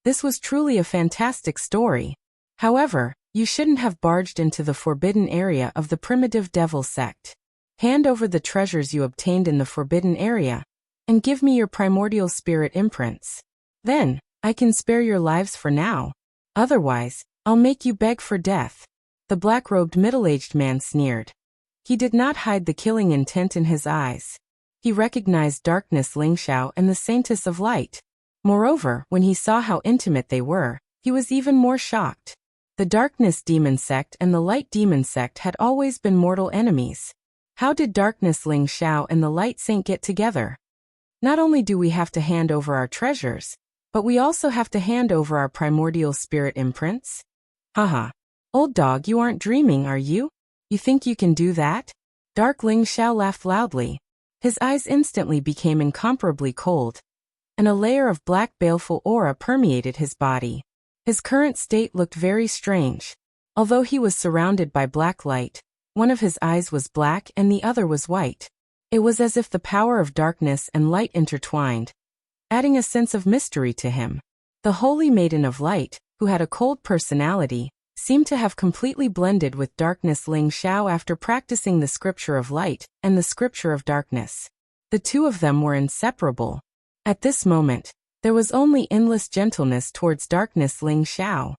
This was truly a fantastic story. However, you shouldn't have barged into the forbidden area of the primitive devil sect. Hand over the treasures you obtained in the forbidden area, and give me your primordial spirit imprints. Then, I can spare your lives for now. Otherwise, I'll make you beg for death. The black-robed middle-aged man sneered. He did not hide the killing intent in his eyes. He recognized Darkness Ling Xiao and the Saintess of Light. Moreover, when he saw how intimate they were, he was even more shocked. The Darkness Demon sect and the Light Demon sect had always been mortal enemies. How did Darkness Ling Xiao and the Light Saint get together? Not only do we have to hand over our treasures, but we also have to hand over our primordial spirit imprints? Haha. Old dog, you aren't dreaming, are you? You think you can do that? Dark Ling Xiao laughed loudly. His eyes instantly became incomparably cold, and a layer of black baleful aura permeated his body. His current state looked very strange. Although he was surrounded by black light, one of his eyes was black and the other was white. It was as if the power of darkness and light intertwined, adding a sense of mystery to him. The Holy Maiden of Light, who had a cold personality, seemed to have completely blended with darkness Ling Xiao after practicing the scripture of light and the scripture of darkness. The two of them were inseparable. At this moment, there was only endless gentleness towards darkness Ling Xiao.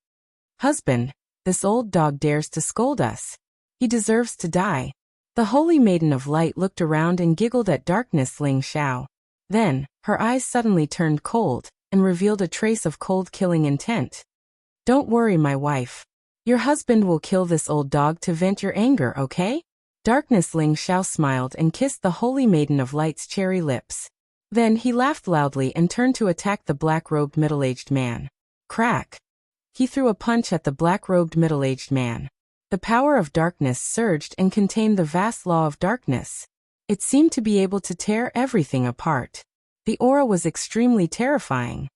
Husband, this old dog dares to scold us. He deserves to die. The holy maiden of light looked around and giggled at darkness Ling Xiao. Then, her eyes suddenly turned cold and revealed a trace of cold killing intent. Don't worry, my wife. Your husband will kill this old dog to vent your anger, okay? Darkness Ling Xiao smiled and kissed the holy maiden of light's cherry lips. Then he laughed loudly and turned to attack the black-robed middle-aged man. Crack! He threw a punch at the black-robed middle-aged man. The power of darkness surged and contained the vast law of darkness. It seemed to be able to tear everything apart. The aura was extremely terrifying.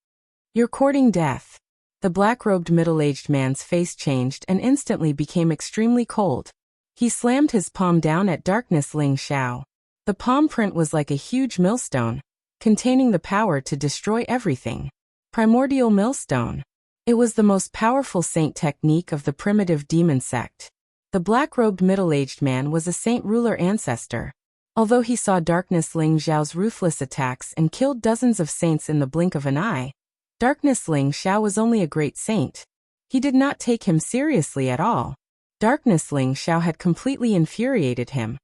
You're courting death. The black-robed middle-aged man's face changed and instantly became extremely cold. He slammed his palm down at darkness Ling Xiao. The palm print was like a huge millstone, containing the power to destroy everything. Primordial millstone. It was the most powerful saint technique of the primitive demon sect. The black-robed middle-aged man was a saint ruler ancestor. Although he saw darkness Ling Xiao's ruthless attacks and killed dozens of saints in the blink of an eye, darkness Ling Xiao was only a great saint. He did not take him seriously at all. Darkness Ling Xiao had completely infuriated him.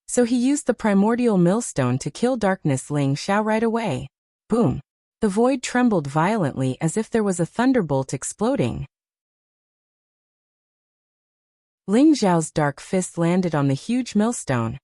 So he used the primordial millstone to kill darkness Ling Xiao right away. Boom! The void trembled violently as if there was a thunderbolt exploding. Ling Xiao's dark fist landed on the huge millstone,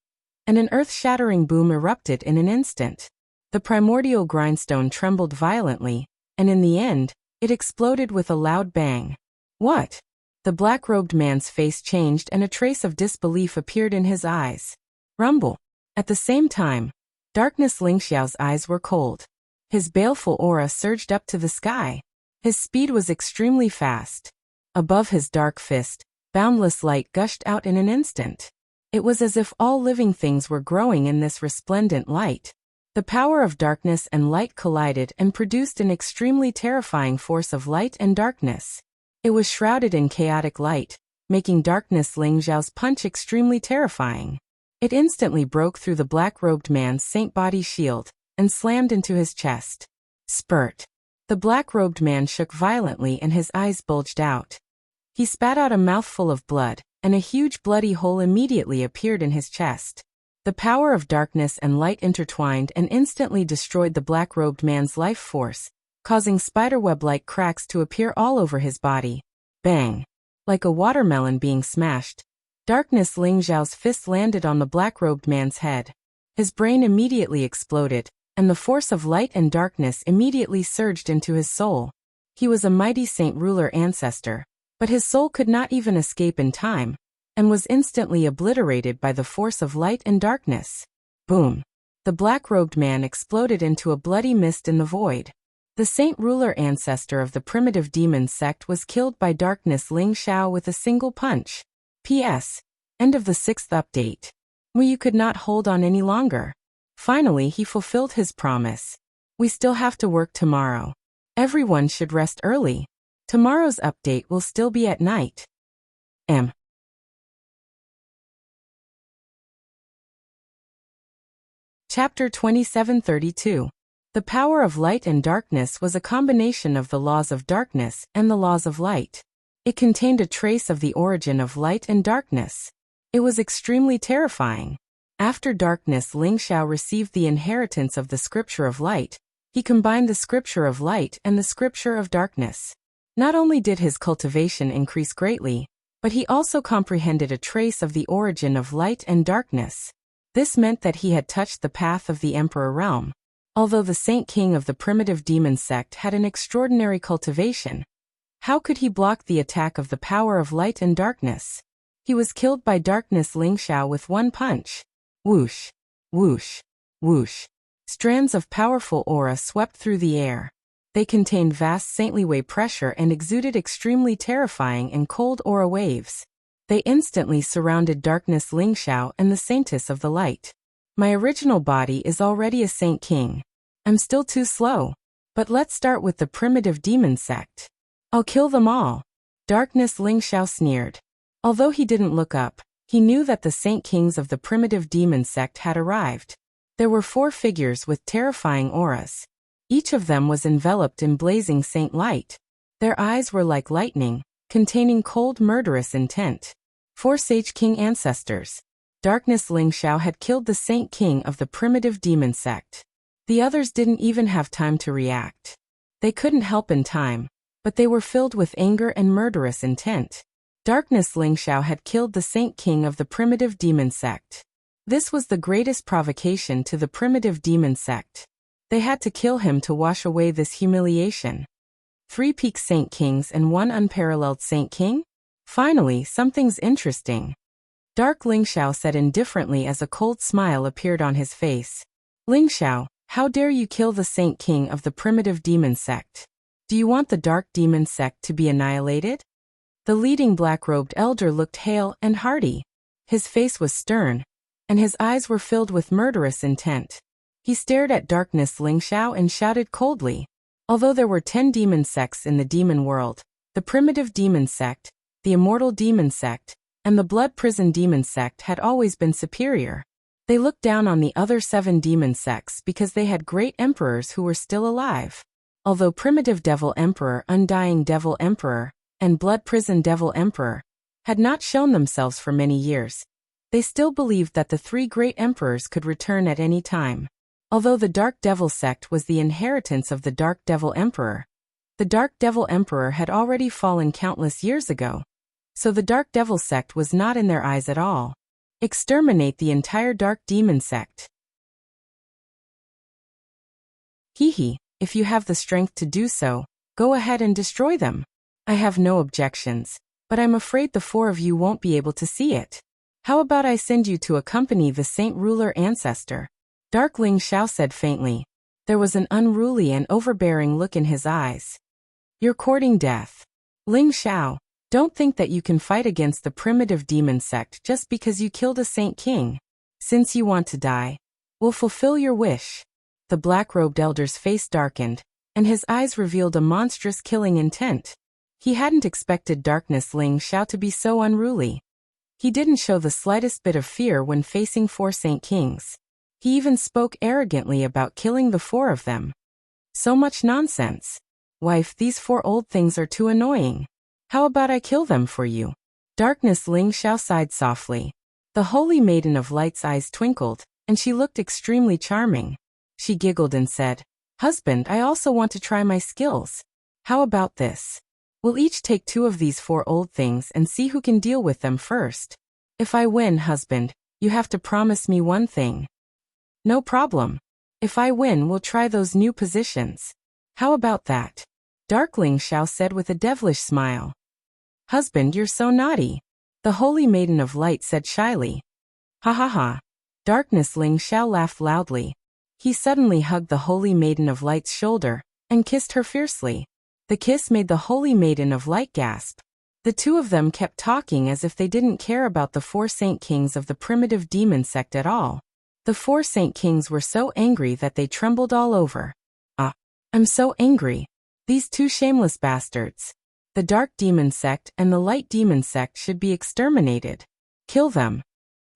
and an earth-shattering boom erupted in an instant. The primordial grindstone trembled violently, and in the end, it exploded with a loud bang. What? The black-robed man's face changed and a trace of disbelief appeared in his eyes. Rumble. At the same time, darkness Ling Xiao's eyes were cold. His baleful aura surged up to the sky. His speed was extremely fast. Above his dark fist, boundless light gushed out in an instant. It was as if all living things were growing in this resplendent light. The power of darkness and light collided and produced an extremely terrifying force of light and darkness. It was shrouded in chaotic light, making darkness Ling Xiao's punch extremely terrifying. It instantly broke through the black-robed man's saint body shield and slammed into his chest. Spurt. The black-robed man shook violently and his eyes bulged out. He spat out a mouthful of blood, and a huge bloody hole immediately appeared in his chest. The power of darkness and light intertwined and instantly destroyed the black-robed man's life force, causing spiderweb-like cracks to appear all over his body. Bang! Like a watermelon being smashed, darkness Ling Xiao's fist landed on the black-robed man's head. His brain immediately exploded, and the force of light and darkness immediately surged into his soul. He was a mighty saint ruler ancestor, but his soul could not even escape in time, and was instantly obliterated by the force of light and darkness. Boom! The black-robed man exploded into a bloody mist in the void. The saint ruler ancestor of the primitive demon sect was killed by darkness Ling Xiao with a single punch. P.S. End of the 6th update. Wuxia could not hold on any longer. Finally, he fulfilled his promise. We still have to work tomorrow. Everyone should rest early. Tomorrow's update will still be at night. Chapter 2732. The power of light and darkness was a combination of the laws of darkness and the laws of light. It contained a trace of the origin of light and darkness. It was extremely terrifying. After darkness Ling Xiao received the inheritance of the scripture of light, he combined the scripture of light and the scripture of darkness. Not only did his cultivation increase greatly, but he also comprehended a trace of the origin of light and darkness. This meant that he had touched the path of the Emperor realm. Although the Saint King of the primitive demon sect had an extraordinary cultivation, how could he block the attack of the power of light and darkness? He was killed by darkness Ling Xiao with one punch. Whoosh, whoosh, whoosh. Strands of powerful aura swept through the air. They contained vast saintly wave pressure and exuded extremely terrifying and cold aura waves. They instantly surrounded darkness Ling Xiao and the saintess of the light. My original body is already a Saint King. I'm still too slow. But let's start with the primitive demon sect. I'll kill them all. Darkness, Ling Xiao sneered. Although he didn't look up, he knew that the Saint Kings of the primitive demon sect had arrived. There were 4 figures with terrifying auras. Each of them was enveloped in blazing saint light. Their eyes were like lightning, containing cold murderous intent. 4 Sage King ancestors. Darkness, Ling Xiao had killed the Saint King of the primitive demon sect. The others didn't even have time to react. They couldn't help in time, but they were filled with anger and murderous intent. Darkness, Ling Xiao had killed the Saint King of the primitive demon sect. This was the greatest provocation to the primitive demon sect. They had to kill him to wash away this humiliation. 3 peak Saint Kings and 1 unparalleled Saint King? Finally, something's interesting. Dark Ling Xiao said indifferently as a cold smile appeared on his face. Ling Xiao, how dare you kill the Saint King of the primitive demon sect? Do you want the dark demon sect to be annihilated? The leading black-robed elder looked hale and hearty. His face was stern, and his eyes were filled with murderous intent. He stared at Darkness Ling Xiao and shouted coldly. Although there were 10 demon sects in the demon world, the primitive demon sect, the immortal demon sect, and the blood prison demon sect had always been superior. They looked down on the other 7 demon sects because they had great emperors who were still alive. Although primitive devil emperor, undying devil emperor, and blood prison devil emperor had not shown themselves for many years, they still believed that the 3 great emperors could return at any time. Although the Dark Devil sect was the inheritance of the Dark Devil Emperor, the Dark Devil Emperor had already fallen countless years ago, so the Dark Devil sect was not in their eyes at all. Exterminate the entire Dark Demon sect. Hehe, if you have the strength to do so, go ahead and destroy them. I have no objections, but I'm afraid the 4 of you won't be able to see it. How about I send you to accompany the Saint Ruler Ancestor? Dark Ling Xiao said faintly. There was an unruly and overbearing look in his eyes. You're courting death. Ling Xiao, don't think that you can fight against the primitive demon sect just because you killed a Saint King. Since you want to die, we'll fulfill your wish. The black-robed elder's face darkened, and his eyes revealed a monstrous killing intent. He hadn't expected Darkness Ling Xiao to be so unruly. He didn't show the slightest bit of fear when facing 4 Saint Kings. He even spoke arrogantly about killing the 4 of them. So much nonsense. Wife, these 4 old things are too annoying. How about I kill them for you? Darkness Ling Xiao sighed softly. The Holy Maiden of Light's eyes twinkled, and she looked extremely charming. She giggled and said, Husband, I also want to try my skills. How about this? We'll each take 2 of these 4 old things and see who can deal with them first. If I win, husband, you have to promise me one thing. No problem. If I win, we'll try those new positions. How about that? Dark Ling Xiao said with a devilish smile. Husband, you're so naughty. The Holy Maiden of Light said shyly. Ha ha ha. Darkness Ling Xiao laughed loudly. He suddenly hugged the Holy Maiden of Light's shoulder and kissed her fiercely. The kiss made the Holy Maiden of Light gasp. The 2 of them kept talking as if they didn't care about the 4 Saint Kings of the primitive demon sect at all. The 4 Saint Kings were so angry that they trembled all over. Ah, I'm so angry. These 2 shameless bastards. The Dark Demon sect and the Light Demon sect should be exterminated. Kill them.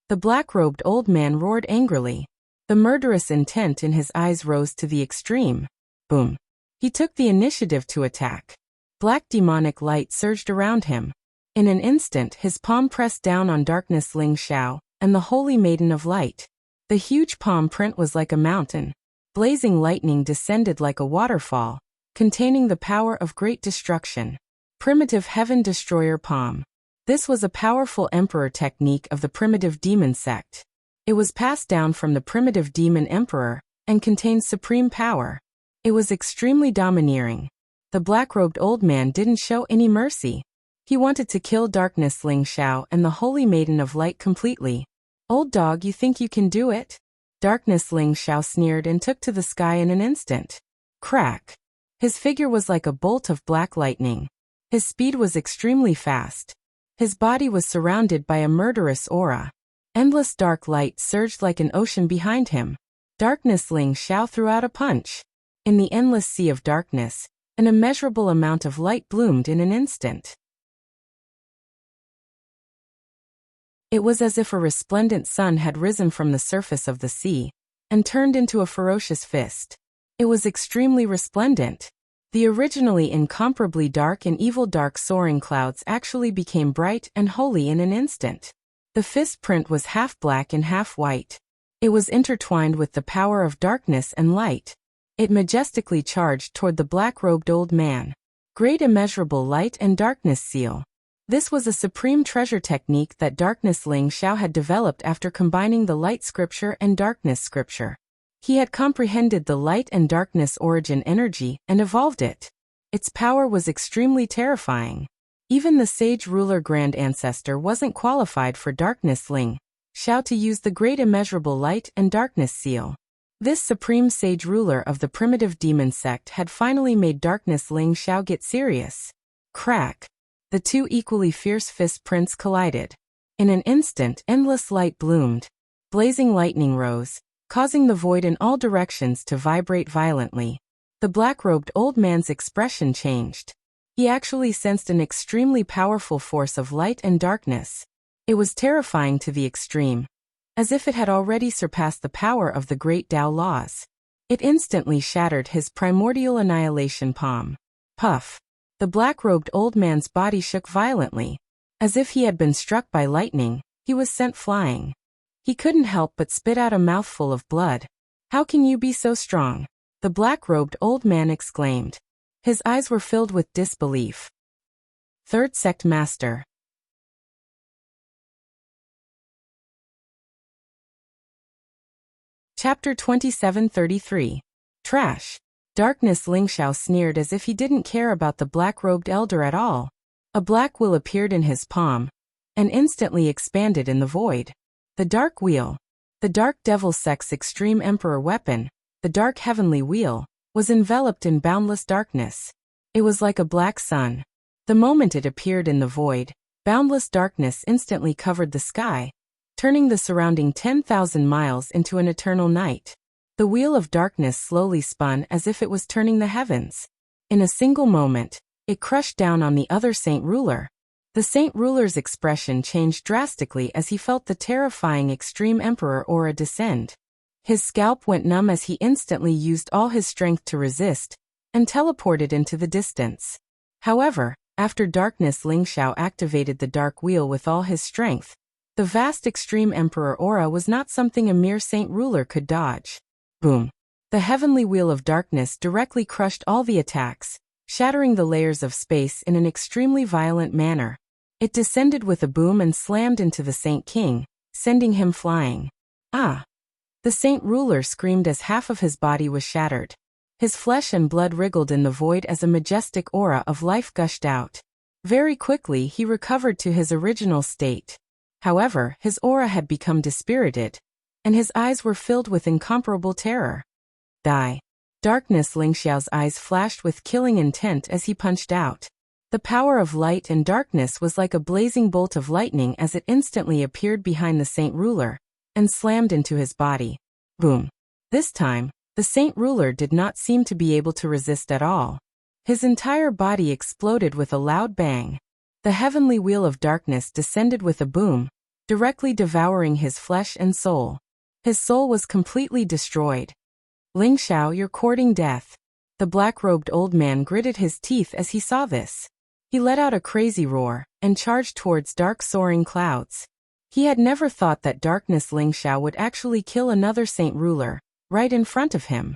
The black-robed old man roared angrily. The murderous intent in his eyes rose to the extreme. Boom. He took the initiative to attack. Black demonic light surged around him. In an instant, his palm pressed down on Darkness Ling Xiao and the Holy Maiden of Light. The huge palm print was like a mountain. Blazing lightning descended like a waterfall, containing the power of great destruction. Primitive Heaven Destroyer Palm. This was a powerful emperor technique of the primitive demon sect. It was passed down from the primitive demon emperor and contained supreme power. It was extremely domineering. The black-robed old man didn't show any mercy. He wanted to kill Darkness Ling Xiao and the Holy Maiden of Light completely. Old dog, you think you can do it? Darkness Ling Xiao sneered and took to the sky in an instant. Crack. His figure was like a bolt of black lightning. His speed was extremely fast. His body was surrounded by a murderous aura. Endless dark light surged like an ocean behind him. Darkness Ling Xiao threw out a punch. In the endless sea of darkness, an immeasurable amount of light bloomed in an instant. It was as if a resplendent sun had risen from the surface of the sea and turned into a ferocious fist. It was extremely resplendent. The originally incomparably dark and evil dark soaring clouds actually became bright and holy in an instant. The fist print was half black and half white. It was intertwined with the power of darkness and light. It majestically charged toward the black-robed old man. Great immeasurable light and darkness seal. This was a supreme treasure technique that Darkness Ling Xiao had developed after combining the light scripture and darkness scripture. He had comprehended the light and darkness origin energy and evolved it. Its power was extremely terrifying. Even the sage ruler grand ancestor wasn't qualified for Darkness Ling Xiao to use the great immeasurable light and darkness seal. This supreme sage ruler of the primitive demon sect had finally made Darkness Ling Xiao get serious. Crack! The two equally fierce fist prints collided. In an instant, endless light bloomed. Blazing lightning rose, causing the void in all directions to vibrate violently. The black-robed old man's expression changed. He actually sensed an extremely powerful force of light and darkness. It was terrifying to the extreme, as if it had already surpassed the power of the great Tao laws. It instantly shattered his primordial annihilation palm. Puff! The black-robed old man's body shook violently. As if he had been struck by lightning, he was sent flying. He couldn't help but spit out a mouthful of blood. "How can you be so strong?" the black-robed old man exclaimed. His eyes were filled with disbelief. Third Sect Master. Chapter 2733. Trash. Darkness Ling Xiao sneered as if he didn't care about the black-robed elder at all. A black wheel appeared in his palm and instantly expanded in the void. The Dark Wheel, the Dark Devil Sect's extreme emperor weapon, the Dark Heavenly Wheel, was enveloped in boundless darkness. It was like a black sun. The moment it appeared in the void, boundless darkness instantly covered the sky, turning the surrounding 10,000 miles into an eternal night. The wheel of darkness slowly spun as if it was turning the heavens. In a single moment, it crushed down on the other Saint Ruler. The Saint Ruler's expression changed drastically as he felt the terrifying extreme emperor aura descend. His scalp went numb as he instantly used all his strength to resist and teleported into the distance. However, after Darkness Ling Xiao activated the Dark Wheel with all his strength, the vast extreme emperor aura was not something a mere Saint Ruler could dodge. Boom! The heavenly wheel of darkness directly crushed all the attacks, shattering the layers of space in an extremely violent manner. It descended with a boom and slammed into the Saint King, sending him flying. Ah! The Saint Ruler screamed as half of his body was shattered. His flesh and blood wriggled in the void as a majestic aura of life gushed out. Very quickly he recovered to his original state. However, his aura had become dispirited, and his eyes were filled with incomparable terror. Die! Darkness Ling Xiao's eyes flashed with killing intent as he punched out. The power of light and darkness was like a blazing bolt of lightning as it instantly appeared behind the Saint Ruler and slammed into his body. Boom! This time, the Saint Ruler did not seem to be able to resist at all. His entire body exploded with a loud bang. The heavenly wheel of darkness descended with a boom, directly devouring his flesh and soul. His soul was completely destroyed. Ling Xiao, you're courting death. The black-robed old man gritted his teeth as he saw this. He let out a crazy roar and charged towards dark soaring clouds. He had never thought that Darkness Ling Xiao would actually kill another Saint Ruler right in front of him.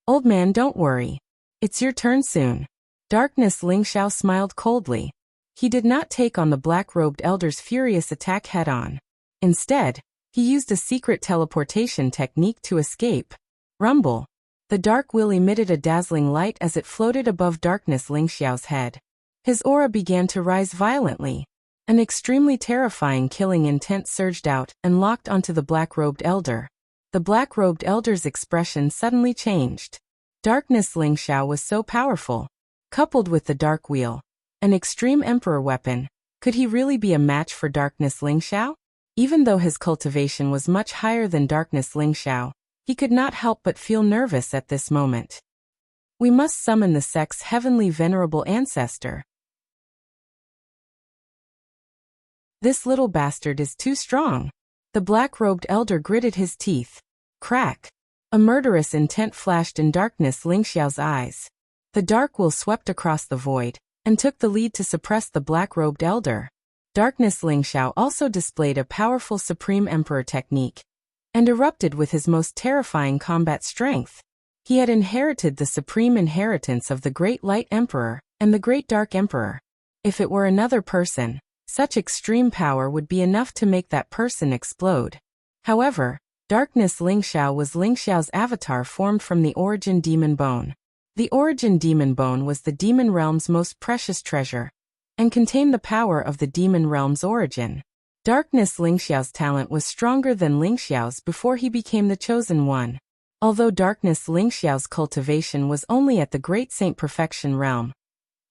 Old man, don't worry. It's your turn soon. Darkness Ling Xiao smiled coldly. He did not take on the black-robed elder's furious attack head-on. Instead, he used a secret teleportation technique to escape. Rumble! The dark wheel emitted a dazzling light as it floated above Darkness Ling Xiao's head. His aura began to rise violently. An extremely terrifying killing intent surged out and locked onto the black-robed elder. The black-robed elder's expression suddenly changed. Darkness Ling Xiao was so powerful. Coupled with the dark wheel, an extreme emperor weapon, could he really be a match for Darkness Ling Xiao? Even though his cultivation was much higher than Darkness Ling Xiao, he could not help but feel nervous at this moment. We must summon the sect's heavenly venerable ancestor. This little bastard is too strong. The black-robed elder gritted his teeth. Crack. A murderous intent flashed in darkness Ling Xiao's eyes. The dark will swept across the void, and took the lead to suppress the black-robed elder. Darkness Ling Xiao also displayed a powerful Supreme Emperor technique, and erupted with his most terrifying combat strength. He had inherited the supreme inheritance of the Great Light Emperor and the Great Dark Emperor. If it were another person, such extreme power would be enough to make that person explode. However, Darkness Ling Xiao was Ling Xiao's avatar formed from the Origin Demon Bone. The Origin Demon Bone was the demon realm's most precious treasure, and contained the power of the demon realm's origin. Darkness Ling Xiao's talent was stronger than Ling Xiao's before he became the Chosen One. Although Darkness Ling Xiao's cultivation was only at the Great Saint Perfection realm,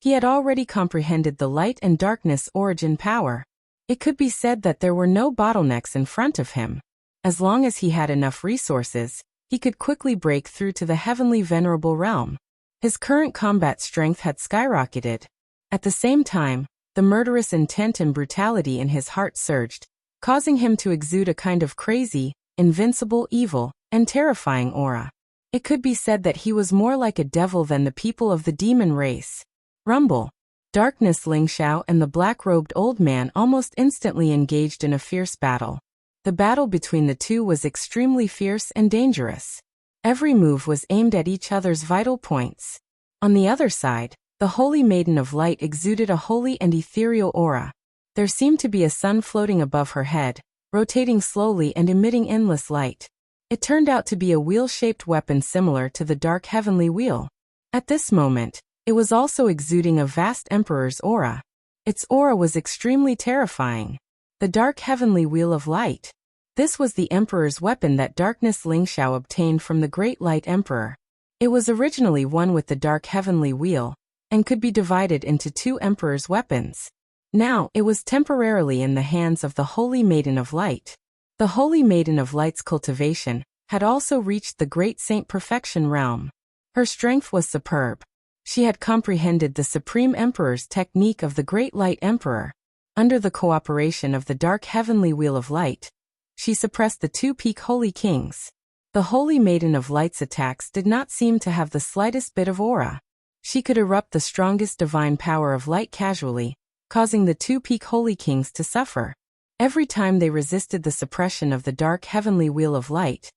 he had already comprehended the light and darkness origin power. It could be said that there were no bottlenecks in front of him. As long as he had enough resources, he could quickly break through to the heavenly venerable realm. His current combat strength had skyrocketed. At the same time, the murderous intent and brutality in his heart surged, causing him to exude a kind of crazy, invincible evil, and terrifying aura. It could be said that he was more like a devil than the people of the demon race. Rumble. Darkness Ling Xiao and the black-robed old man almost instantly engaged in a fierce battle. The battle between the two was extremely fierce and dangerous. Every move was aimed at each other's vital points. On the other side, the Holy Maiden of Light exuded a holy and ethereal aura. There seemed to be a sun floating above her head, rotating slowly and emitting endless light. It turned out to be a wheel-shaped weapon similar to the Dark Heavenly Wheel. At this moment, it was also exuding a vast Emperor's aura. Its aura was extremely terrifying. The Dark Heavenly Wheel of Light. This was the Emperor's weapon that Darkness Ling Xiao obtained from the Great Light Emperor. It was originally one with the Dark Heavenly Wheel, and could be divided into two Emperor's weapons. Now, it was temporarily in the hands of the Holy Maiden of Light. The Holy Maiden of Light's cultivation had also reached the Great Saint Perfection realm. Her strength was superb. She had comprehended the Supreme Emperor's technique of the Great Light Emperor. Under the cooperation of the Dark Heavenly Wheel of Light, she suppressed the two peak Holy Kings. The Holy Maiden of Light's attacks did not seem to have the slightest bit of aura. She could erupt the strongest divine power of light casually, causing the two peak Holy Kings to suffer. Every time they resisted the suppression of the Dark Heavenly Wheel of Light,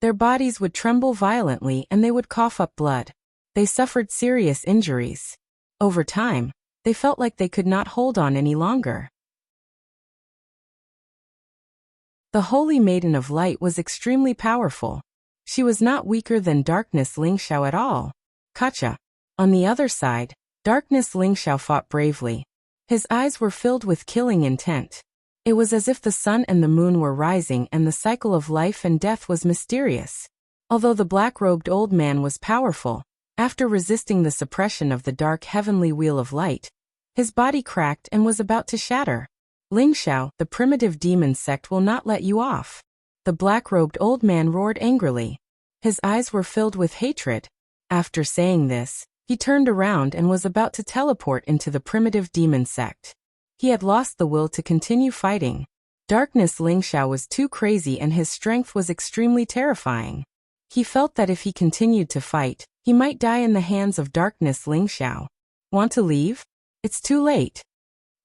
their bodies would tremble violently and they would cough up blood. They suffered serious injuries. Over time, they felt like they could not hold on any longer. The Holy Maiden of Light was extremely powerful. She was not weaker than Darkness Ling Xiao at all. Gotcha. On the other side, Darkness Ling Xiao fought bravely. His eyes were filled with killing intent. It was as if the sun and the moon were rising and the cycle of life and death was mysterious. Although the black-robed old man was powerful, after resisting the suppression of the Dark Heavenly Wheel of Light, his body cracked and was about to shatter. Ling Xiao, the primitive demon sect will not let you off. The black-robed old man roared angrily. His eyes were filled with hatred. After saying this, he turned around and was about to teleport into the primitive demon sect. He had lost the will to continue fighting. Darkness Ling Xiao was too crazy and his strength was extremely terrifying. He felt that if he continued to fight, he might die in the hands of Darkness Ling Xiao. Want to leave? It's too late.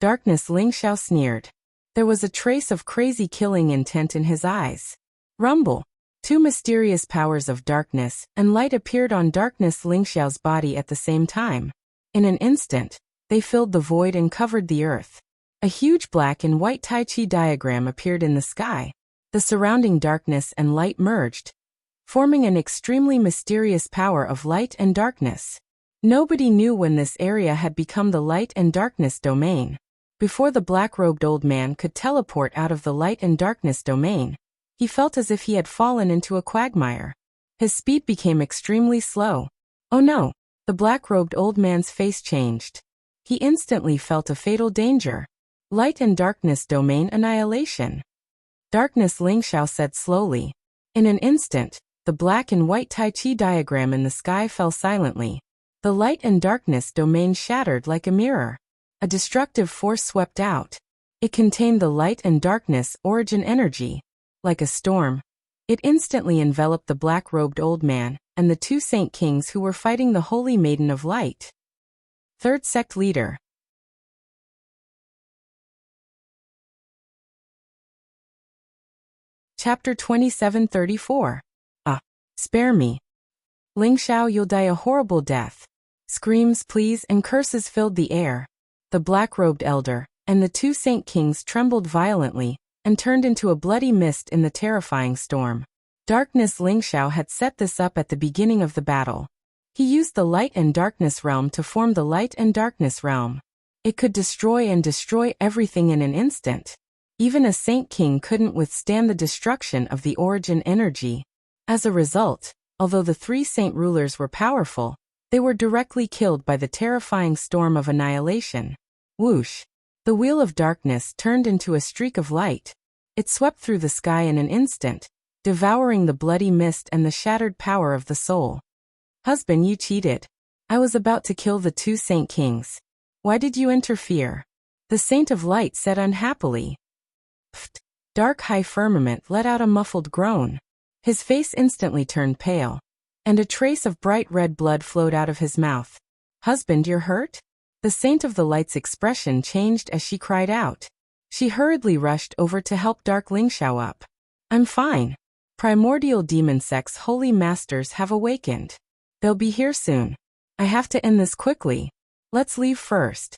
Darkness Ling Xiao sneered. There was a trace of crazy killing intent in his eyes. Rumble. Two mysterious powers of darkness and light appeared on Darkness Ling Xiao's body at the same time. In an instant, they filled the void and covered the earth. A huge black and white Tai Chi diagram appeared in the sky. The surrounding darkness and light merged, forming an extremely mysterious power of light and darkness. Nobody knew when this area had become the light and darkness domain. Before the black-robed old man could teleport out of the light and darkness domain, he felt as if he had fallen into a quagmire. His speed became extremely slow. Oh no! The black-robed old man's face changed. He instantly felt a fatal danger. Light and darkness domain annihilation. Darkness Ling Xiao said slowly. In an instant, the black and white Tai Chi diagram in the sky fell silently. The light and darkness domain shattered like a mirror. A destructive force swept out. It contained the light and darkness origin energy. Like a storm, it instantly enveloped the black-robed old man and the two saint kings who were fighting the Holy Maiden of Light. Third sect leader. Chapter 2734. Spare me. Ling Xiao, you'll die a horrible death. Screams, pleas, and curses filled the air. The black-robed elder and the two saint kings trembled violently and turned into a bloody mist in the terrifying storm. Darkness Ling Xiao had set this up at the beginning of the battle. He used the light and darkness realm to form the light and darkness realm. It could destroy everything in an instant. Even a saint king couldn't withstand the destruction of the origin energy. As a result, although the three saint rulers were powerful, they were directly killed by the terrifying storm of annihilation. Whoosh! The wheel of darkness turned into a streak of light. It swept through the sky in an instant, devouring the bloody mist and the shattered power of the soul. Husband, you cheated. I was about to kill the two saint kings. Why did you interfere? The saint of light said unhappily. Pfft! Dark high firmament let out a muffled groan. His face instantly turned pale, and a trace of bright red blood flowed out of his mouth. Husband, you're hurt? The saint of the light's expression changed as she cried out. She hurriedly rushed over to help Dark Ling Xiao up. I'm fine. Primordial demon sect's holy masters have awakened. They'll be here soon. I have to end this quickly. Let's leave first.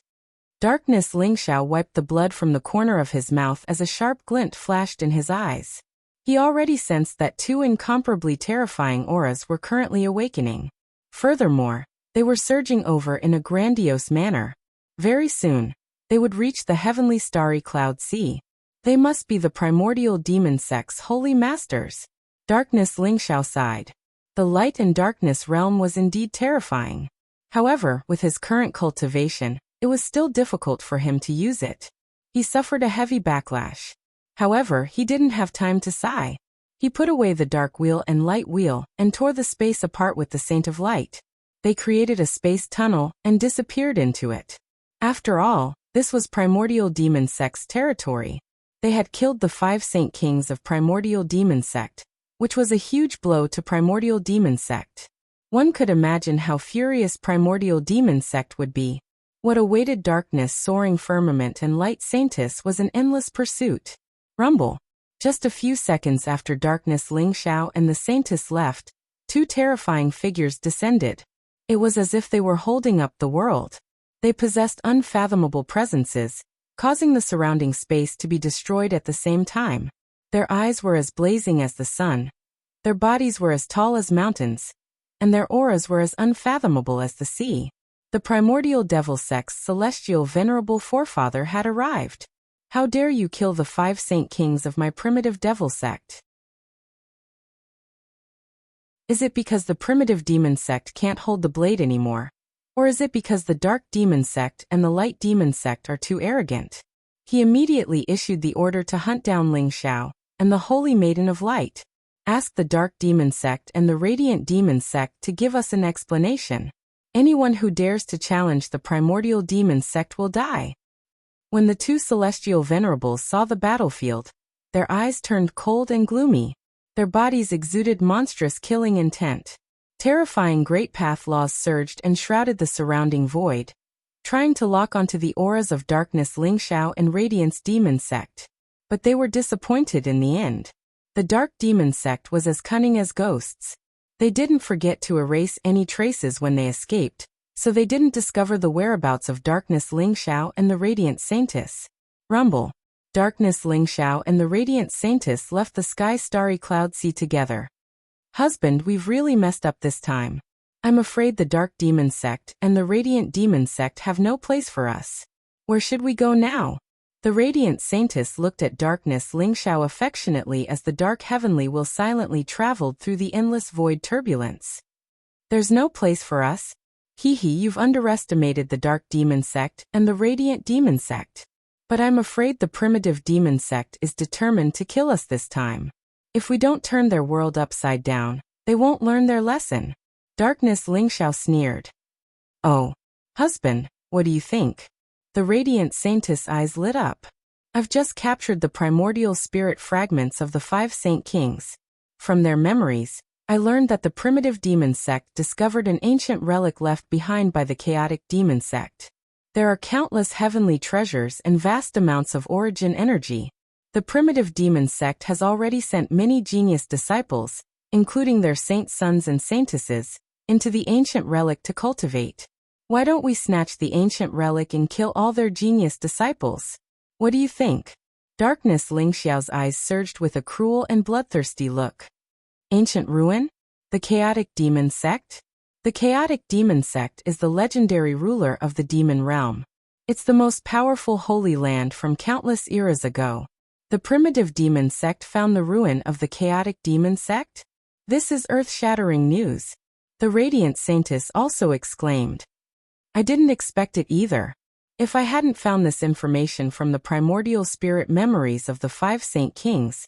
Darkness Ling Xiao wiped the blood from the corner of his mouth as a sharp glint flashed in his eyes. He already sensed that two incomparably terrifying auras were currently awakening. Furthermore, they were surging over in a grandiose manner. Very soon, they would reach the heavenly starry cloud sea. They must be the primordial demon sect's holy masters. Darkness Ling Xiao sighed. The light and darkness realm was indeed terrifying. However, with his current cultivation, it was still difficult for him to use it. He suffered a heavy backlash. However, he didn't have time to sigh. He put away the dark wheel and light wheel and tore the space apart with the Saint of Light. They created a space tunnel and disappeared into it. After all, this was Primordial Demon Sect's territory. They had killed the 5 Saint Kings of Primordial Demon Sect, which was a huge blow to Primordial Demon Sect. One could imagine how furious Primordial Demon Sect would be. What awaited darkness soaring firmament and light saintess was an endless pursuit. Rumble. Just a few seconds after darkness Ling Xiao and the saintess left, 2 terrifying figures descended. It was as if they were holding up the world. They possessed unfathomable presences, causing the surrounding space to be destroyed at the same time. Their eyes were as blazing as the sun. Their bodies were as tall as mountains, and their auras were as unfathomable as the sea. The primordial devil sect's celestial venerable forefather had arrived. How dare you kill the 5 Saint Kings of my primitive devil sect? Is it because the primitive demon sect can't hold the blade anymore? Or is it because the dark demon sect and the light demon sect are too arrogant? He immediately issued the order to hunt down Ling Xiao and the Holy Maiden of Light. Ask the dark demon sect and the radiant demon sect to give us an explanation. Anyone who dares to challenge the primordial demon sect will die. When the 2 celestial venerables saw the battlefield, their eyes turned cold and gloomy. Their bodies exuded monstrous killing intent. Terrifying great path laws surged and shrouded the surrounding void, trying to lock onto the auras of darkness Ling Xiao and Radiance Demon Sect. But they were disappointed in the end. The Dark Demon Sect was as cunning as ghosts. They didn't forget to erase any traces when they escaped, so they didn't discover the whereabouts of Darkness Ling Xiao and the Radiant Saintess. Rumble. Darkness Ling Xiao and the Radiant Saintess left the sky starry cloud sea together. Husband, we've really messed up this time. I'm afraid the Dark Demon Sect and the Radiant Demon Sect have no place for us. Where should we go now? The Radiant Saintess looked at Darkness Ling Xiao affectionately as the dark heavenly will silently traveled through the endless void turbulence. There's no place for us. You've underestimated the Dark Demon Sect and the Radiant Demon Sect. But I'm afraid the primitive demon sect is determined to kill us this time. If we don't turn their world upside down, they won't learn their lesson. Darkness Ling Xiao sneered. Oh, husband, what do you think? The Radiant Saintess' eyes lit up. I've just captured the primordial spirit fragments of the 5 Saint Kings. From their memories, I learned that the primitive demon sect discovered an ancient relic left behind by the chaotic demon sect. There are countless heavenly treasures and vast amounts of origin energy. The primitive demon sect has already sent many genius disciples, including their saint sons and saintesses, into the ancient relic to cultivate. Why don't we snatch the ancient relic and kill all their genius disciples? What do you think? Darkness Ling Xiao's eyes surged with a cruel and bloodthirsty look. Ancient ruin? The chaotic demon sect? The chaotic demon sect is the legendary ruler of the demon realm. It's the most powerful holy land from countless eras ago. The primitive demon sect found the ruin of the chaotic demon sect? This is earth-shattering news. The radiant saintess also exclaimed. I didn't expect it either. If I hadn't found this information from the primordial spirit memories of the 5 Saint Kings,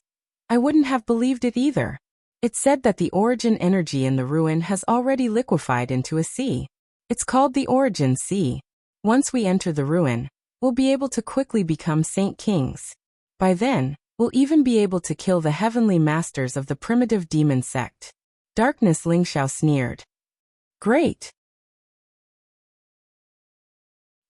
I wouldn't have believed it either. It said that the origin energy in the ruin has already liquefied into a sea. It's called the Origin Sea. Once we enter the ruin, we'll be able to quickly become Saint Kings. By then, we'll even be able to kill the heavenly masters of the primitive demon sect. Darkness Ling Xiao sneered. Great!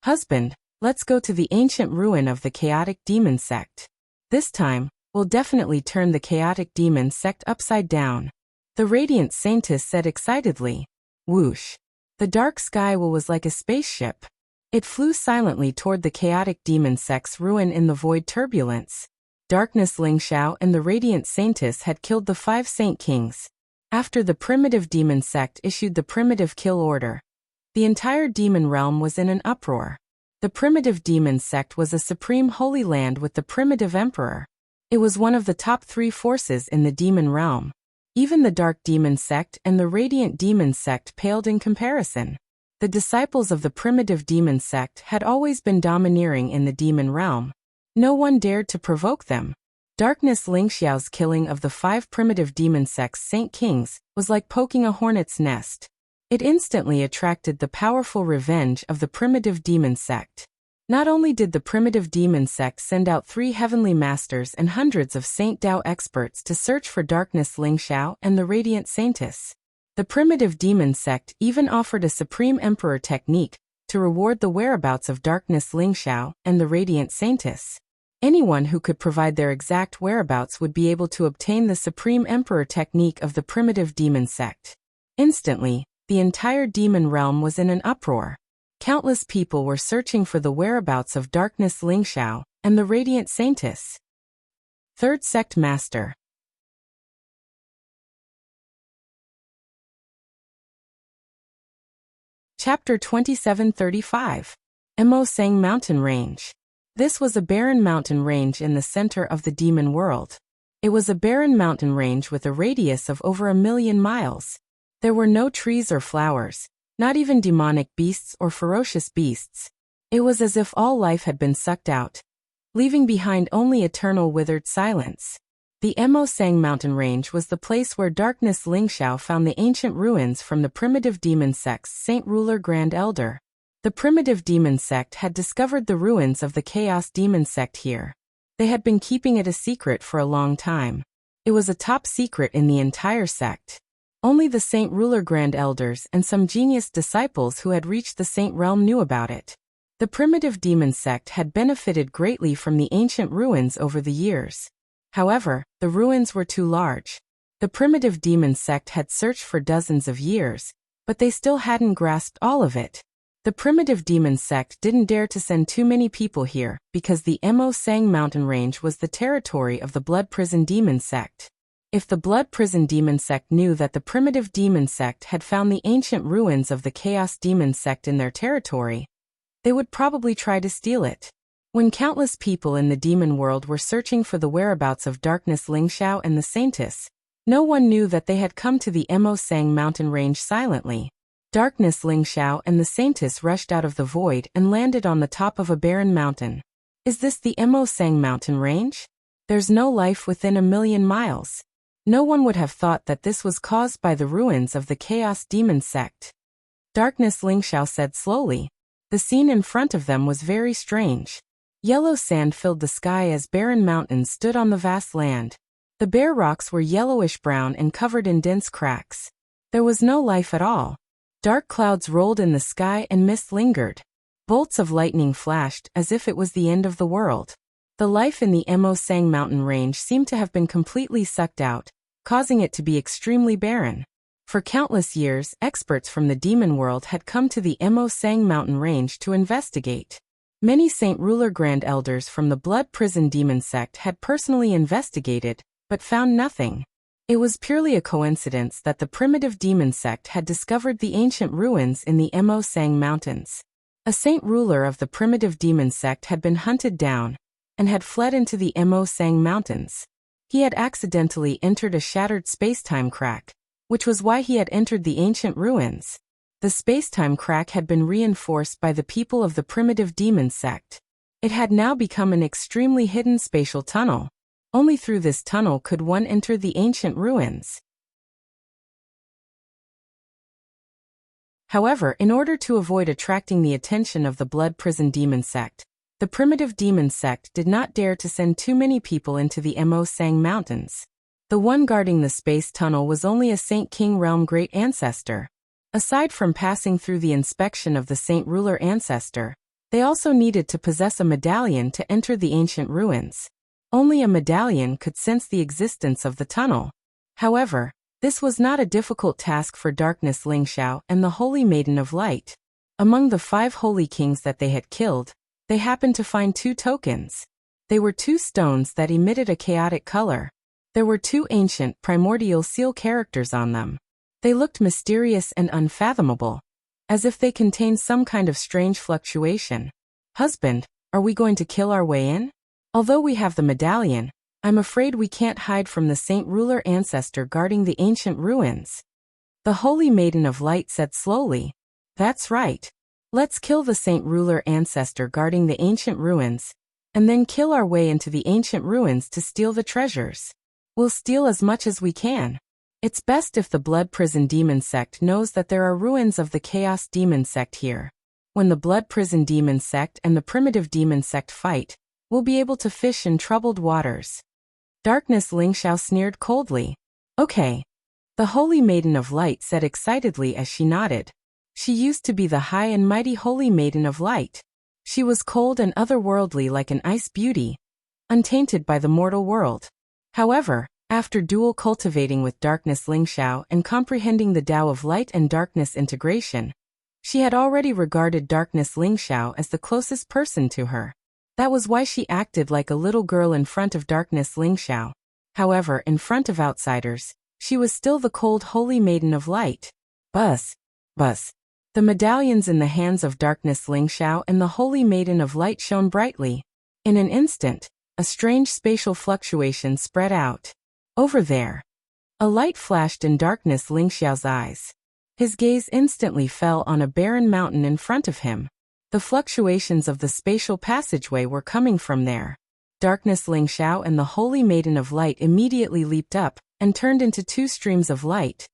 Husband, let's go to the ancient ruin of the chaotic demon sect. This time, we'll definitely turn the chaotic demon sect upside down. The radiant saintess said excitedly. Whoosh! The dark sky was like a spaceship. It flew silently toward the chaotic demon sect's ruin in the void turbulence. Darkness Ling Xiao and the radiant saintess had killed the 5 Saint Kings. After the primitive demon sect issued the primitive kill order, the entire demon realm was in an uproar. The primitive demon sect was a supreme holy land with the primitive emperor. It was one of the top 3 forces in the demon realm. Even the dark demon sect and the radiant demon sect paled in comparison. The disciples of the primitive demon sect had always been domineering in the demon realm. No one dared to provoke them. Darkness Ling Xiao's killing of the 5 primitive demon sect's Saint Kings was like poking a hornet's nest. It instantly attracted the powerful revenge of the primitive demon sect. Not only did the primitive demon sect send out 3 heavenly masters and hundreds of Saint Dao experts to search for Darkness Ling Xiao and the radiant saintess, the primitive demon sect even offered a supreme emperor technique to reward the whereabouts of Darkness Ling Xiao and the radiant saintess. Anyone who could provide their exact whereabouts would be able to obtain the supreme emperor technique of the primitive demon sect. Instantly, the entire demon realm was in an uproar. Countless people were searching for the whereabouts of Darkness Ling Xiao and the radiant saintess. Third Sect Master. Chapter 2735. Emosang Mountain Range. This was a barren mountain range in the center of the demon world. It was a barren mountain range with a radius of over 1,000,000 miles. There were no trees or flowers, not even demonic beasts or ferocious beasts. It was as if all life had been sucked out, leaving behind only eternal withered silence. The Emosang mountain range was the place where Darkness Ling Xiao found the ancient ruins from the primitive demon sect's Saint Ruler Grand Elder. The primitive demon sect had discovered the ruins of the chaos demon sect here. They had been keeping it a secret for a long time. It was a top secret in the entire sect. Only the Saint Ruler Grand Elders and some genius disciples who had reached the Saint Realm knew about it. The primitive demon sect had benefited greatly from the ancient ruins over the years. However, the ruins were too large. The primitive demon sect had searched for dozens of years, but they still hadn't grasped all of it. The primitive demon sect didn't dare to send too many people here because the Emosang mountain range was the territory of the Blood Prison Demon sect. If the Blood Prison Demon sect knew that the primitive demon sect had found the ancient ruins of the Chaos Demon sect in their territory, they would probably try to steal it. When countless people in the demon world were searching for the whereabouts of Darkness Ling Xiao and the Saintess, no one knew that they had come to the Emosang mountain range silently. Darkness Ling Xiao and the Saintess rushed out of the void and landed on the top of a barren mountain. Is this the Emosang mountain range? There's no life within 1,000,000 miles. No one would have thought that this was caused by the ruins of the Chaos Demon sect. Darkness Ling Xiao said slowly. The scene in front of them was very strange. Yellow sand filled the sky as barren mountains stood on the vast land. The bare rocks were yellowish-brown and covered in dense cracks. There was no life at all. Dark clouds rolled in the sky and mist lingered. Bolts of lightning flashed as if it was the end of the world. The life in the Emosang mountain range seemed to have been completely sucked out, causing it to be extremely barren. For countless years, experts from the demon world had come to the Emosang mountain range to investigate. Many Saint Ruler Grand Elders from the Blood Prison Demon sect had personally investigated, but found nothing. It was purely a coincidence that the primitive demon sect had discovered the ancient ruins in the Emosang mountains. A Saint Ruler of the primitive demon sect had been hunted down and had fled into the Emosang mountains. He had accidentally entered a shattered spacetime crack, which was why he had entered the ancient ruins. The spacetime crack had been reinforced by the people of the primitive demon sect. It had now become an extremely hidden spatial tunnel. Only through this tunnel could one enter the ancient ruins. However, in order to avoid attracting the attention of the Blood Prison Demon sect, the primitive demon sect did not dare to send too many people into the Emosang mountains. The one guarding the space tunnel was only a Saint King Realm Great Ancestor. Aside from passing through the inspection of the Saint Ruler Ancestor, they also needed to possess a medallion to enter the ancient ruins. Only a medallion could sense the existence of the tunnel. However, this was not a difficult task for Darkness Lingxiao and the Holy Maiden of Light. Among the 5 holy kings that they had killed, they happened to find 2 tokens. They were 2 stones that emitted a chaotic color. There were 2 ancient, primordial seal characters on them. They looked mysterious and unfathomable, as if they contained some kind of strange fluctuation. "Husband, are we going to kill our way in? Although we have the medallion, I'm afraid we can't hide from the Saint Ruler Ancestor guarding the ancient ruins." The Holy Maiden of Light said slowly. "That's right. Let's kill the Saint Ruler Ancestor guarding the ancient ruins, and then kill our way into the ancient ruins to steal the treasures. We'll steal as much as we can. It's best if the Blood Prison Demon sect knows that there are ruins of the Chaos Demon sect here. When the Blood Prison Demon sect and the Primitive Demon sect fight, we'll be able to fish in troubled waters." Darkness Lingxiao sneered coldly. "Okay." The Holy Maiden of Light said excitedly as she nodded. She used to be the high and mighty Holy Maiden of Light. She was cold and otherworldly like an ice beauty, untainted by the mortal world. However, after dual cultivating with Darkness Lingxiao and comprehending the Tao of Light and Darkness integration, she had already regarded Darkness Lingxiao as the closest person to her. That was why she acted like a little girl in front of Darkness Lingxiao. However, in front of outsiders, she was still the cold Holy Maiden of Light. Buzz. Buzz. The medallions in the hands of Darkness Lingxiao and the Holy Maiden of Light shone brightly. In an instant, a strange spatial fluctuation spread out. Over there. A light flashed in Darkness Lingxiao's eyes. His gaze instantly fell on a barren mountain in front of him. The fluctuations of the spatial passageway were coming from there. Darkness Lingxiao and the Holy Maiden of Light immediately leaped up and turned into 2 streams of light,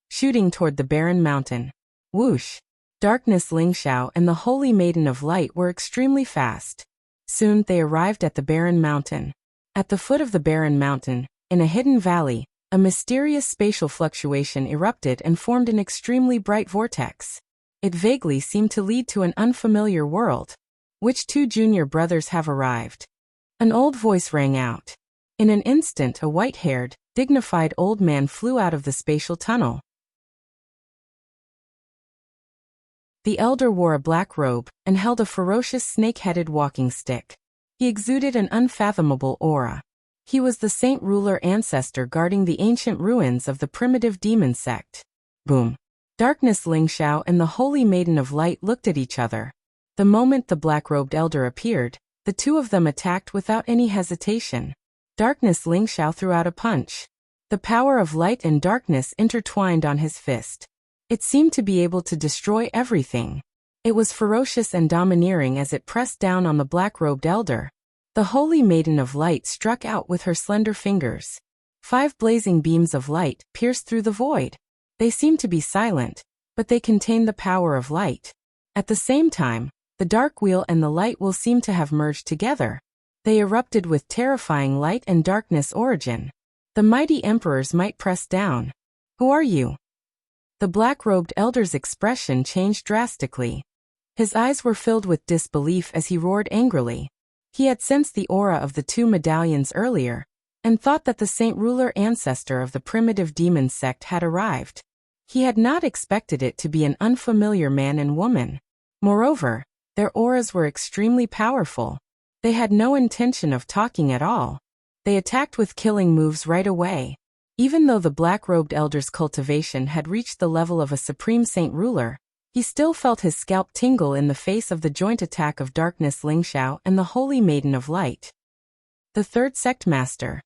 shooting toward the barren mountain. Whoosh! Darkness Lingxiao and the Holy Maiden of Light were extremely fast. Soon they arrived at the barren mountain. At the foot of the barren mountain, in a hidden valley, a mysterious spatial fluctuation erupted and formed an extremely bright vortex. It vaguely seemed to lead to an unfamiliar world. "Which 2 junior brothers have arrived?" An old voice rang out. In an instant, a white-haired, dignified old man flew out of the spatial tunnel. The elder wore a black robe and held a ferocious snake-headed walking stick. He exuded an unfathomable aura. He was the Saint Ruler Ancestor guarding the ancient ruins of the Primitive Demon sect. Boom! Darkness Lingxiao and the Holy Maiden of Light looked at each other. The moment the black-robed elder appeared, the 2 of them attacked without any hesitation. Darkness Lingxiao threw out a punch. The power of light and darkness intertwined on his fist. It seemed to be able to destroy everything. It was ferocious and domineering as it pressed down on the black-robed elder. The Holy Maiden of Light struck out with her slender fingers. 5 blazing beams of light pierced through the void. They seemed to be silent, but they contained the power of light. At the same time, The dark wheel and the light will seem to have merged together. They erupted with terrifying light and darkness origin. The mighty emperors might press down. Who are you? The black-robed elder's expression changed drastically. His eyes were filled with disbelief as he roared angrily. He had sensed the aura of the two medallions earlier, and thought that the Saint Ruler ancestor of the primitive demon sect had arrived. He had not expected it to be an unfamiliar man and woman. Moreover, their auras were extremely powerful. They had no intention of talking at all. They attacked with killing moves right away. Even though the black-robed elder's cultivation had reached the level of a supreme Saint Ruler, he still felt his scalp tingle in the face of the joint attack of Darkness Lingxiao and the Holy Maiden of Light. The third sect master.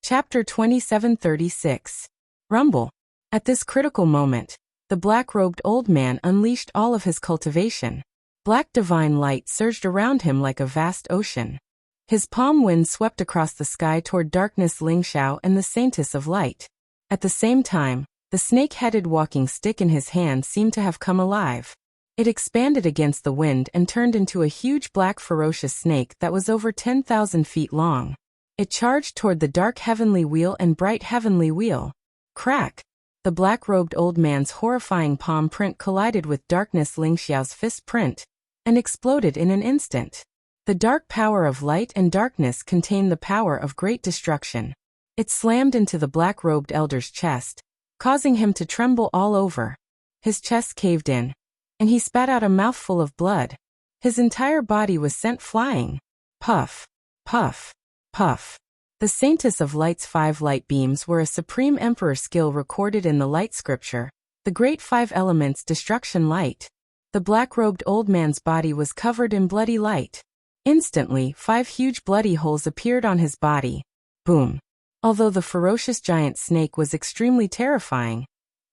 Chapter 2736. Rumble. At this critical moment, the black-robed old man unleashed all of his cultivation. Black divine light surged around him like a vast ocean. His palm wind swept across the sky toward Darkness Lingxiao and the Saintess of Light. At the same time, the snake-headed walking stick in his hand seemed to have come alive. It expanded against the wind and turned into a huge black ferocious snake that was over 10,000 feet long. It charged toward the dark heavenly wheel and bright heavenly wheel. Crack! The black-robed old man's horrifying palm print collided with Darkness Lingxiao's fist print, and exploded in an instant. The dark power of light and darkness contained the power of great destruction. It slammed into the black-robed elder's chest, causing him to tremble all over. His chest caved in, and he spat out a mouthful of blood. His entire body was sent flying. Puff, puff, puff. The Saintess of Light's 5 light beams were a supreme emperor skill recorded in the light scripture, the great 5 elements destruction light. The black-robed old man's body was covered in bloody light. Instantly, 5 huge bloody holes appeared on his body. Boom. Although the ferocious giant snake was extremely terrifying,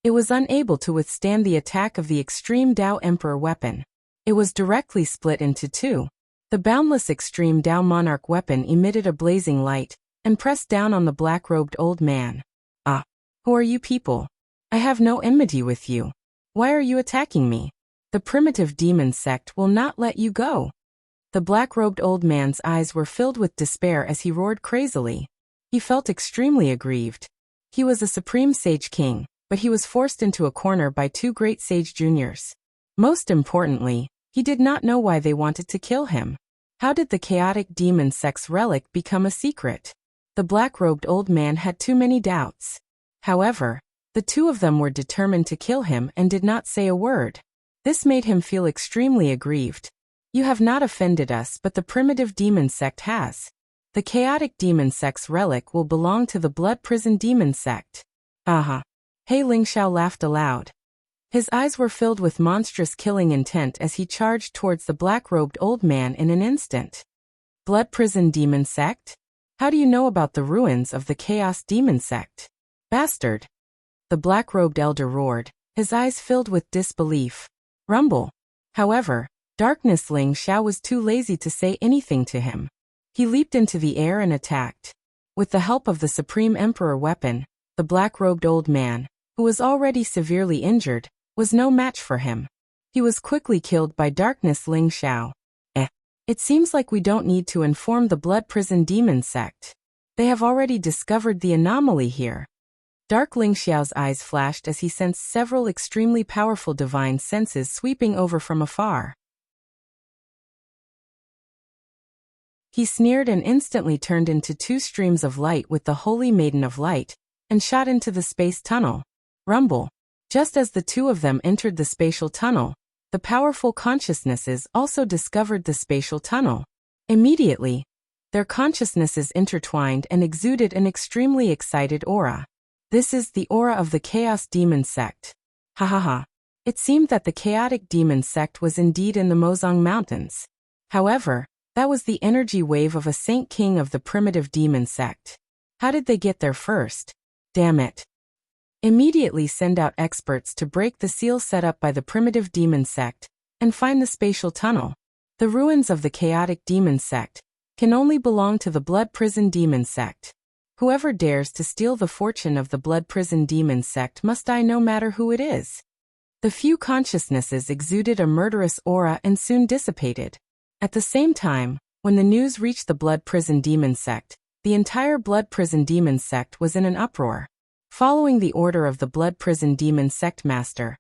it was unable to withstand the attack of the extreme Dao Emperor weapon. It was directly split into 2. The boundless extreme Dao Monarch weapon emitted a blazing light, and pressed down on the black-robed old man. Ah, who are you people? I have no enmity with you. Why are you attacking me? The primitive demon sect will not let you go. The black-robed old man's eyes were filled with despair as he roared crazily. He felt extremely aggrieved. He was a supreme sage king, but he was forced into a corner by 2 great sage juniors. Most importantly, he did not know why they wanted to kill him. How did the chaotic demon sect's relic become a secret? The black-robed old man had too many doubts. However, the 2 of them were determined to kill him and did not say a word. This made him feel extremely aggrieved. You have not offended us, but the primitive demon sect has. The chaotic demon sect's relic will belong to the blood prison demon sect. Aha. He Lingxiao laughed aloud. His eyes were filled with monstrous killing intent as he charged towards the black-robed old man in an instant. Blood prison demon sect? How do you know about the ruins of the chaos demon sect? Bastard! The black-robed elder roared, his eyes filled with disbelief. Rumble. However, Darkness Lingxiao was too lazy to say anything to him. He leaped into the air and attacked. With the help of the Supreme Emperor weapon, the black-robed old man, who was already severely injured, was no match for him. He was quickly killed by Darkness Lingxiao. It seems like we don't need to inform the Blood Prison Demon sect. They have already discovered the anomaly here. Dark Lingxiao's eyes flashed as he sensed several extremely powerful divine senses sweeping over from afar. He sneered and instantly turned into 2 streams of light with the Holy Maiden of Light, and shot into the space tunnel. Rumble. Just as the 2 of them entered the spatial tunnel, the powerful consciousnesses also discovered the spatial tunnel. Immediately, their consciousnesses intertwined and exuded an extremely excited aura. This is the aura of the Chaos Demon Sect. Ha ha ha. It seemed that the Chaotic Demon Sect was indeed in the Mozong Mountains. However, that was the energy wave of a Saint King of the primitive Demon Sect. How did they get there first? Damn it. Immediately send out experts to break the seal set up by the primitive demon sect, and find the spatial tunnel. The ruins of the chaotic demon sect can only belong to the blood prison demon sect. Whoever dares to steal the fortune of the blood prison demon sect must die no matter who it is. The few consciousnesses exuded a murderous aura and soon dissipated. At the same time, when the news reached the blood prison demon sect, the entire blood prison demon sect was in an uproar. Following the order of the blood prison demon sect master,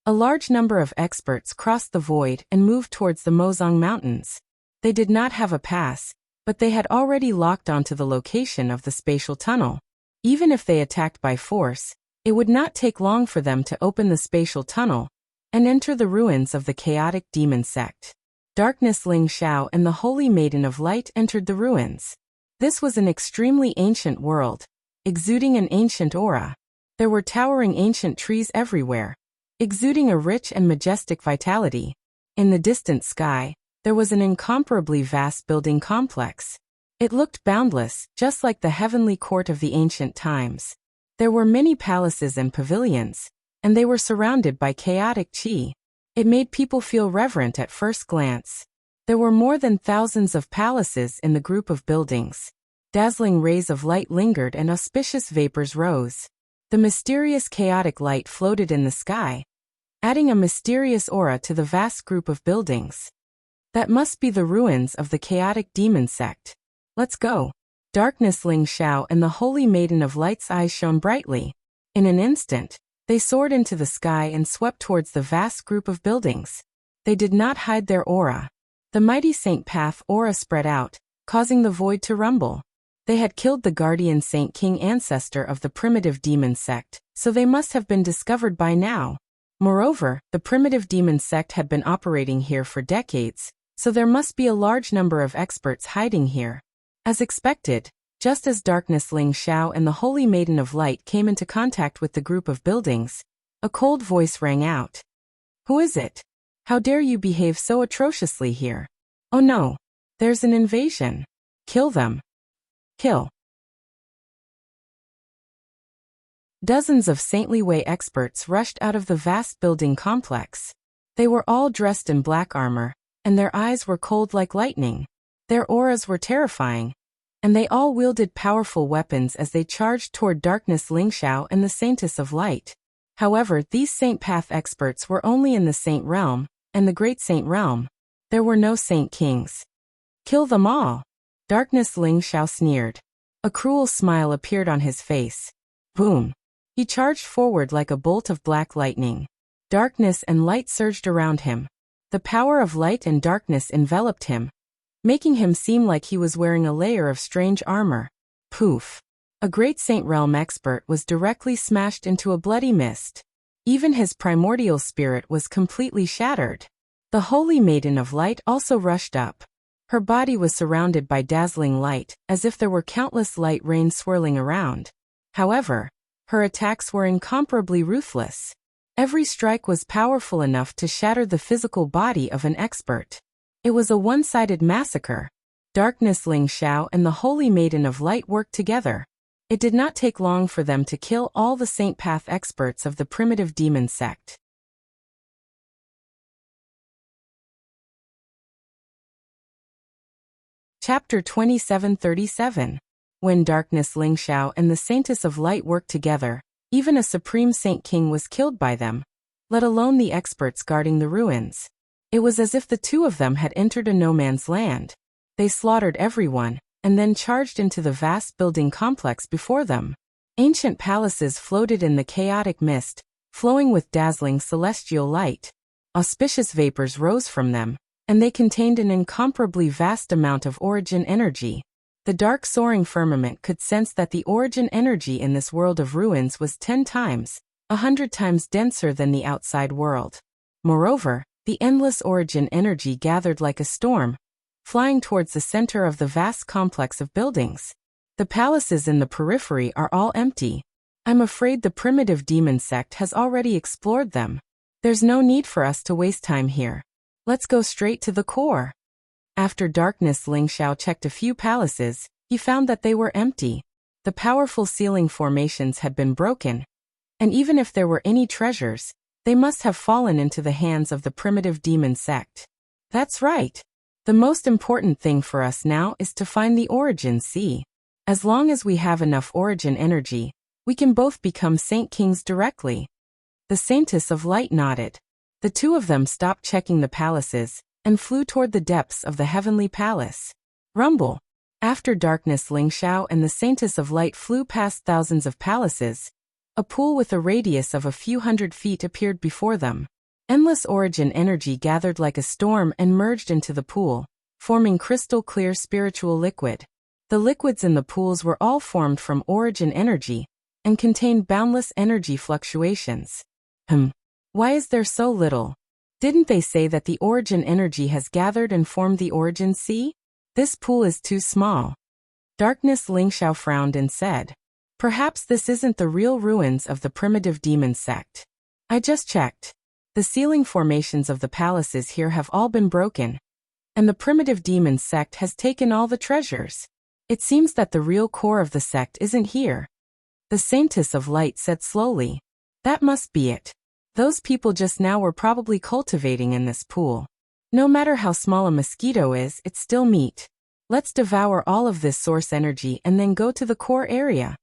a large number of experts crossed the void and moved towards the Mozong Mountains. They did not have a pass, but they had already locked onto the location of the spatial tunnel. Even if they attacked by force, it would not take long for them to open the spatial tunnel and enter the ruins of the chaotic demon sect. Darkness Ling Xiao and the Holy Maiden of Light entered the ruins. This was an extremely ancient world, exuding an ancient aura. There were towering ancient trees everywhere, exuding a rich and majestic vitality. In the distant sky, there was an incomparably vast building complex. It looked boundless, just like the heavenly court of the ancient times. There were many palaces and pavilions, and they were surrounded by chaotic qi. It made people feel reverent at first glance. There were more than thousands of palaces in the group of buildings. Dazzling rays of light lingered and auspicious vapors rose. The mysterious chaotic light floated in the sky, adding a mysterious aura to the vast group of buildings. That must be the ruins of the chaotic demon sect. Let's go. Darkness Ling Xiao and the Holy Maiden of Light's eyes shone brightly. In an instant, they soared into the sky and swept towards the vast group of buildings. They did not hide their aura. The mighty Saint Path aura spread out, causing the void to rumble. They had killed the guardian Saint King ancestor of the primitive demon sect, so they must have been discovered by now. Moreover, the primitive demon sect had been operating here for decades, so there must be a large number of experts hiding here. As expected, just as Darkness Ling Xiao and the Holy Maiden of Light came into contact with the group of buildings, a cold voice rang out. Who is it? How dare you behave so atrociously here? Oh no! There's an invasion. Kill them. Kill. Dozens of Saintly Way experts rushed out of the vast building complex. They were all dressed in black armor, and their eyes were cold like lightning. Their auras were terrifying, and they all wielded powerful weapons as they charged toward Darkness Ling Xiao and the Saintess of Light. However, these Saint Path experts were only in the Saint Realm, and the Great Saint Realm. There were no Saint Kings. Kill them all! Darkness Ling Xiao sneered. A cruel smile appeared on his face. Boom! He charged forward like a bolt of black lightning. Darkness and light surged around him. The power of light and darkness enveloped him, making him seem like he was wearing a layer of strange armor. Poof! A great Saint Realm expert was directly smashed into a bloody mist. Even his primordial spirit was completely shattered. The Holy Maiden of Light also rushed up. Her body was surrounded by dazzling light, as if there were countless light rains swirling around. However, her attacks were incomparably ruthless. Every strike was powerful enough to shatter the physical body of an expert. It was a one-sided massacre. Darkness Ling Xiao and the Holy Maiden of Light worked together. It did not take long for them to kill all the Saint Path experts of the primitive demon sect. Chapter 2737. When Darkness Ling Xiao and the Saintess of Light worked together, even a Supreme Saint King was killed by them, let alone the experts guarding the ruins. It was as if the two of them had entered a no-man's land. They slaughtered everyone, and then charged into the vast building complex before them. Ancient palaces floated in the chaotic mist, flowing with dazzling celestial light. Auspicious vapors rose from them, and they contained an incomparably vast amount of origin energy. The dark soaring firmament could sense that the origin energy in this world of ruins was 10 times, 100 times denser than the outside world. Moreover, the endless origin energy gathered like a storm, flying towards the center of the vast complex of buildings. The palaces in the periphery are all empty. I'm afraid the primitive demon sect has already explored them. There's no need for us to waste time here. Let's go straight to the core. After Darkness Ling Xiao checked a few palaces, he found that they were empty. The powerful ceiling formations had been broken, and even if there were any treasures, they must have fallen into the hands of the primitive demon sect. That's right. The most important thing for us now is to find the origin sea. As long as we have enough origin energy, we can both become Saint Kings directly. The Saintess of Light nodded. The two of them stopped checking the palaces and flew toward the depths of the heavenly palace. Rumble. After darkness, Ling Xiao and the Saintess of Light flew past thousands of palaces. A pool with a radius of a few hundred feet appeared before them. Endless origin energy gathered like a storm and merged into the pool, forming crystal clear spiritual liquid. The liquids in the pools were all formed from origin energy and contained boundless energy fluctuations. Why is there so little? Didn't they say that the origin energy has gathered and formed the origin sea? This pool is too small. Darkness Ling Xiao frowned and said, perhaps this isn't the real ruins of the primitive demon sect. I just checked. The ceiling formations of the palaces here have all been broken, and the primitive demon sect has taken all the treasures. It seems that the real core of the sect isn't here. The Saintess of Light said slowly. That must be it. Those people just now were probably cultivating in this pool. No matter how small a mosquito is, it's still meat. Let's devour all of this source energy and then go to the core area.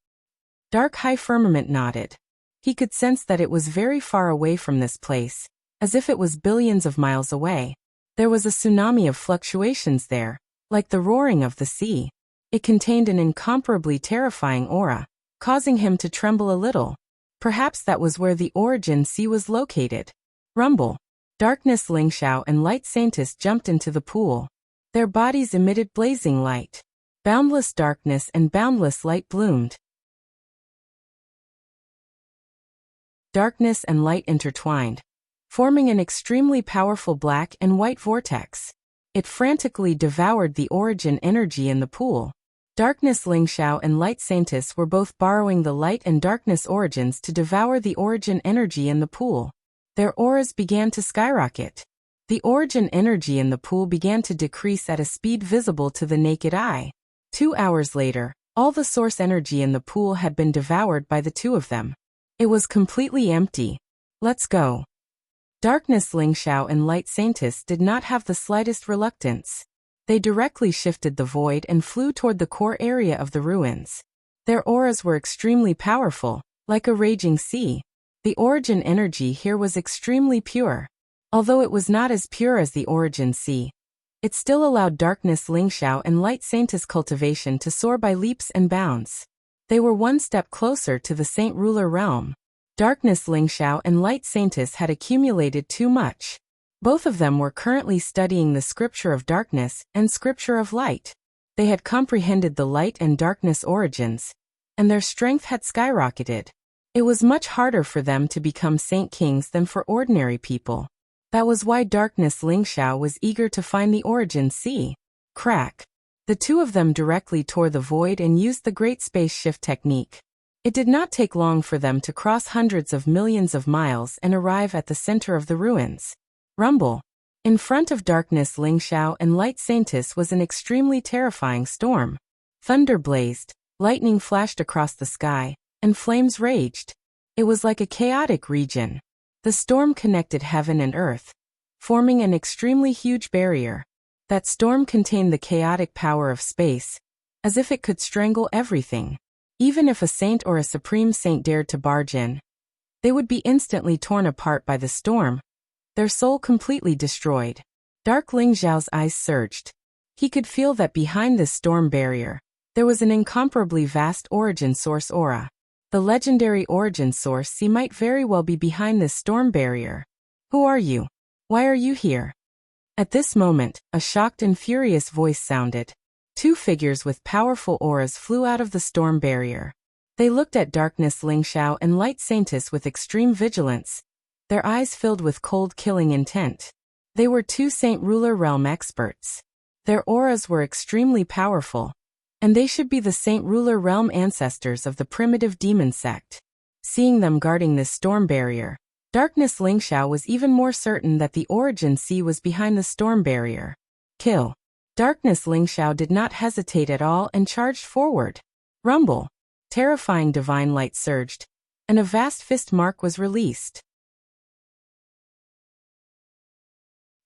Dark High Firmament nodded. He could sense that it was very far away from this place, as if it was billions of miles away. There was a tsunami of fluctuations there, like the roaring of the sea. It contained an incomparably terrifying aura, causing him to tremble a little. Perhaps that was where the origin sea was located. Rumble. Darkness Ling Xiao and Light Saintess jumped into the pool. Their bodies emitted blazing light. Boundless darkness and boundless light bloomed. Darkness and light intertwined, forming an extremely powerful black and white vortex. It frantically devoured the origin energy in the pool. Darkness Ling Xiao and Light Saintess were both borrowing the light and darkness origins to devour the origin energy in the pool. Their auras began to skyrocket. The origin energy in the pool began to decrease at a speed visible to the naked eye. 2 hours later, all the source energy in the pool had been devoured by the two of them. It was completely empty. Let's go. Darkness Ling Xiao and Light Saintess did not have the slightest reluctance. They directly shifted the void and flew toward the core area of the ruins. Their auras were extremely powerful, like a raging sea. The origin energy here was extremely pure. Although it was not as pure as the origin sea, it still allowed Darkness Ling Xiao and Light Saintess cultivation to soar by leaps and bounds. They were one step closer to the Saint Ruler realm. Darkness Ling Xiao and Light Saintess had accumulated too much. Both of them were currently studying the Scripture of Darkness and Scripture of Light. They had comprehended the light and darkness origins, and their strength had skyrocketed. It was much harder for them to become Saint Kings than for ordinary people. That was why Darkness Ling Xiao was eager to find the origin sea. Crack. The two of them directly tore the void and used the Great Space Shift technique. It did not take long for them to cross hundreds of millions of miles and arrive at the center of the ruins. Rumble. In front of Darkness Ling Xiao and Light Saintess was an extremely terrifying storm. Thunder blazed, lightning flashed across the sky, and flames raged. It was like a chaotic region. The storm connected heaven and earth, forming an extremely huge barrier. That storm contained the chaotic power of space, as if it could strangle everything. Even if a saint or a supreme saint dared to barge in, they would be instantly torn apart by the storm, their soul completely destroyed. Dark Ling Xiao's eyes surged. He could feel that behind this storm barrier, there was an incomparably vast origin source aura. The legendary origin source sea might very well be behind this storm barrier. Who are you? Why are you here? At this moment, a shocked and furious voice sounded. Two figures with powerful auras flew out of the storm barrier. They looked at Darkness Ling Xiao and Light Saintess with extreme vigilance, their eyes filled with cold killing intent. They were two Saint Ruler realm experts. Their auras were extremely powerful, and they should be the Saint Ruler realm ancestors of the primitive demon sect. Seeing them guarding this storm barrier, Darkness Ling Xiao was even more certain that the origin sea was behind the storm barrier. Kill. Darkness Ling Xiao did not hesitate at all and charged forward. Rumble. Terrifying divine light surged, and a vast fist mark was released.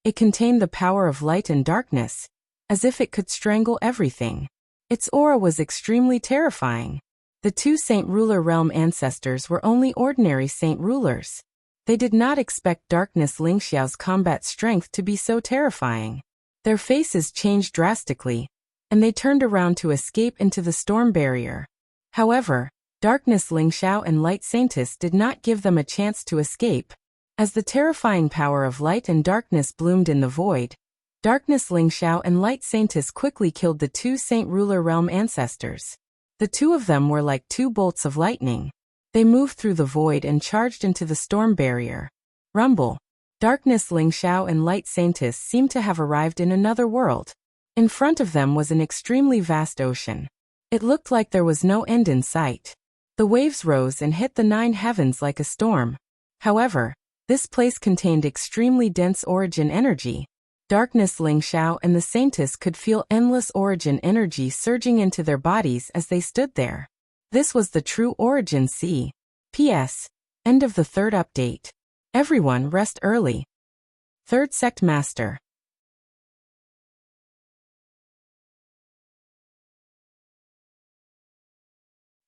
It contained the power of light and darkness, as if it could strangle everything. Its aura was extremely terrifying. The two Saint Ruler Realm ancestors were only ordinary Saint Rulers. They did not expect Darkness Lingxiao's combat strength to be so terrifying. Their faces changed drastically, and they turned around to escape into the storm barrier. However, Darkness Lingxiao and Light Saintess did not give them a chance to escape. As the terrifying power of light and darkness bloomed in the void, Darkness Lingxiao and Light Saintess quickly killed the two Saint Ruler Realm ancestors. The two of them were like two bolts of lightning. They moved through the void and charged into the storm barrier. Rumble. Darkness Lingxiao and Light Saintess seemed to have arrived in another world. In front of them was an extremely vast ocean. It looked like there was no end in sight. The waves rose and hit the 9 heavens like a storm. However, this place contained extremely dense origin energy. Darkness Lingxiao and the Saintess could feel endless origin energy surging into their bodies as they stood there. This was the true origin sea. P.S. End of the 3rd update. Everyone rest early. 3rd Sect Master.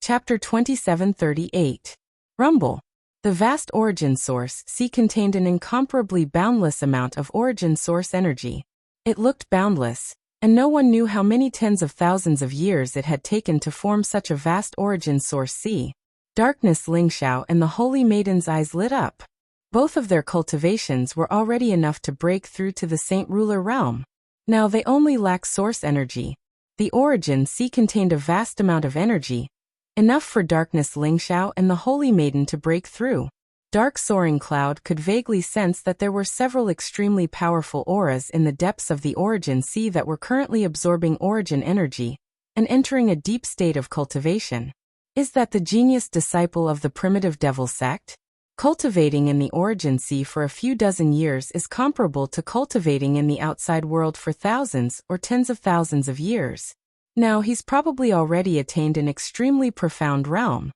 Chapter 2738. Rumble. The vast origin source sea contained an incomparably boundless amount of origin source energy. It looked boundless, and no one knew how many tens of thousands of years it had taken to form such a vast origin source sea. Darkness Lingxiao and the Holy Maiden's eyes lit up. Both of their cultivations were already enough to break through to the Saint Ruler Realm. Now they only lack source energy. The origin sea contained a vast amount of energy, enough for Darkness Lingxiao and the Holy Maiden to break through. Dark Soaring Cloud could vaguely sense that there were several extremely powerful auras in the depths of the origin sea that were currently absorbing origin energy and entering a deep state of cultivation. Is that the genius disciple of the primitive devil sect? Cultivating in the origin sea for a few dozen years is comparable to cultivating in the outside world for thousands or tens of thousands of years. Now he's probably already attained an extremely profound realm.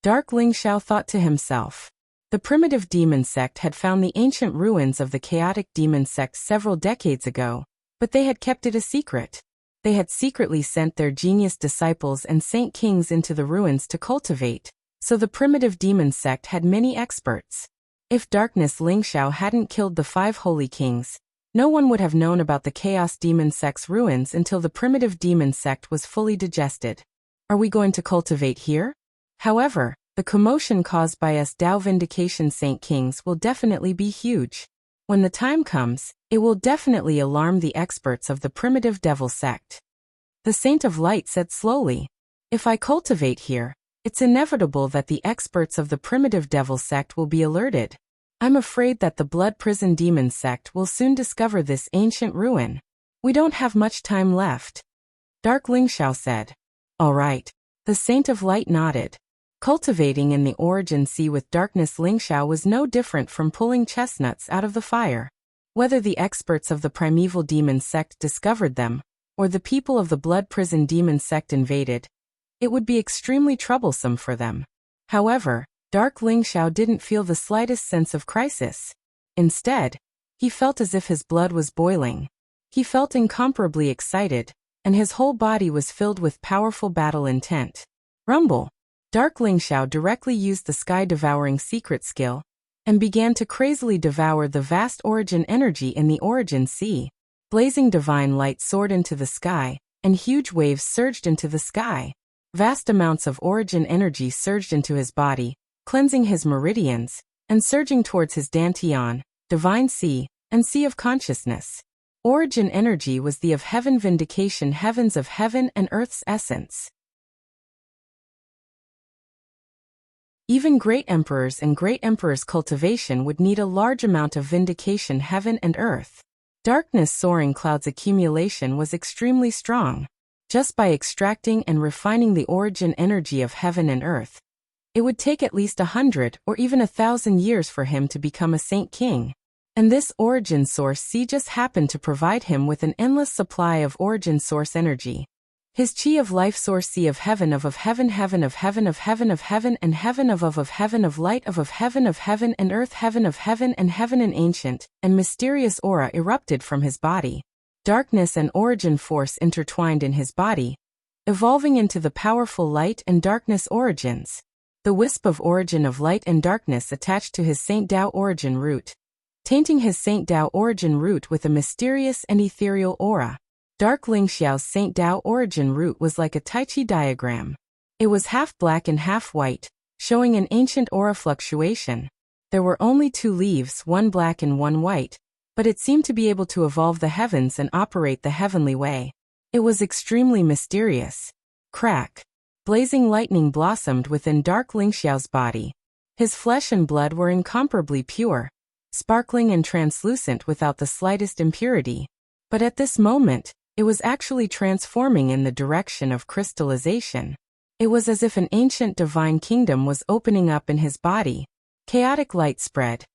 Dark Lingxiao thought to himself. The primitive demon sect had found the ancient ruins of the chaotic demon sect several decades ago, but they had kept it a secret. They had secretly sent their genius disciples and saint kings into the ruins to cultivate, so the primitive demon sect had many experts. If Darkness Lingxiao hadn't killed the 5 holy kings, no one would have known about the Chaos Demon Sect's ruins until the primitive demon sect was fully digested. Are we going to cultivate here? However, the commotion caused by us Dao Vindication Saint Kings will definitely be huge. When the time comes, it will definitely alarm the experts of the primitive devil sect. The Saint of Light said slowly. If I cultivate here, it's inevitable that the experts of the primitive devil sect will be alerted. I'm afraid that the Blood Prison Demon sect will soon discover this ancient ruin. We don't have much time left. Dark Lingxiao said. All right. The Saint of Light nodded. Cultivating in the origin sea with Darkness Lingxiao was no different from pulling chestnuts out of the fire. Whether the experts of the primeval demon sect discovered them, or the people of the Blood Prison Demon sect invaded, it would be extremely troublesome for them. However, Dark Lingxiao didn't feel the slightest sense of crisis. Instead, he felt as if his blood was boiling. He felt incomparably excited, and his whole body was filled with powerful battle intent. Rumble. Dark Lingxiao directly used the sky-devouring secret skill, and began to crazily devour the vast origin energy in the origin sea. Blazing divine light soared into the sky, and huge waves surged into the sky. Vast amounts of origin energy surged into his body, cleansing his meridians, and surging towards his Dantian, divine sea, and sea of consciousness. Origin energy was the of heaven vindication, heavens of heaven and earth's essence. Even great emperors and great emperors' cultivation would need a large amount of vindication, heaven and earth. Darkness Soaring Cloud's accumulation was extremely strong. Just by extracting and refining the origin energy of heaven and earth, it would take at least 100 or even 1,000 years for him to become a Saint King. And this origin source sea just happened to provide him with an endless supply of origin source energy. His chi of life source sea of heaven of heaven, heaven of heaven of heaven of heaven and heaven of heaven of light of heaven and earth heaven of heaven and heaven, an ancient and mysterious aura erupted from his body. Darkness and origin force intertwined in his body, evolving into the powerful light and darkness origins. The wisp of origin of light and darkness attached to his Saint Tao origin root, tainting his Saint Tao origin root with a mysterious and ethereal aura. Dark Lingxiao's Saint Tao origin root was like a Tai Chi diagram. It was half black and half white, showing an ancient aura fluctuation. There were only 2 leaves, one black and one white, but it seemed to be able to evolve the heavens and operate the heavenly way. It was extremely mysterious. Crack. Blazing lightning blossomed within Dark Lingxiao's body. His flesh and blood were incomparably pure, sparkling and translucent without the slightest impurity. But at this moment, it was actually transforming in the direction of crystallization. It was as if an ancient divine kingdom was opening up in his body. Chaotic light spread,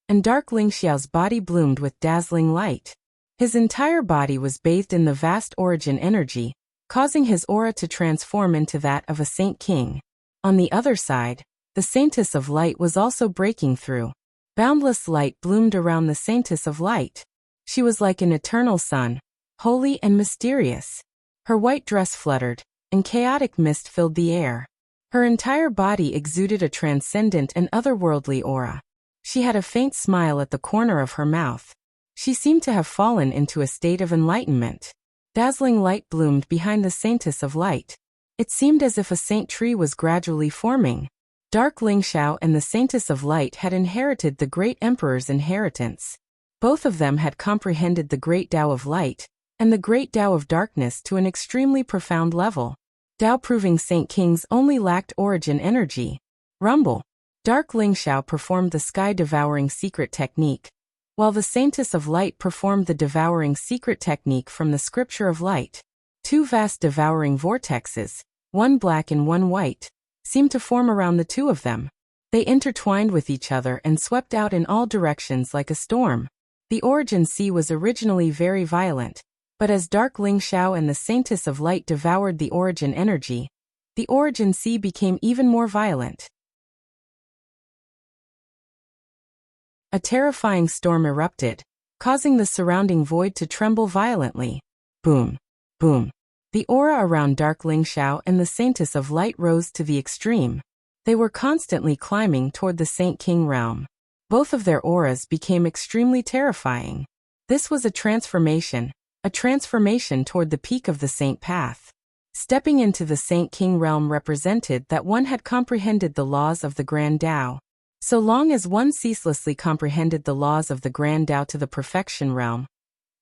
and Dark Lingxiao's body bloomed with dazzling light. His entire body was bathed in the vast origin energy, causing his aura to transform into that of a saint king. On the other side, the Saintess of Light was also breaking through. Boundless light bloomed around the Saintess of Light. She was like an eternal sun, holy and mysterious. Her white dress fluttered, and chaotic mist filled the air. Her entire body exuded a transcendent and otherworldly aura. She had a faint smile at the corner of her mouth. She seemed to have fallen into a state of enlightenment. Dazzling light bloomed behind the Saintess of Light. It seemed as if a saint tree was gradually forming. Dark Lingxiao and the Saintess of Light had inherited the Great Emperor's inheritance. Both of them had comprehended the Great Tao of Light and the Great Tao of Darkness to an extremely profound level. Tao-proving Saint Kings only lacked origin energy. Rumble. Dark Lingxiao performed the sky-devouring secret technique, while the Saintess of Light performed the devouring secret technique from the Scripture of Light. 2 vast devouring vortexes, one black and one white, seemed to form around the 2 of them. They intertwined with each other and swept out in all directions like a storm. The origin sea was originally very violent, but as Dark Lingxiao and the Saintess of Light devoured the origin energy, the origin sea became even more violent. A terrifying storm erupted, causing the surrounding void to tremble violently. Boom. Boom. The aura around Dark Lingxiao and the Saintess of Light rose to the extreme. They were constantly climbing toward the Saint King realm. Both of their auras became extremely terrifying. This was a transformation toward the peak of the Saint Path. Stepping into the Saint King realm represented that one had comprehended the laws of the Grand Tao. So long as one ceaselessly comprehended the laws of the Grand Tao to the perfection realm,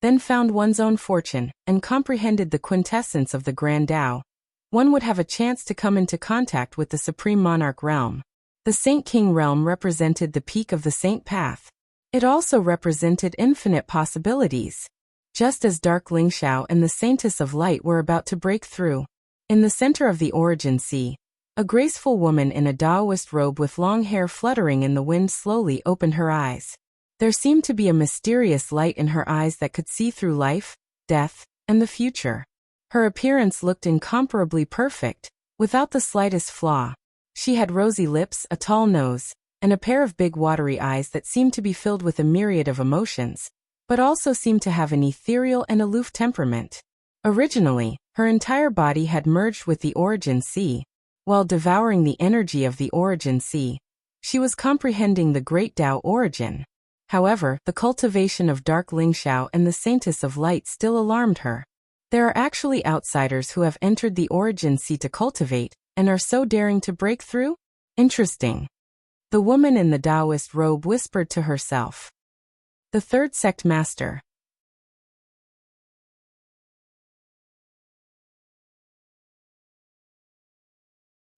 then found one's own fortune, and comprehended the quintessence of the Grand Tao, one would have a chance to come into contact with the Supreme Monarch realm. The Saint King realm represented the peak of the Saint Path. It also represented infinite possibilities. Just as Dark Lingxiao and the Saintess of Light were about to break through, in the center of the origin sea, a graceful woman in a Taoist robe with long hair fluttering in the wind slowly opened her eyes. There seemed to be a mysterious light in her eyes that could see through life, death, and the future. Her appearance looked incomparably perfect, without the slightest flaw. She had rosy lips, a tall nose, and a pair of big watery eyes that seemed to be filled with a myriad of emotions, but also seemed to have an ethereal and aloof temperament. Originally, her entire body had merged with the origin sea. While devouring the energy of the origin sea, she was comprehending the Great Tao origin. However, the cultivation of Dark Lingxiao and the Saintess of Light still alarmed her. There are actually outsiders who have entered the origin sea to cultivate, and are so daring to break through? Interesting. The woman in the Taoist robe whispered to herself. The Third Sect Master.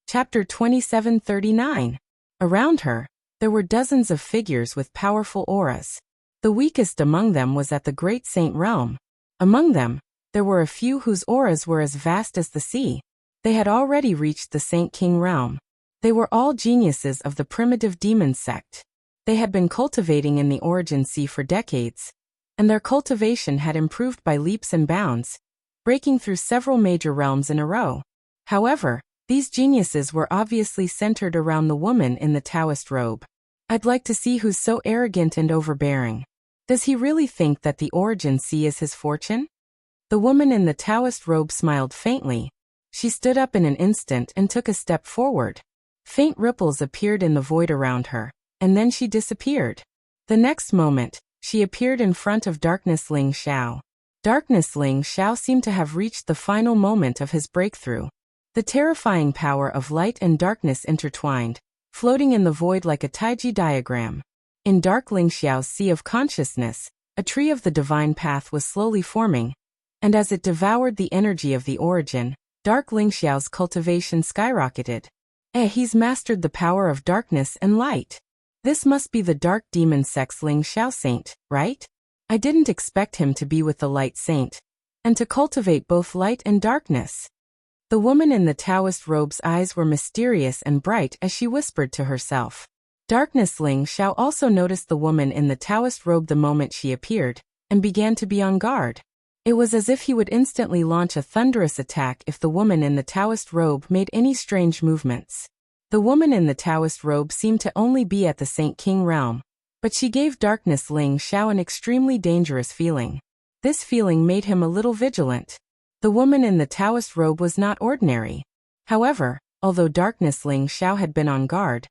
Chapter 2739. Around her, there were dozens of figures with powerful auras. The weakest among them was at the Great Saint realm. Among them, there were a few whose auras were as vast as the sea. They had already reached the Saint King realm. They were all geniuses of the primitive demon sect. They had been cultivating in the origin sea for decades, and their cultivation had improved by leaps and bounds, breaking through several major realms in a row. However, these geniuses were obviously centered around the woman in the Taoist robe. I'd like to see who's so arrogant and overbearing. Does he really think that the origin sea is his fortune? The woman in the Taoist robe smiled faintly. She stood up in an instant and took a step forward. Faint ripples appeared in the void around her, and then she disappeared. The next moment, she appeared in front of Darkness Ling Xiao. Darkness Ling Xiao seemed to have reached the final moment of his breakthrough. The terrifying power of light and darkness intertwined, floating in the void like a taiji diagram. In Dark Ling Xiao's sea of consciousness, a tree of the divine path was slowly forming, and as it devoured the energy of the origin, Dark Ling Xiao's cultivation skyrocketed. He's mastered the power of darkness and light. This must be the dark demon sex Ling Xiao saint, right? I didn't expect him to be with the light saint, and to cultivate both light and darkness. The woman in the Taoist robe's eyes were mysterious and bright as she whispered to herself. Darkness Ling Xiao also noticed the woman in the Taoist robe the moment she appeared, and began to be on guard. It was as if he would instantly launch a thunderous attack if the woman in the Taoist robe made any strange movements. The woman in the Taoist robe seemed to only be at the Saint King realm, but she gave Darkness Ling Xiao an extremely dangerous feeling. This feeling made him a little vigilant. The woman in the Taoist robe was not ordinary. However, although Darkness Ling Xiao had been on guard,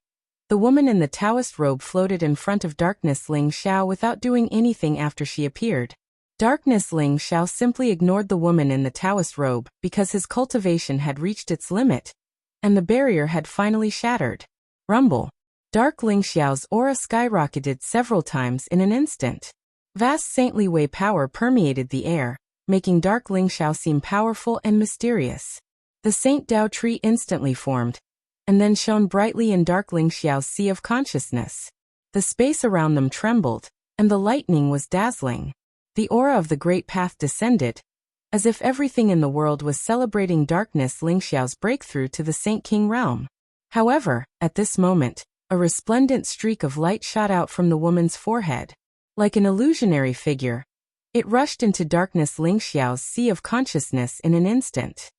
the woman in the Taoist robe floated in front of Darkness Ling Xiao without doing anything after she appeared. Darkness Ling Xiao simply ignored the woman in the Taoist robe because his cultivation had reached its limit, and the barrier had finally shattered. Rumble. Dark Ling Xiao's aura skyrocketed several times in an instant. Vast saintly Wei power permeated the air, making Dark Ling Xiao seem powerful and mysterious. The Saint Dao tree instantly formed, and then shone brightly in Dark Ling Xiao's sea of consciousness. The space around them trembled, and the lightning was dazzling. The aura of the Great Path descended, as if everything in the world was celebrating Darkness Ling Xiao's breakthrough to the Saint King realm. However, at this moment, a resplendent streak of light shot out from the woman's forehead. Like an illusionary figure, it rushed into Darkness Ling Xiao's sea of consciousness in an instant.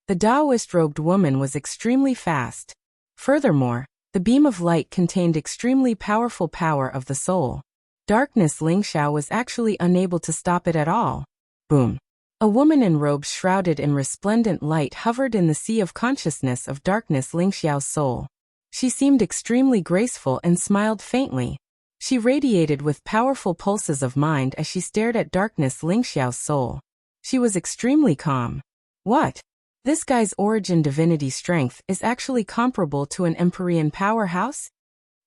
The Taoist-robed woman was extremely fast. Furthermore, the beam of light contained extremely powerful power of the soul. Darkness Ling Xiao was actually unable to stop it at all. Boom. A woman in robes shrouded in resplendent light hovered in the sea of consciousness of Darkness Ling Xiao's soul. She seemed extremely graceful and smiled faintly. She radiated with powerful pulses of mind as she stared at Darkness Ling Xiao's soul. She was extremely calm. What? This guy's origin divinity strength is actually comparable to an Empyrean powerhouse?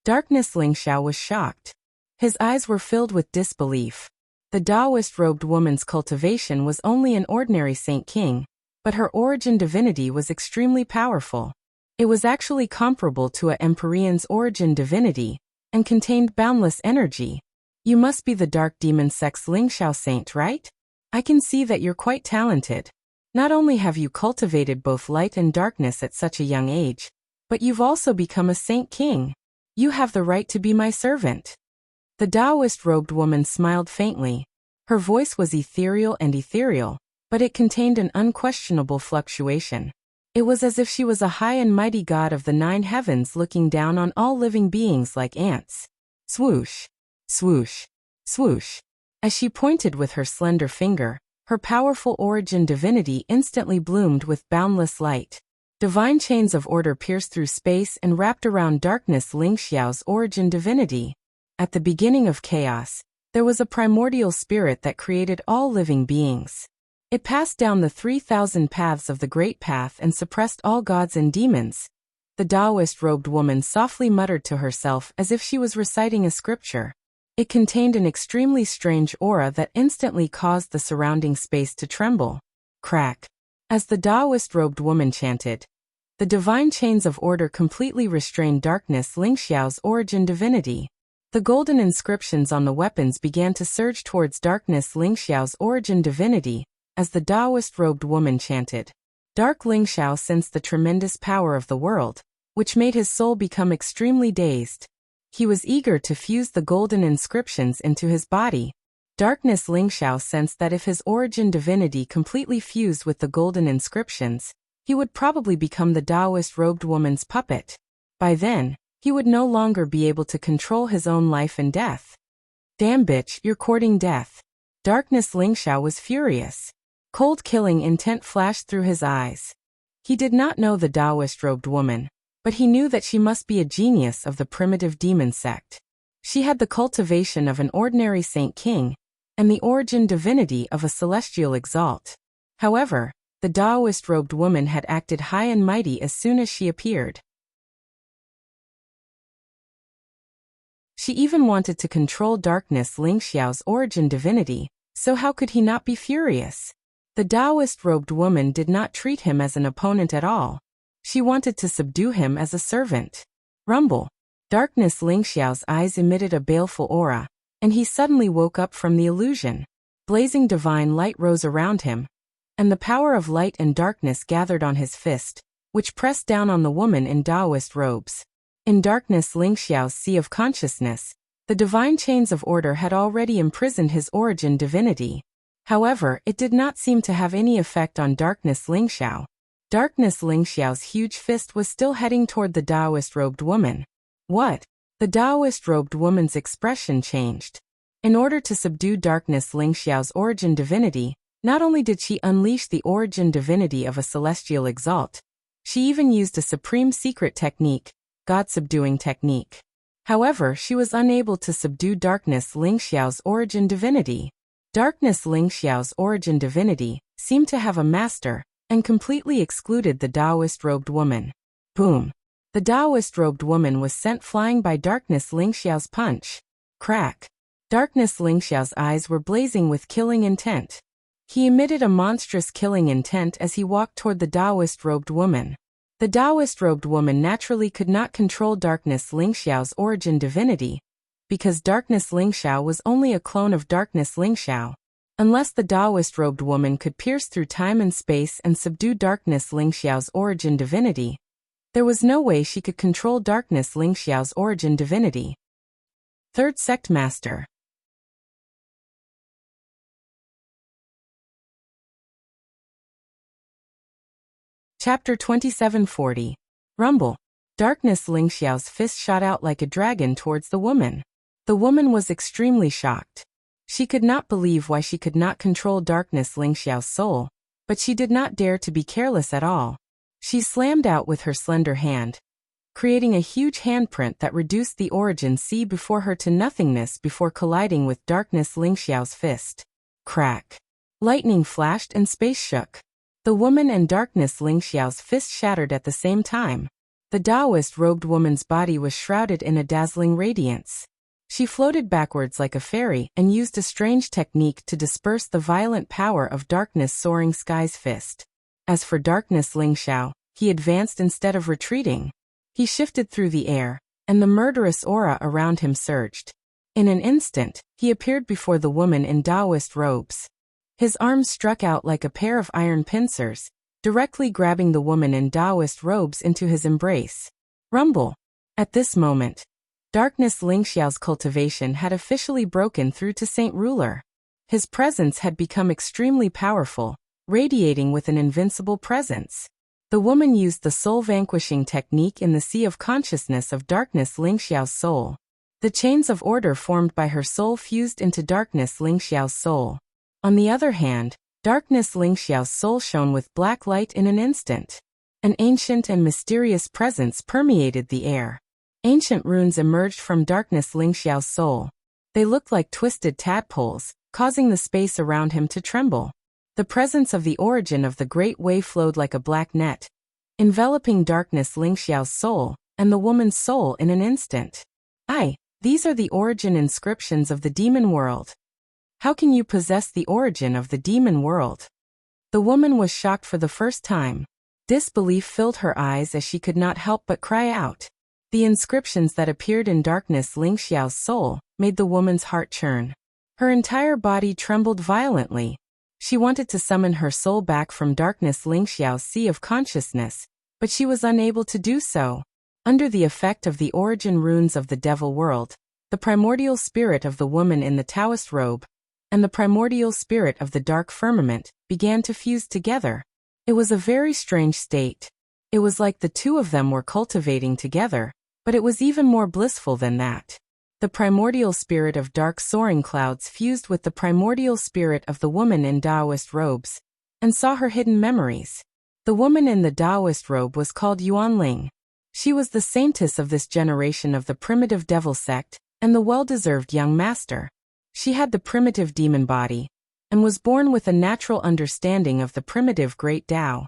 Darkness Ling Xiao was shocked. His eyes were filled with disbelief. The Taoist-robed woman's cultivation was only an ordinary Saint King, but her origin divinity was extremely powerful. It was actually comparable to an Empyrean's origin divinity, and contained boundless energy. You must be the dark demon sex Ling Xiao saint, right? I can see that you're quite talented. Not only have you cultivated both light and darkness at such a young age, but you've also become a Saint King. You have the right to be my servant. The Taoist-robed woman smiled faintly. Her voice was ethereal, but it contained an unquestionable fluctuation. It was as if she was a high and mighty god of the 9 heavens looking down on all living beings like ants. Swoosh, swoosh, swoosh. As she pointed with her slender finger, her powerful origin divinity instantly bloomed with boundless light. Divine chains of order pierced through space and wrapped around Darkness Ling Xiao's origin divinity. At the beginning of chaos, there was a primordial spirit that created all living beings. It passed down the 3,000 paths of the Great Path and suppressed all gods and demons. The Taoist-robed woman softly muttered to herself as if she was reciting a scripture. It contained an extremely strange aura that instantly caused the surrounding space to tremble. Crack. As the Taoist-robed woman chanted, the divine chains of order completely restrained Darkness Ling Xiao's origin divinity. The golden inscriptions on the weapons began to surge towards Darkness Ling Xiao's origin divinity, as the Taoist-robed woman chanted. Dark Ling Xiao sensed the tremendous power of the world, which made his soul become extremely dazed. He was eager to fuse the golden inscriptions into his body. Darkness Ling Xiao sensed that if his origin divinity completely fused with the golden inscriptions, he would probably become the Taoist-robed woman's puppet. By then, he would no longer be able to control his own life and death. Damn bitch, you're courting death. Darkness Ling Xiao was furious. Cold killing intent flashed through his eyes. He did not know the Taoist-robed woman, but he knew that she must be a genius of the primitive demon sect. She had the cultivation of an ordinary saint king, and the origin divinity of a celestial exalt. However, the Taoist-robed woman had acted high and mighty as soon as she appeared. She even wanted to control darkness Ling Xiao's origin divinity, so how could he not be furious? The Taoist-robed woman did not treat him as an opponent at all. She wanted to subdue him as a servant. Rumble. Darkness Ling Xiao's eyes emitted a baleful aura, and he suddenly woke up from the illusion. Blazing divine light rose around him, and the power of light and darkness gathered on his fist, which pressed down on the woman in Taoist robes. In darkness Ling Xiao's sea of consciousness, the divine chains of order had already imprisoned his origin divinity. However, it did not seem to have any effect on darkness Ling Xiao. Darkness Ling Xiao's huge fist was still heading toward the Taoist-robed woman. What? The Taoist-robed woman's expression changed. In order to subdue darkness Ling Xiao's origin divinity, not only did she unleash the origin divinity of a celestial exalt, she even used a supreme secret technique, God-subduing technique. However, she was unable to subdue darkness Ling Xiao's origin divinity. Darkness Ling Xiao's origin divinity seemed to have a master, and completely excluded the Taoist-robed woman. Boom! The Taoist-robed woman was sent flying by darkness Ling Xiao's punch. Crack! Darkness Ling Xiao's eyes were blazing with killing intent. He emitted a monstrous killing intent as he walked toward the Taoist-robed woman. The Taoist-robed woman naturally could not control darkness Ling Xiao's origin divinity, because darkness Ling Xiao was only a clone of darkness Ling Xiao. Unless the Taoist-robed woman could pierce through time and space and subdue darkness Ling Xiao's origin divinity, there was no way she could control darkness Ling Xiao's origin divinity. Third Sect Master. Chapter 2740. Rumble. Darkness Ling Xiao's fist shot out like a dragon towards the woman. The woman was extremely shocked. She could not believe why she could not control darkness Ling Xiao's soul, but she did not dare to be careless at all. She slammed out with her slender hand, creating a huge handprint that reduced the origin sea before her to nothingness before colliding with darkness Ling Xiao's fist. Crack. Lightning flashed and space shook. The woman and darkness Ling Xiao's fist shattered at the same time. The Taoist-robed woman's body was shrouded in a dazzling radiance. She floated backwards like a fairy and used a strange technique to disperse the violent power of darkness soaring sky's fist. As for darkness Ling Xiao, he advanced instead of retreating. He shifted through the air, and the murderous aura around him surged. In an instant, he appeared before the woman in Taoist robes. His arms struck out like a pair of iron pincers, directly grabbing the woman in Taoist robes into his embrace. Rumble. At this moment, darkness Ling Xiao's cultivation had officially broken through to Saint Ruler. His presence had become extremely powerful, radiating with an invincible presence. The woman used the soul-vanquishing technique in the sea of consciousness of darkness Ling Xiao's soul. The chains of order formed by her soul fused into darkness Ling Xiao's soul. On the other hand, darkness Ling Xiao's soul shone with black light in an instant. An ancient and mysterious presence permeated the air. Ancient runes emerged from darkness Ling Xiao's soul. They looked like twisted tadpoles, causing the space around him to tremble. The presence of the origin of the great way flowed like a black net, enveloping darkness Ling Xiao's soul, and the woman's soul in an instant. These are the origin inscriptions of the demon world. How can you possess the origin of the demon world? The woman was shocked for the first time. Disbelief filled her eyes as she could not help but cry out. The inscriptions that appeared in darkness Ling Xiao's soul made the woman's heart churn. Her entire body trembled violently. She wanted to summon her soul back from darkness Ling Xiao's sea of consciousness, but she was unable to do so. Under the effect of the origin runes of the devil world, the primordial spirit of the woman in the Taoist robe, and the primordial spirit of the dark firmament began to fuse together. It was a very strange state. It was like the two of them were cultivating together, but it was even more blissful than that. The primordial spirit of dark soaring clouds fused with the primordial spirit of the woman in Taoist robes, and saw her hidden memories. The woman in the Taoist robe was called Yuan Ling. She was the saintess of this generation of the primitive devil sect, and the well-deserved young master. She had the primitive demon body, and was born with a natural understanding of the primitive great Tao.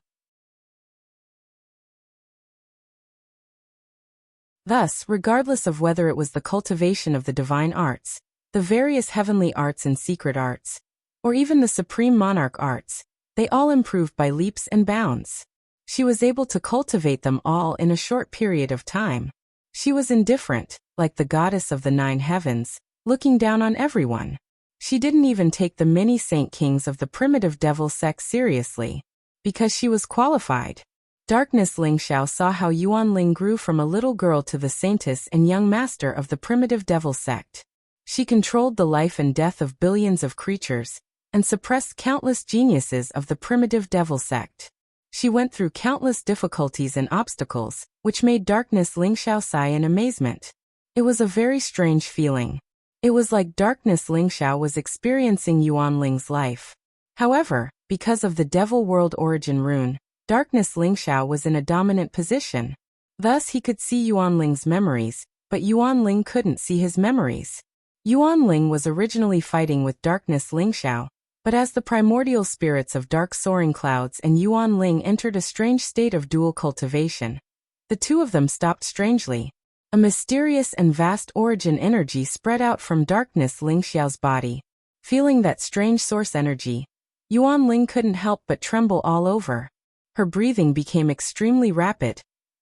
Thus, regardless of whether it was the cultivation of the divine arts, the various heavenly arts and secret arts, or even the supreme monarch arts, they all improved by leaps and bounds. She was able to cultivate them all in a short period of time. She was indifferent, like the goddess of the 9 heavens, looking down on everyone. She didn't even take the many saint kings of the primitive devil sect seriously, because she was qualified. Darkness Lingxiao saw how Yuan Ling grew from a little girl to the saintess and young master of the primitive devil sect. She controlled the life and death of billions of creatures, and suppressed countless geniuses of the primitive devil sect. She went through countless difficulties and obstacles, which made Darkness Lingxiao sigh in amazement. It was a very strange feeling. It was like Darkness Lingxiao was experiencing Yuan Ling's life. However, because of the Devil World origin rune, Darkness Lingxiao was in a dominant position. Thus he could see Yuan Ling's memories, but Yuan Ling couldn't see his memories. Yuan Ling was originally fighting with Darkness Lingxiao, but as the primordial spirits of dark soaring clouds and Yuan Ling entered a strange state of dual cultivation, the two of them stopped strangely. A mysterious and vast origin energy spread out from Darkness Lingxiao's body. Feeling that strange source energy, Yuan Ling couldn't help but tremble all over. Her breathing became extremely rapid,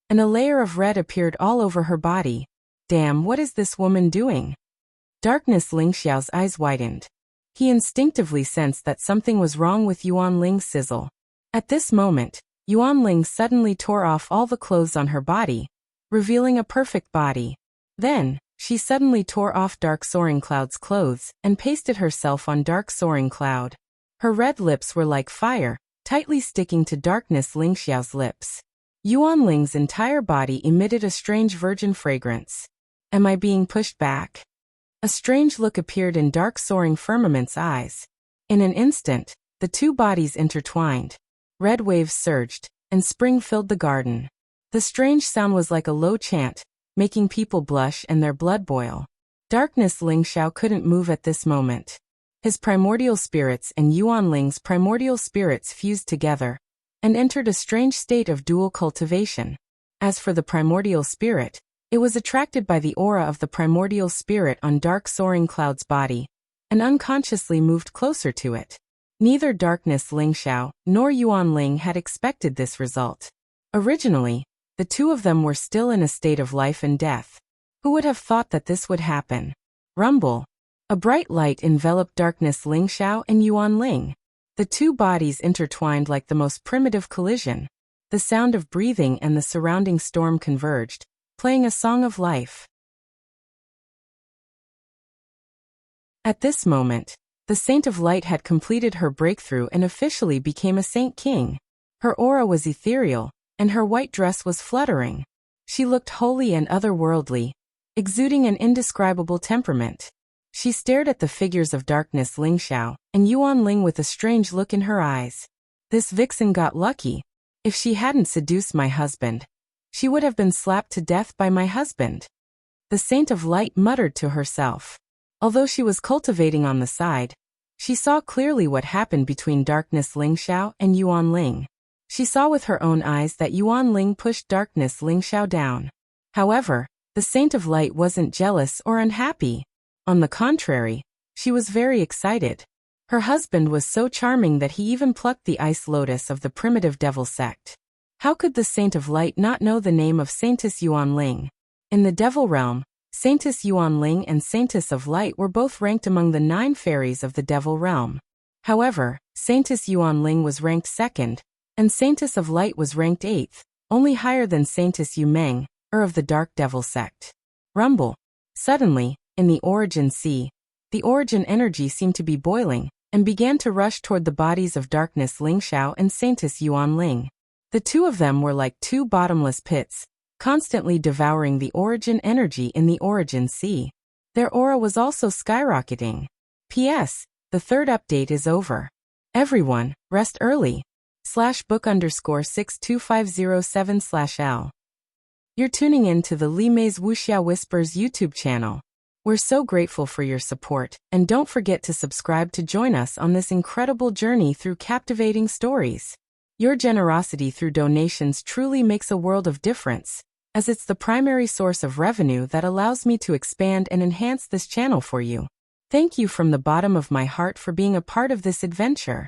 and a layer of red appeared all over her body. Damn, what is this woman doing? Darkness Lingxiao's eyes widened. He instinctively sensed that something was wrong with Yuan Ling's sizzle. At this moment, Yuan Ling suddenly tore off all the clothes on her body, revealing a perfect body. Then, she suddenly tore off Dark Soaring Cloud's clothes and pasted herself on Dark Soaring Cloud. Her red lips were like fire, tightly sticking to Darkness Lingxiao's lips. Yuan Ling's entire body emitted a strange virgin fragrance. Am I being pushed back? A strange look appeared in Dark Soaring Firmament's eyes. In an instant, the two bodies intertwined. Red waves surged, and spring filled the garden. The strange sound was like a low chant, making people blush and their blood boil. Darkness Lingxiao couldn't move at this moment. His primordial spirits and Yuan Ling's primordial spirits fused together, and entered a strange state of dual cultivation. As for the primordial spirit, it was attracted by the aura of the primordial spirit on Dark Soaring Cloud's body, and unconsciously moved closer to it. Neither Darkness Lingxiao nor Yuan Ling had expected this result. Originally, the two of them were still in a state of life and death. Who would have thought that this would happen? Rumble. A bright light enveloped Darkness Lingxiao and Yuan Ling. The two bodies intertwined like the most primitive collision. The sound of breathing and the surrounding storm converged, playing a song of life. At this moment, the Saint of Light had completed her breakthrough and officially became a Saint King. Her aura was ethereal, and her white dress was fluttering. She looked holy and otherworldly, exuding an indescribable temperament. She stared at the figures of Darkness Lingxiao and Yuan Ling with a strange look in her eyes. This vixen got lucky. If she hadn't seduced my husband, she would have been slapped to death by my husband. The Saint of Light muttered to herself. Although she was cultivating on the side, she saw clearly what happened between Darkness Lingxiao and Yuan Ling. She saw with her own eyes that Yuan Ling pushed Darkness Lingxiao down. However, the Saint of Light wasn't jealous or unhappy. On the contrary, she was very excited. Her husband was so charming that he even plucked the ice lotus of the primitive devil sect. How could the Saint of Light not know the name of Saintess Yuan Ling? In the Devil Realm, Saintess Yuan Ling and Saintess of Light were both ranked among the 9 fairies of the Devil Realm. However, Saintess Yuan Ling was ranked 2nd, and Saintess of Light was ranked 8th, only higher than Saintess Yu Meng, of the Dark Devil sect. Rumble. Suddenly, in the Origin Sea, the origin energy seemed to be boiling, and began to rush toward the bodies of Darkness Lingxiao and Saintess Yuan Ling. The two of them were like two bottomless pits, constantly devouring the origin energy in the Origin Sea. Their aura was also skyrocketing. P.S. The 3rd update is over. Everyone, rest early. /book_62507/L. You're tuning in to the Li Mei's Wuxia Whispers YouTube channel. We're so grateful for your support, and don't forget to subscribe to join us on this incredible journey through captivating stories. Your generosity through donations truly makes a world of difference, as it's the primary source of revenue that allows me to expand and enhance this channel for you. Thank you from the bottom of my heart for being a part of this adventure.